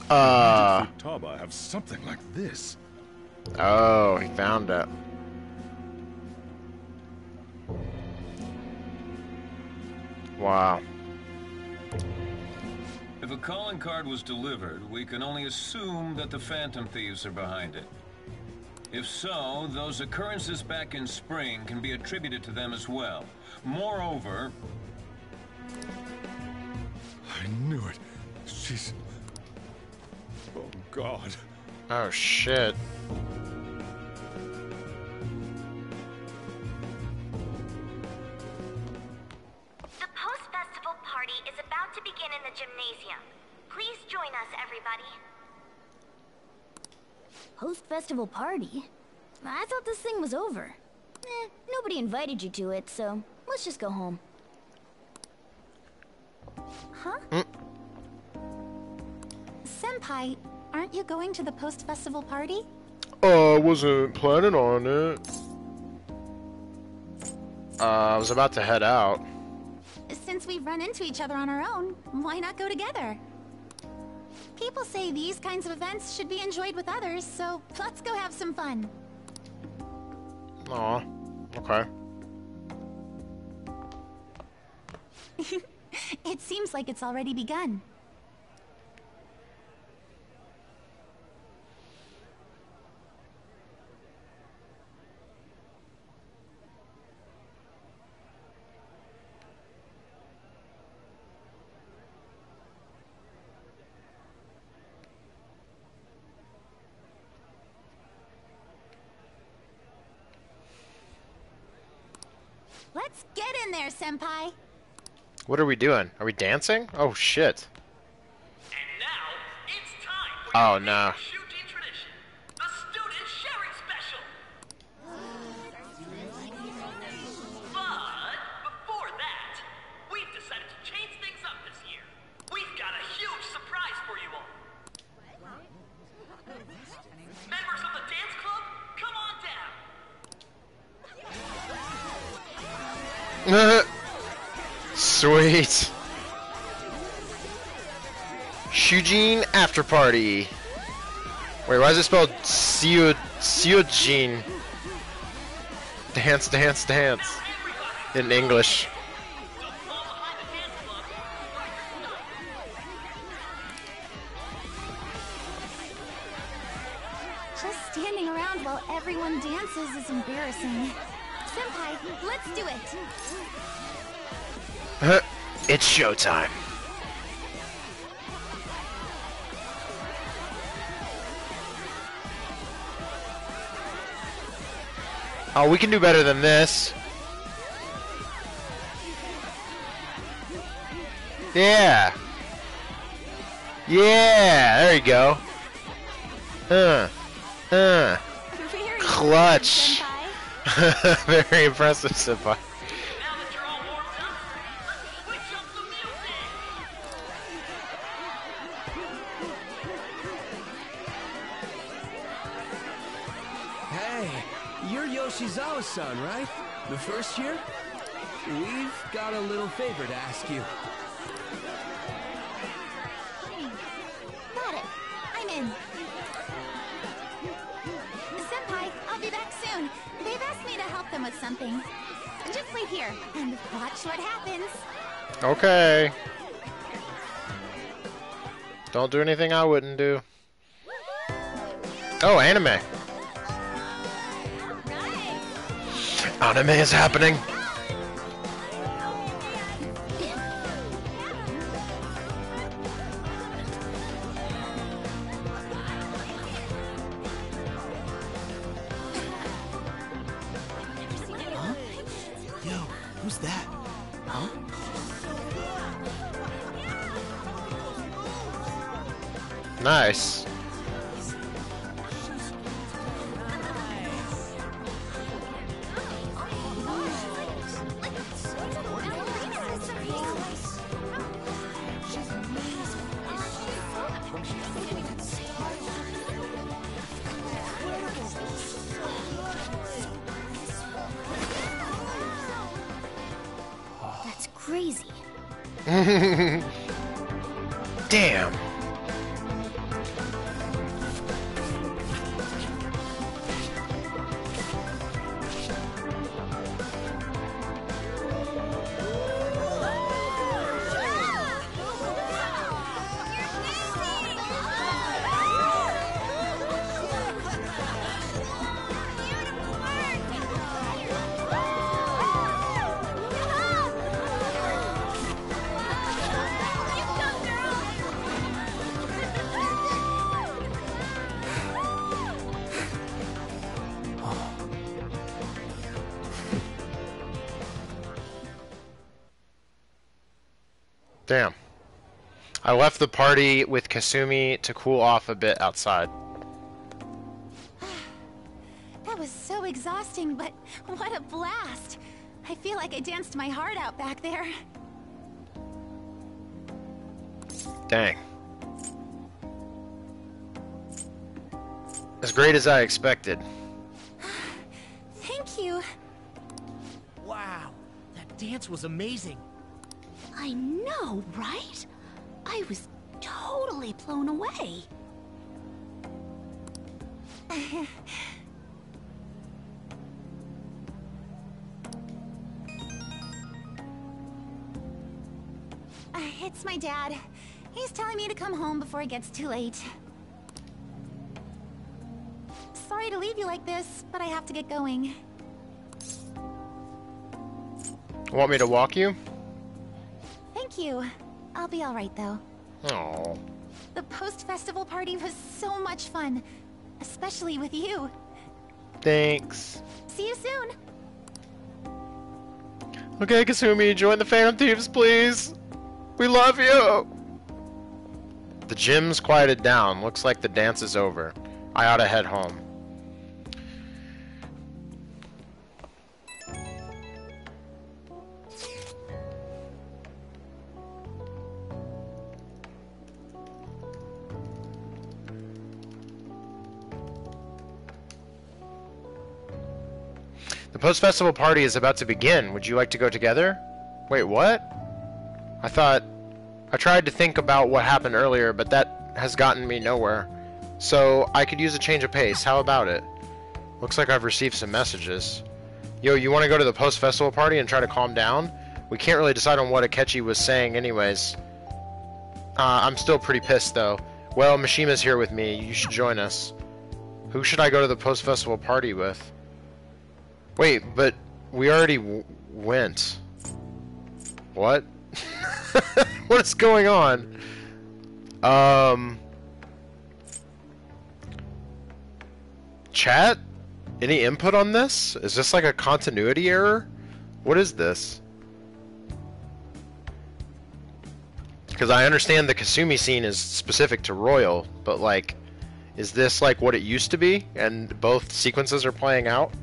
Futaba have something like this. Oh, he found it. Wow. If a calling card was delivered, we can only assume that the Phantom Thieves are behind it. If so, those occurrences back in spring can be attributed to them as well. Moreover... I knew it. She's... Oh, God. Oh, shit. The post-festival party is about to begin in the gymnasium. Please join us, everybody. Post-festival party? I thought this thing was over. Nobody invited you to it, so let's just go home. Huh? Senpai, aren't you going to the post-festival party? I wasn't planning on it. I was about to head out. Since we've run into each other on our own, why not go together? People say these kinds of events should be enjoyed with others, so let's go have some fun. Aw, okay. It seems like it's already begun. Let's get in there, Senpai. What are we doing? Are we dancing? Oh shit. And now, it's time for Oh no. Shuji tradition, the student sharing special. But before that, we've decided to change things up this year. We've got a huge surprise for you all. Members of the dance club, come on down. Sweet. Shujin After Party. Wait, why is it spelled Seojin? Dance, dance, dance. In English. Just standing around while everyone dances is embarrassing. Senpai, let's do it. It's showtime. Oh, we can do better than this. Yeah. Yeah, there you go. Clutch. Very impressive, Senpai. Yoshizawa-san, right? The first year? We've got a little favor to ask you. Got it. I'm in. Senpai, I'll be back soon. They've asked me to help them with something. Just wait here and watch what happens. Okay. Don't do anything I wouldn't do. Oh, anime. Anime is happening. Huh? Yo, who's that? Huh? Nice. That's crazy. Damn. Damn. I left the party with Kasumi to cool off a bit outside. That was so exhausting, but what a blast. I feel like I danced my heart out back there. Dang. As great as I expected. Thank you. Wow, that dance was amazing. I know, right? I was totally blown away. It's my dad. He's telling me to come home before it gets too late. Sorry to leave you like this, but I have to get going. Want me to walk you? Thank you. I'll be alright though. Oh. The post-festival party was so much fun. Especially with you. Thanks. See you soon. Okay, Kasumi, join the Phantom Thieves, please. We love you. The gym's quieted down. Looks like the dance is over. I ought to head home. The post-festival party is about to begin. Would you like to go together? Wait, what? I tried to think about what happened earlier, but that has gotten me nowhere. So, I could use a change of pace. How about it? Looks like I've received some messages. Yo, you want to go to the post-festival party and try to calm down? We can't really decide on what Akechi was saying anyways. I'm still pretty pissed, though. Well, Mishima's here with me. You should join us. Who should I go to the post-festival party with? Wait, but we already went. What? What is going on? Chat? Any input on this? Is this like a continuity error? What is this? Because I understand the Kasumi scene is specific to Royal, but like, is this like what it used to be and both sequences are playing out?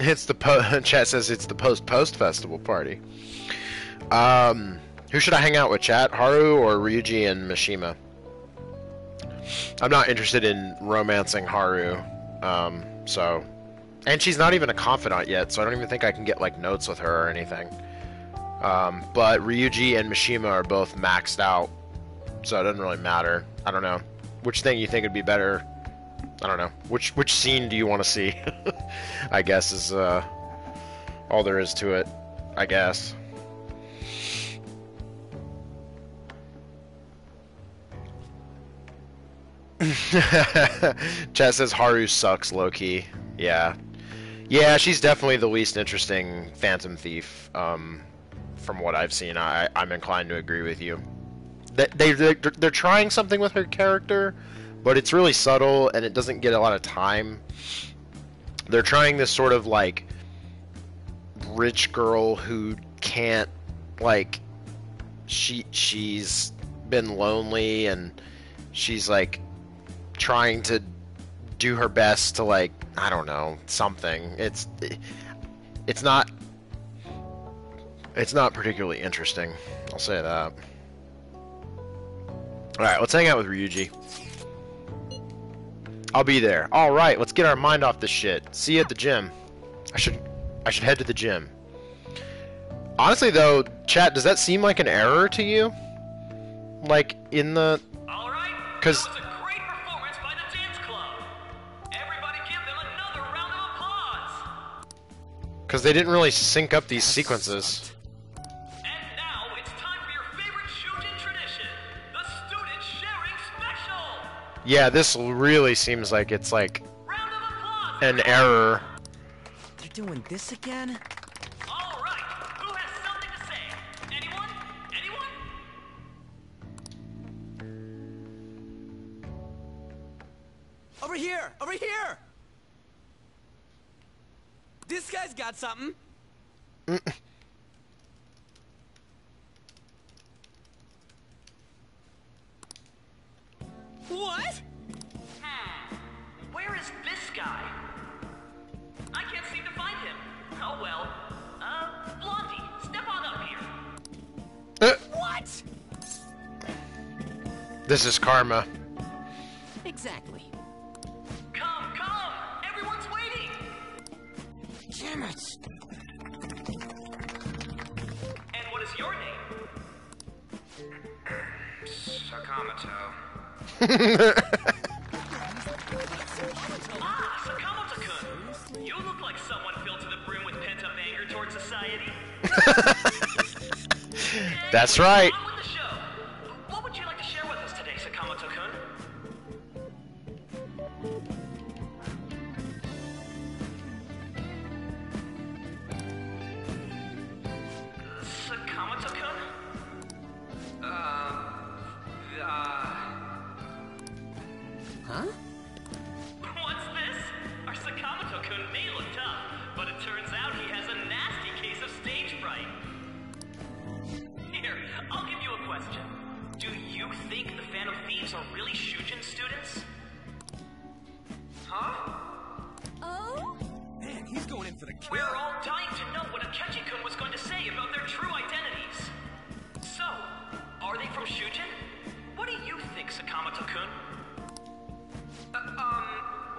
It's the chat says it's the post festival party. Who should I hang out with, chat? Haru or Ryuji and Mishima? I'm not interested in romancing Haru. So, and she's not even a confidant yet, so I don't even think I can get like notes with her or anything. But Ryuji and Mishima are both maxed out, so it doesn't really matter. I don't know. Which thing you think would be better? I don't know. Which scene do you want to see? I guess is all there is to it. I guess. Chat says Haru sucks, low-key. Yeah. Yeah, she's definitely the least interesting Phantom Thief. From what I've seen, I'm inclined to agree with you. They're trying something with her character, but it's really subtle and it doesn't get a lot of time. They're trying this sort of like rich girl who can't, like, she's been lonely and she's like trying to do her best to, like, I don't know, something. It's not particularly interesting, I'll say that. Alright, let's hang out with Ryuji. I'll be there. Alright, let's get our mind off this shit. See you at the gym. I should head to the gym. Honestly though, chat, does that seem like an error to you? Like, in the... Alright, because... that was a great performance by the dance club. Everybody give them another round of applause. Because they didn't really sync up these sequences. And now it's time for your favorite Shujin tradition, the student sharing special. Yeah, this really seems like it's like an error. They're doing this again? Alright, who has something to say? Anyone? Over here! Over here! This guy's got something. What? Where is this guy? I can't seem to find him. Oh well. Blondie, step on up here. What? This is karma. Exactly. Come! Everyone's waiting! Damn it! And what is your name? Sakamoto. Sakamoto-kun! You look like someone filled to the brim with pent-up anger towards society. That's right. On with the show. What would you like to share with us today, Sakamoto-kun? Sakamoto-kun may look tough, but it turns out he has a nasty case of stage fright. Here, I'll give you a question. Do you think the Phantom Thieves are really Shujin students? Huh? Oh? Man, he's going in for the kill. We're all dying to know what Akechi-kun was going to say about their true identities. So, are they from Shujin? What do you think, Sakamoto-kun?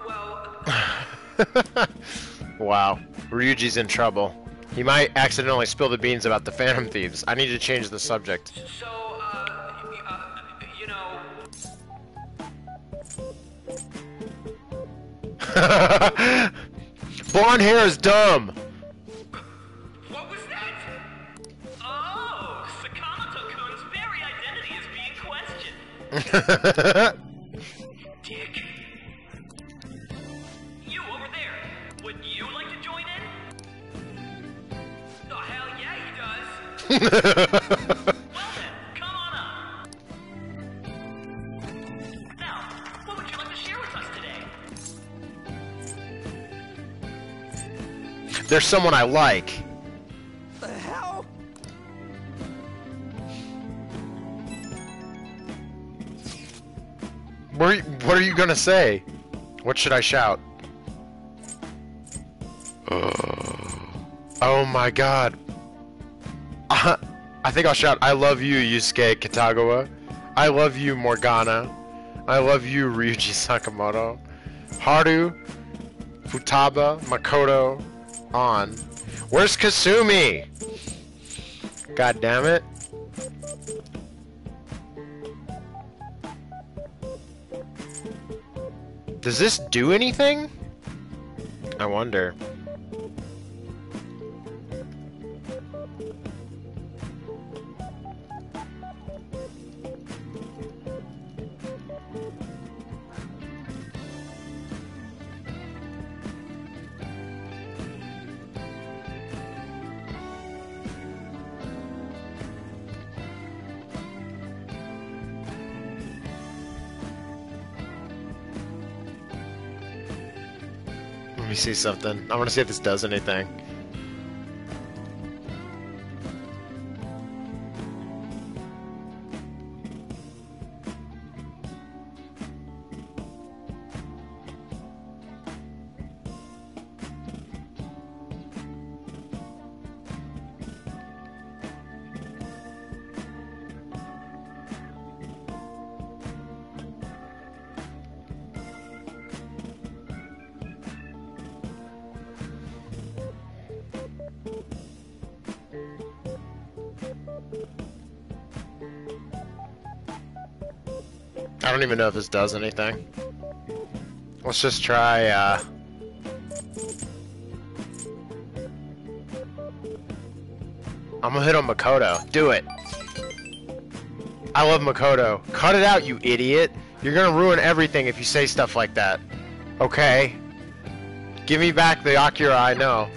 Well... Wow. Ryuji's in trouble. He might accidentally spill the beans about the Phantom Thieves. I need to change the subject. So, you know... Blonde hair is dumb! What was that? Oh, Sakamoto-kun's very identity is being questioned. Dick. You over there, would you like to join in? Oh, hell yeah, he does. Well then, come on up. Now, what would you like to share with us today? There's someone I like. The hell? What are you gonna say? What should I shout? Oh my god. I think I'll shout, I love you, Yusuke Kitagawa. I love you, Morgana. I love you, Ryuji Sakamoto. Haru, Futaba, Makoto, on. Where's Kasumi? God damn it. Does this do anything? I wonder. Let me see something. I want to see if this does anything. I don't even know if this does anything. Let's just try, I'm gonna hit on Makoto. Do it. I love Makoto. Cut it out, you idiot. You're gonna ruin everything if you say stuff like that. Okay? Give me back the Akira I know.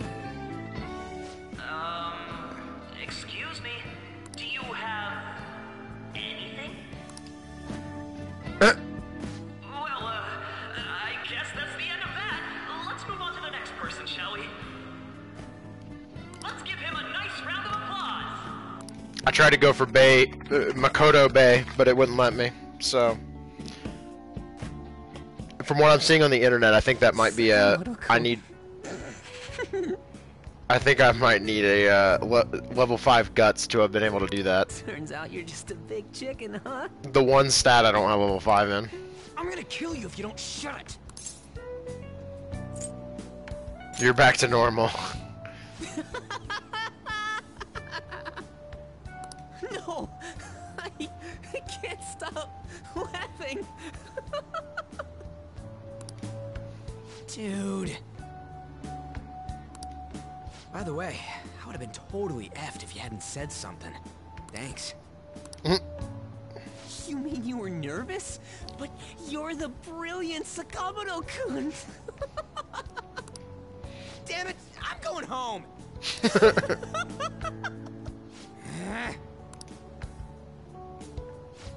Excuse me. Do you have anything? Well, I guess that's the end of that. Let's move on to the next person, shall we? Let's give him a nice round of applause. I tried to go for Bay, Makoto Bay, but it wouldn't let me, so... From what I'm seeing on the internet, I think that might be a... I think I might need a level 5 guts to have been able to do that. Turns out you're just a big chicken, huh? The one stat I don't have level 5 in. I'm gonna kill you if you don't shut it. You're back to normal. No! I can't stop laughing. Dude. By the way, I would have been totally effed if you hadn't said something. Thanks. You mean you were nervous? But you're the brilliant Sakamoto-kun! Damn it! I'm going home!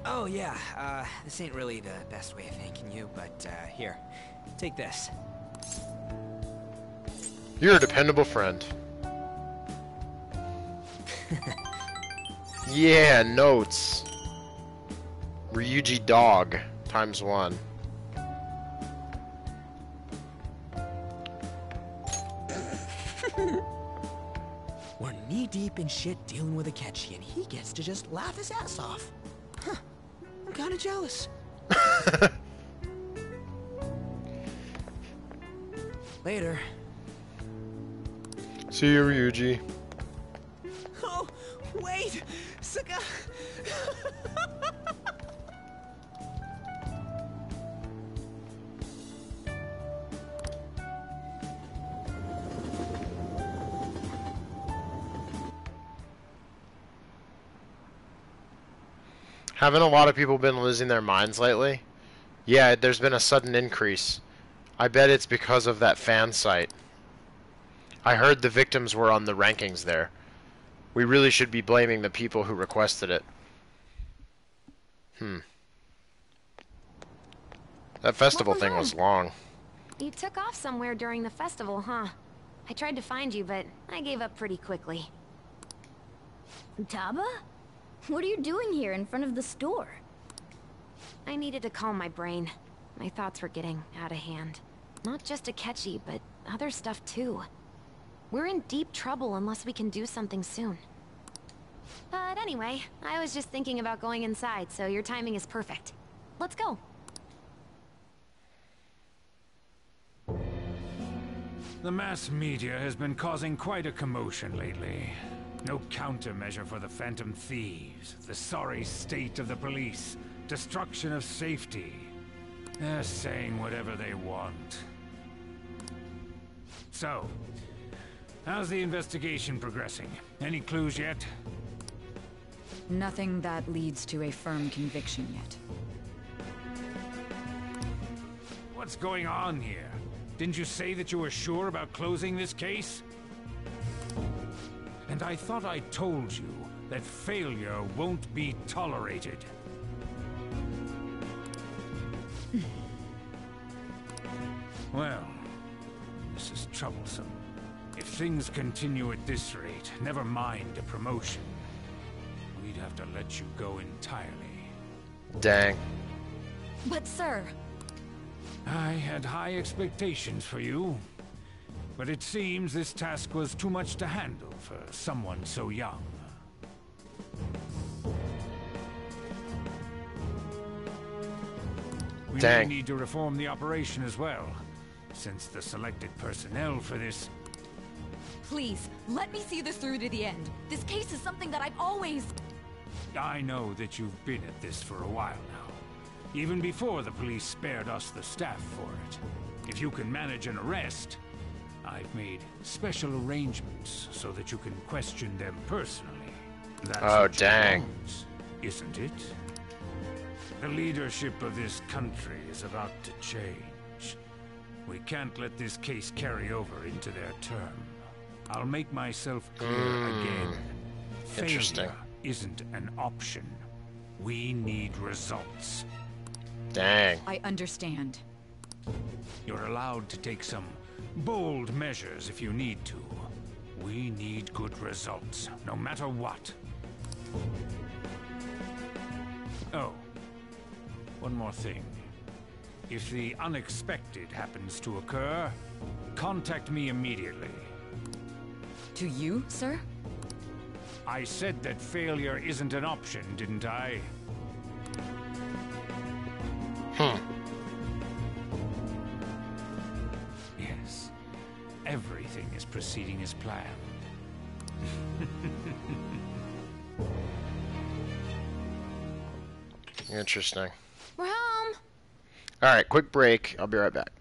Oh yeah, this ain't really the best way of thanking you, but here, take this. You're a dependable friend. Yeah, notes. Ryuji dog ×1. We're knee-deep in shit dealing with Akechi, and he gets to just laugh his ass off. Huh. I'm kinda jealous. Later. See you, Ryuji. Oh, wait! Suka! Haven't a lot of people been losing their minds lately? Yeah, there's been a sudden increase. I bet it's because of that fan site. I heard the victims were on the rankings there. We really should be blaming the people who requested it. That festival thing was long. You took off somewhere during the festival, huh? I tried to find you, but I gave up pretty quickly. Taba? What are you doing here in front of the store? I needed to calm my brain. My thoughts were getting out of hand. Not just Akechi, but other stuff too. We're in deep trouble unless we can do something soon. But anyway, I was just thinking about going inside, so your timing is perfect. Let's go. The mass media has been causing quite a commotion lately. No countermeasure for the Phantom Thieves, the sorry state of the police, destruction of safety. They're saying whatever they want. So, how's the investigation progressing? Any clues yet? Nothing that leads to a firm conviction yet. What's going on here? Didn't you say that you were sure about closing this case? And I thought I told you that failure won't be tolerated. Well, this is troublesome. If things continue at this rate, never mind a promotion. We'd have to let you go entirely. Dang. But sir... I had high expectations for you. But it seems this task was too much to handle for someone so young. We may need to reform the operation as well, since the selected personnel for this... Please, let me see this through to the end. This case is something that I've always... I know that you've been at this for a while now. Even before the police spared us the staff for it. If you can manage an arrest, I've made special arrangements so that you can question them personally. That's what you want, isn't it? The leadership of this country is about to change. We can't let this case carry over into their term. I'll make myself clear again. Failure isn't an option. We need results. Dang. I understand. You're allowed to take some bold measures if you need to. We need good results, no matter what. Oh, one more thing. If the unexpected happens to occur, contact me immediately. To you, sir? I said that failure isn't an option, didn't I? Yes. Everything is proceeding as planned. Interesting. We're home. Alright, quick break. I'll be right back.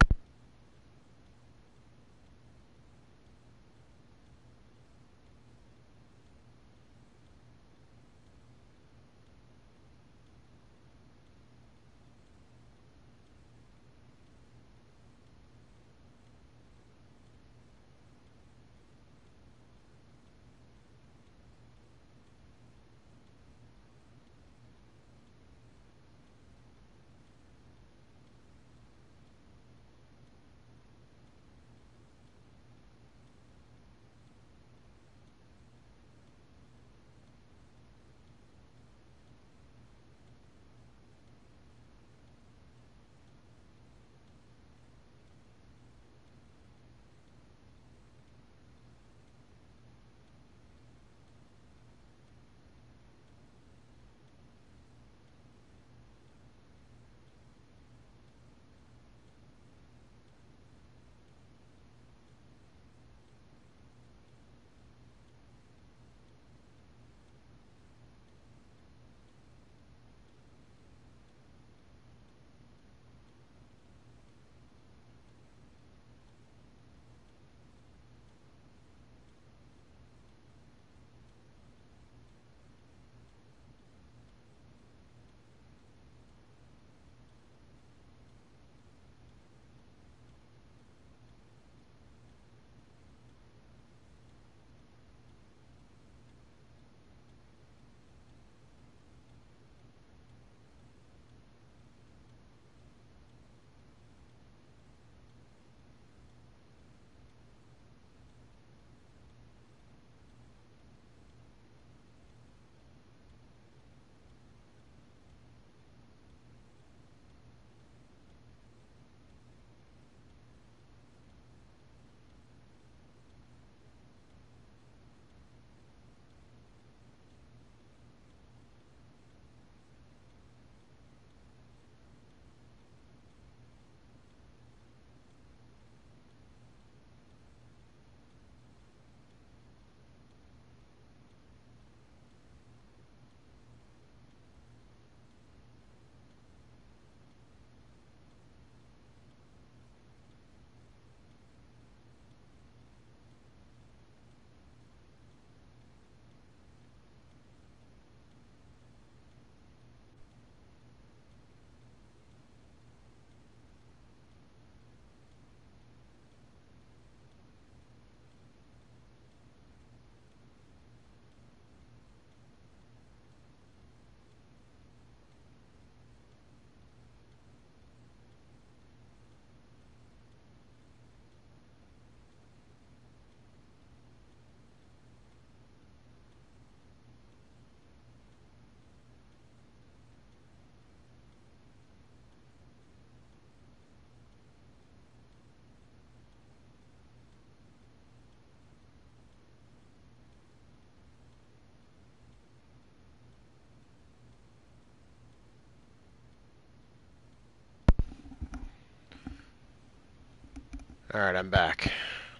Alright, I'm back.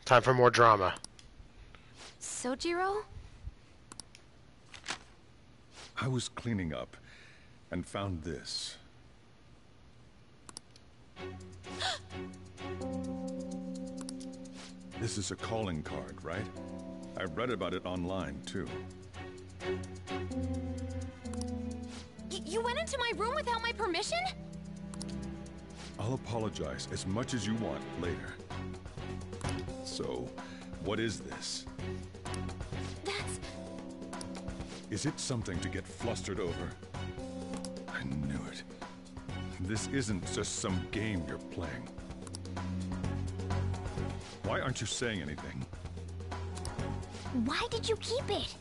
Time for more drama. Sojiro? I was cleaning up and found this. This is a calling card, right? I read about it online, too. You went into my room without my permission? I'll apologize as much as you want later. So, what is this? That's... Is it something to get flustered over? I knew it. This isn't just some game you're playing. Why aren't you saying anything? Why did you keep it?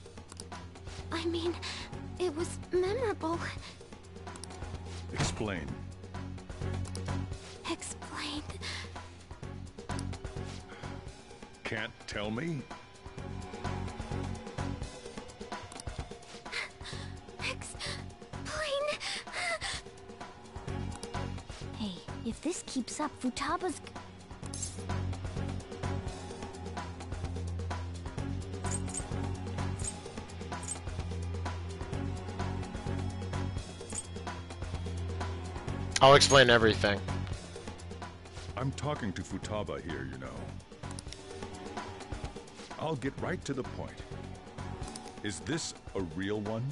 I mean, it was memorable. Explain. Explain. Can't tell me? Explain. Hey, if this keeps up, Futaba's... I'll explain everything. I'm talking to Futaba here, you know. I'll get right to the point. Is this a real one?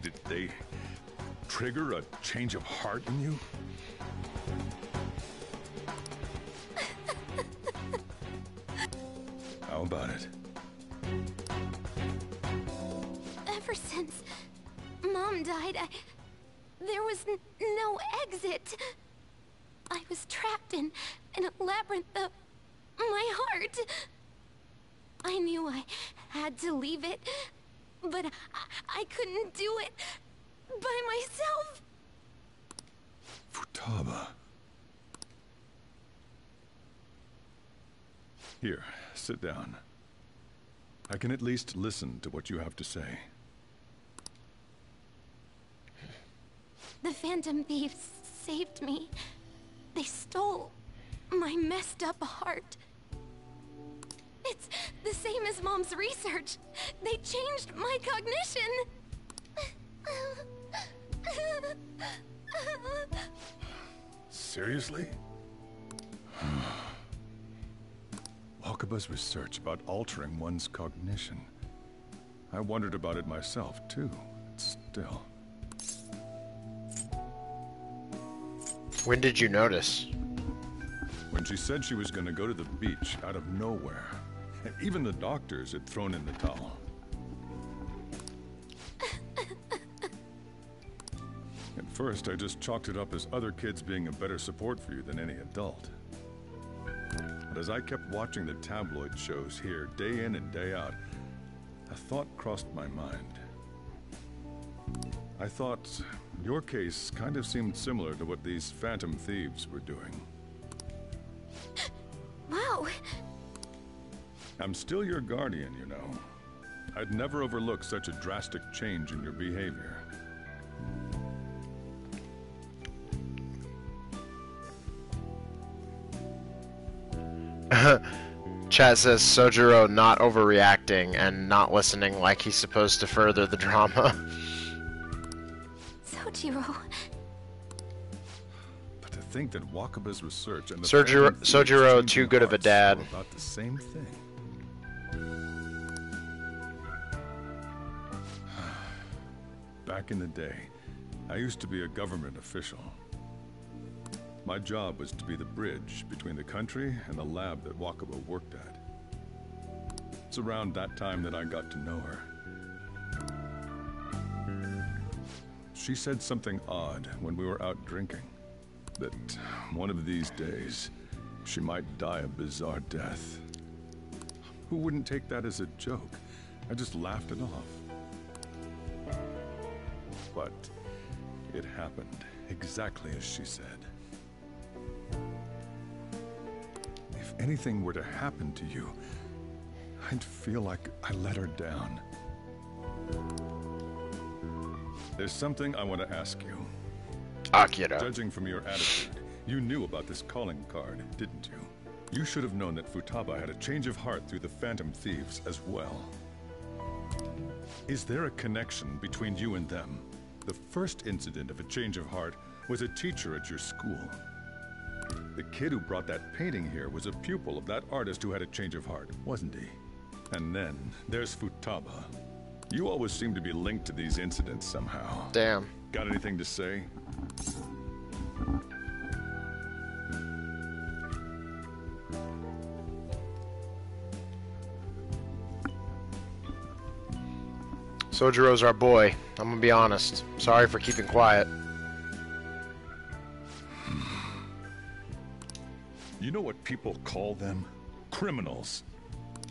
Did they trigger a change of heart in you? How about it? Ever since Mom died, there was no exit. I was trapped in a labyrinth of my heart. I knew I had to leave it, but I couldn't do it by myself. Futaba. Here, sit down. I can at least listen to what you have to say. The Phantom Thieves saved me. They stole my messed up heart. It's the same as Mom's research. They changed my cognition. Seriously? Wakaba's research about altering one's cognition. I wondered about it myself, too. Still. When did you notice? When she said she was going to go to the beach out of nowhere. Even the doctors had thrown in the towel. At first, I just chalked it up as other kids being a better support for you than any adult. But as I kept watching the tabloid shows here, day in and day out, a thought crossed my mind. I thought your case kind of seemed similar to what these Phantom Thieves were doing. Wow. I'm still your guardian, you know. I'd never overlook such a drastic change in your behavior. Chat says Sojiro not overreacting and not listening like he's supposed to further the drama. Sojiro. But to think that Wakaba's research and the Sojiro too good of a dad. About the same thing. Back in the day, I used to be a government official. My job was to be the bridge between the country and the lab that Wakaba worked at. It's around that time that I got to know her. She said something odd when we were out drinking. That one of these days, she might die a bizarre death. Who wouldn't take that as a joke? I just laughed it off. But it happened exactly as she said. If anything were to happen to you, I'd feel like I let her down. There's something I want to ask you. Akira. Judging from your attitude, you knew about this calling card, didn't you? You should have known that Futaba had a change of heart through the Phantom Thieves as well. Is there a connection between you and them? The first incident of a change of heart was a teacher at your school. The kid who brought that painting here was a pupil of that artist who had a change of heart, wasn't he? And then there's Futaba. You always seem to be linked to these incidents somehow. Damn. Got anything to say? Sojiro's our boy. I'm gonna be honest. Sorry for keeping quiet. You know what people call them? Criminals.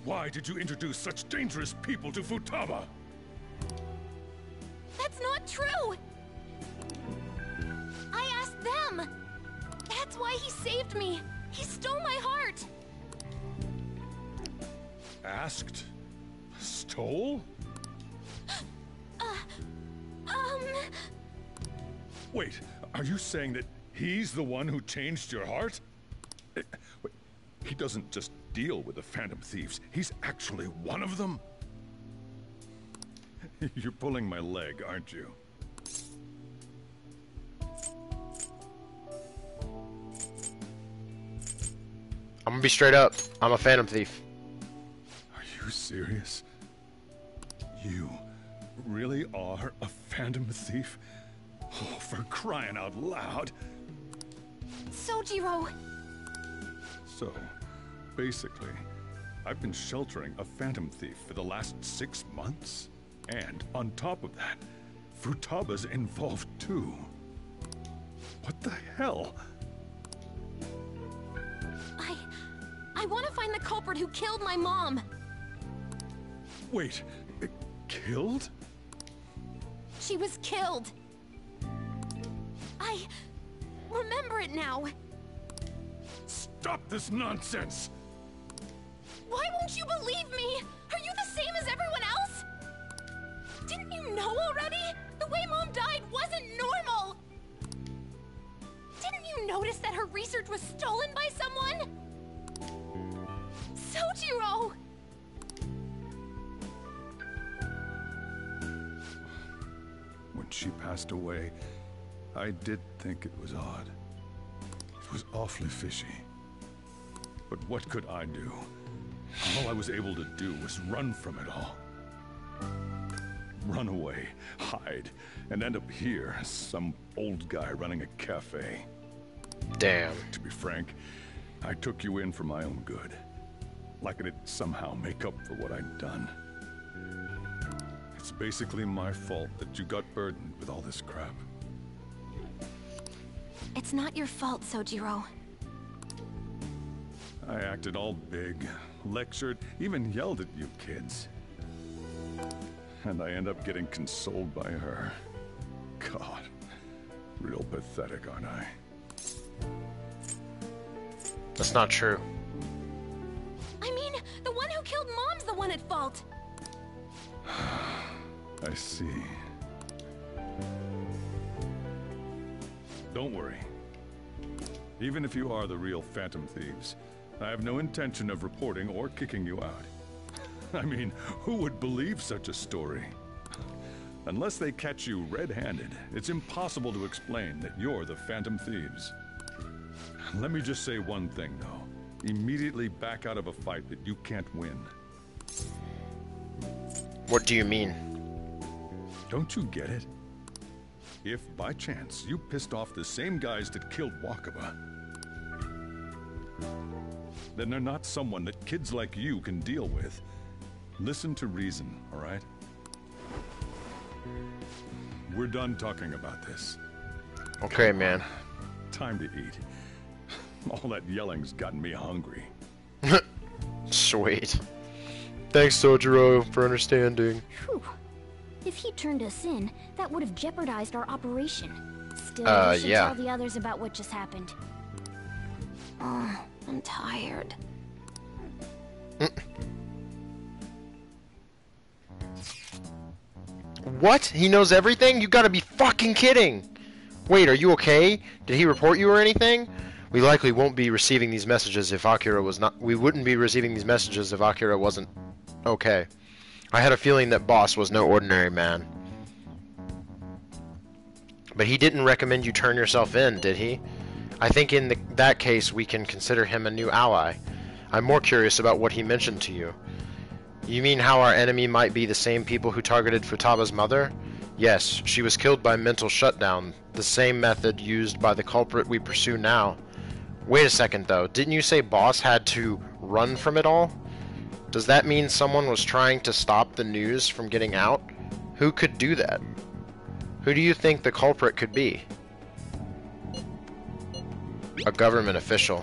Why did you introduce such dangerous people to Futaba? That's not true! I asked them! That's why he saved me! He stole my heart! Asked? Stole? Wait, are you saying that he's the one who changed your heart? Wait, he doesn't just deal with the Phantom Thieves, he's actually one of them? You're pulling my leg, aren't you? I'm gonna be straight up. I'm a Phantom Thief. Are you serious? You really are a Phantom Thief? Oh, for crying out loud. Sojiro! So, basically, I've been sheltering a Phantom Thief for the last 6 months. And on top of that, Futaba's involved too. What the hell? I want to find the culprit who killed my mom. Wait, killed? She was killed. I remember it now. Stop this nonsense! Why won't you believe me? Are you the same as everyone else? Didn't you know already? The way Mom died wasn't normal! Didn't you notice that her research was stolen by someone? Sojiro! When she passed away, I did think it was odd. It was awfully fishy. But what could I do? All I was able to do was run from it all. Run away, hide, and end up here as some old guy running a cafe. Damn. To be frank, I took you in for my own good. Like it'd somehow make up for what I'd done. It's basically my fault that you got burdened with all this crap. It's not your fault, Sojiro. I acted all big, lectured, even yelled at you kids. And I end up getting consoled by her. God, real pathetic, aren't I? That's not true. I mean, the one who killed Mom's the one at fault. I see. Don't worry. Even if you are the real Phantom Thieves, I have no intention of reporting or kicking you out. I mean, who would believe such a story? Unless they catch you red-handed, it's impossible to explain that you're the Phantom Thieves. Let me just say one thing, though. Immediately back out of a fight that you can't win. What do you mean? Don't you get it? If, by chance, you pissed off the same guys that killed Wakaba, then they're not someone that kids like you can deal with. Listen to reason, all right? We're done talking about this. Okay, man. Time to eat. All that yelling's gotten me hungry. Sweet. Thanks, Sojiro, for understanding. Whew. If he turned us in, that would have jeopardized our operation. Still, we should yeah. tell the others about what just happened. Oh, I'm tired. What? He knows everything? You gotta be fucking kidding! Wait, are you okay? Did he report you or anything? We likely won't be receiving these messages if Akira was not... We wouldn't be receiving these messages if Akira wasn't okay. I had a feeling that Boss was no ordinary man. But he didn't recommend you turn yourself in, did he? I think in that case we can consider him a new ally. I'm more curious about what he mentioned to you. You mean how our enemy might be the same people who targeted Futaba's mother? Yes, she was killed by mental shutdown, the same method used by the culprit we pursue now. Wait a second though, didn't you say Boss had to run from it all? Does that mean someone was trying to stop the news from getting out? Who could do that? Who do you think the culprit could be? A government official.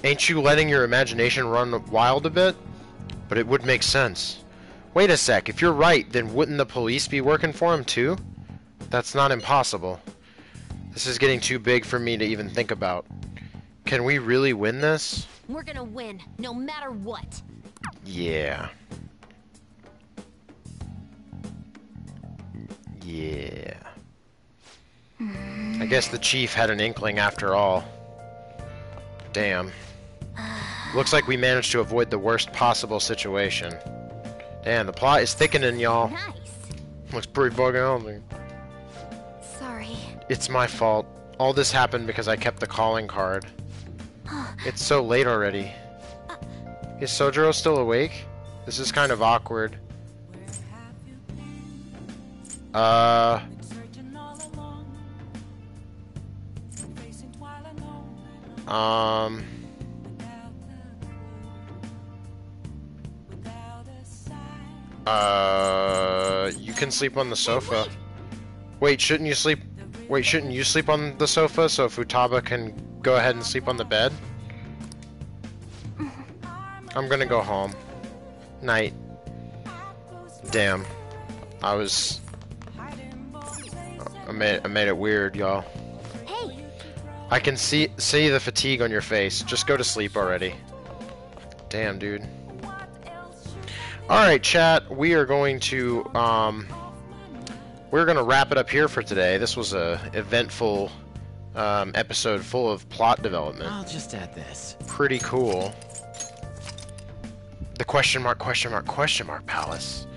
Ain't you letting your imagination run wild a bit? But it would make sense. Wait a sec, if you're right, then wouldn't the police be working for him too? That's not impossible. This is getting too big for me to even think about. Can we really win this? We're gonna win, no matter what. Yeah. Yeah. I guess the chief had an inkling after all. Damn. Looks like we managed to avoid the worst possible situation. Damn, the plot is thickening, y'all. Nice. Looks pretty bugging on me. Sorry. It's my fault. All this happened because I kept the calling card. It's so late already. Is Sojiro still awake? This is kind of awkward. You can sleep on the sofa. Wait, shouldn't you sleep? Wait, shouldn't you sleep on the sofa so Futaba can go ahead and sleep on the bed? I'm gonna go home. Night. Damn. I made it weird, y'all. Hey. I can see the fatigue on your face. Just go to sleep already. Damn, dude. Alright, chat, we are going to, we're going to wrap it up here for today. This was a eventful episode full of plot development. I'll just add this. Pretty cool. The question mark palace.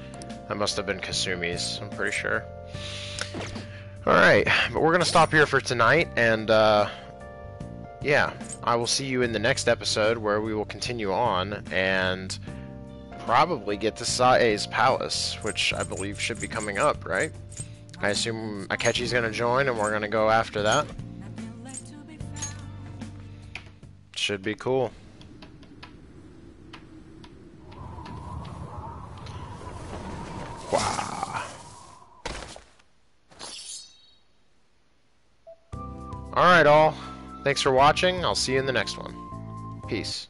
That must have been Kasumi's, I'm pretty sure. Alright, but we're going to stop here for tonight, and, yeah, I will see you in the next episode where we will continue on, and probably get to Sae's palace, which I believe should be coming up, right? I assume Akechi's gonna join and we're gonna go after that. Should be cool. Wow. Alright all, thanks for watching, I'll see you in the next one. Peace.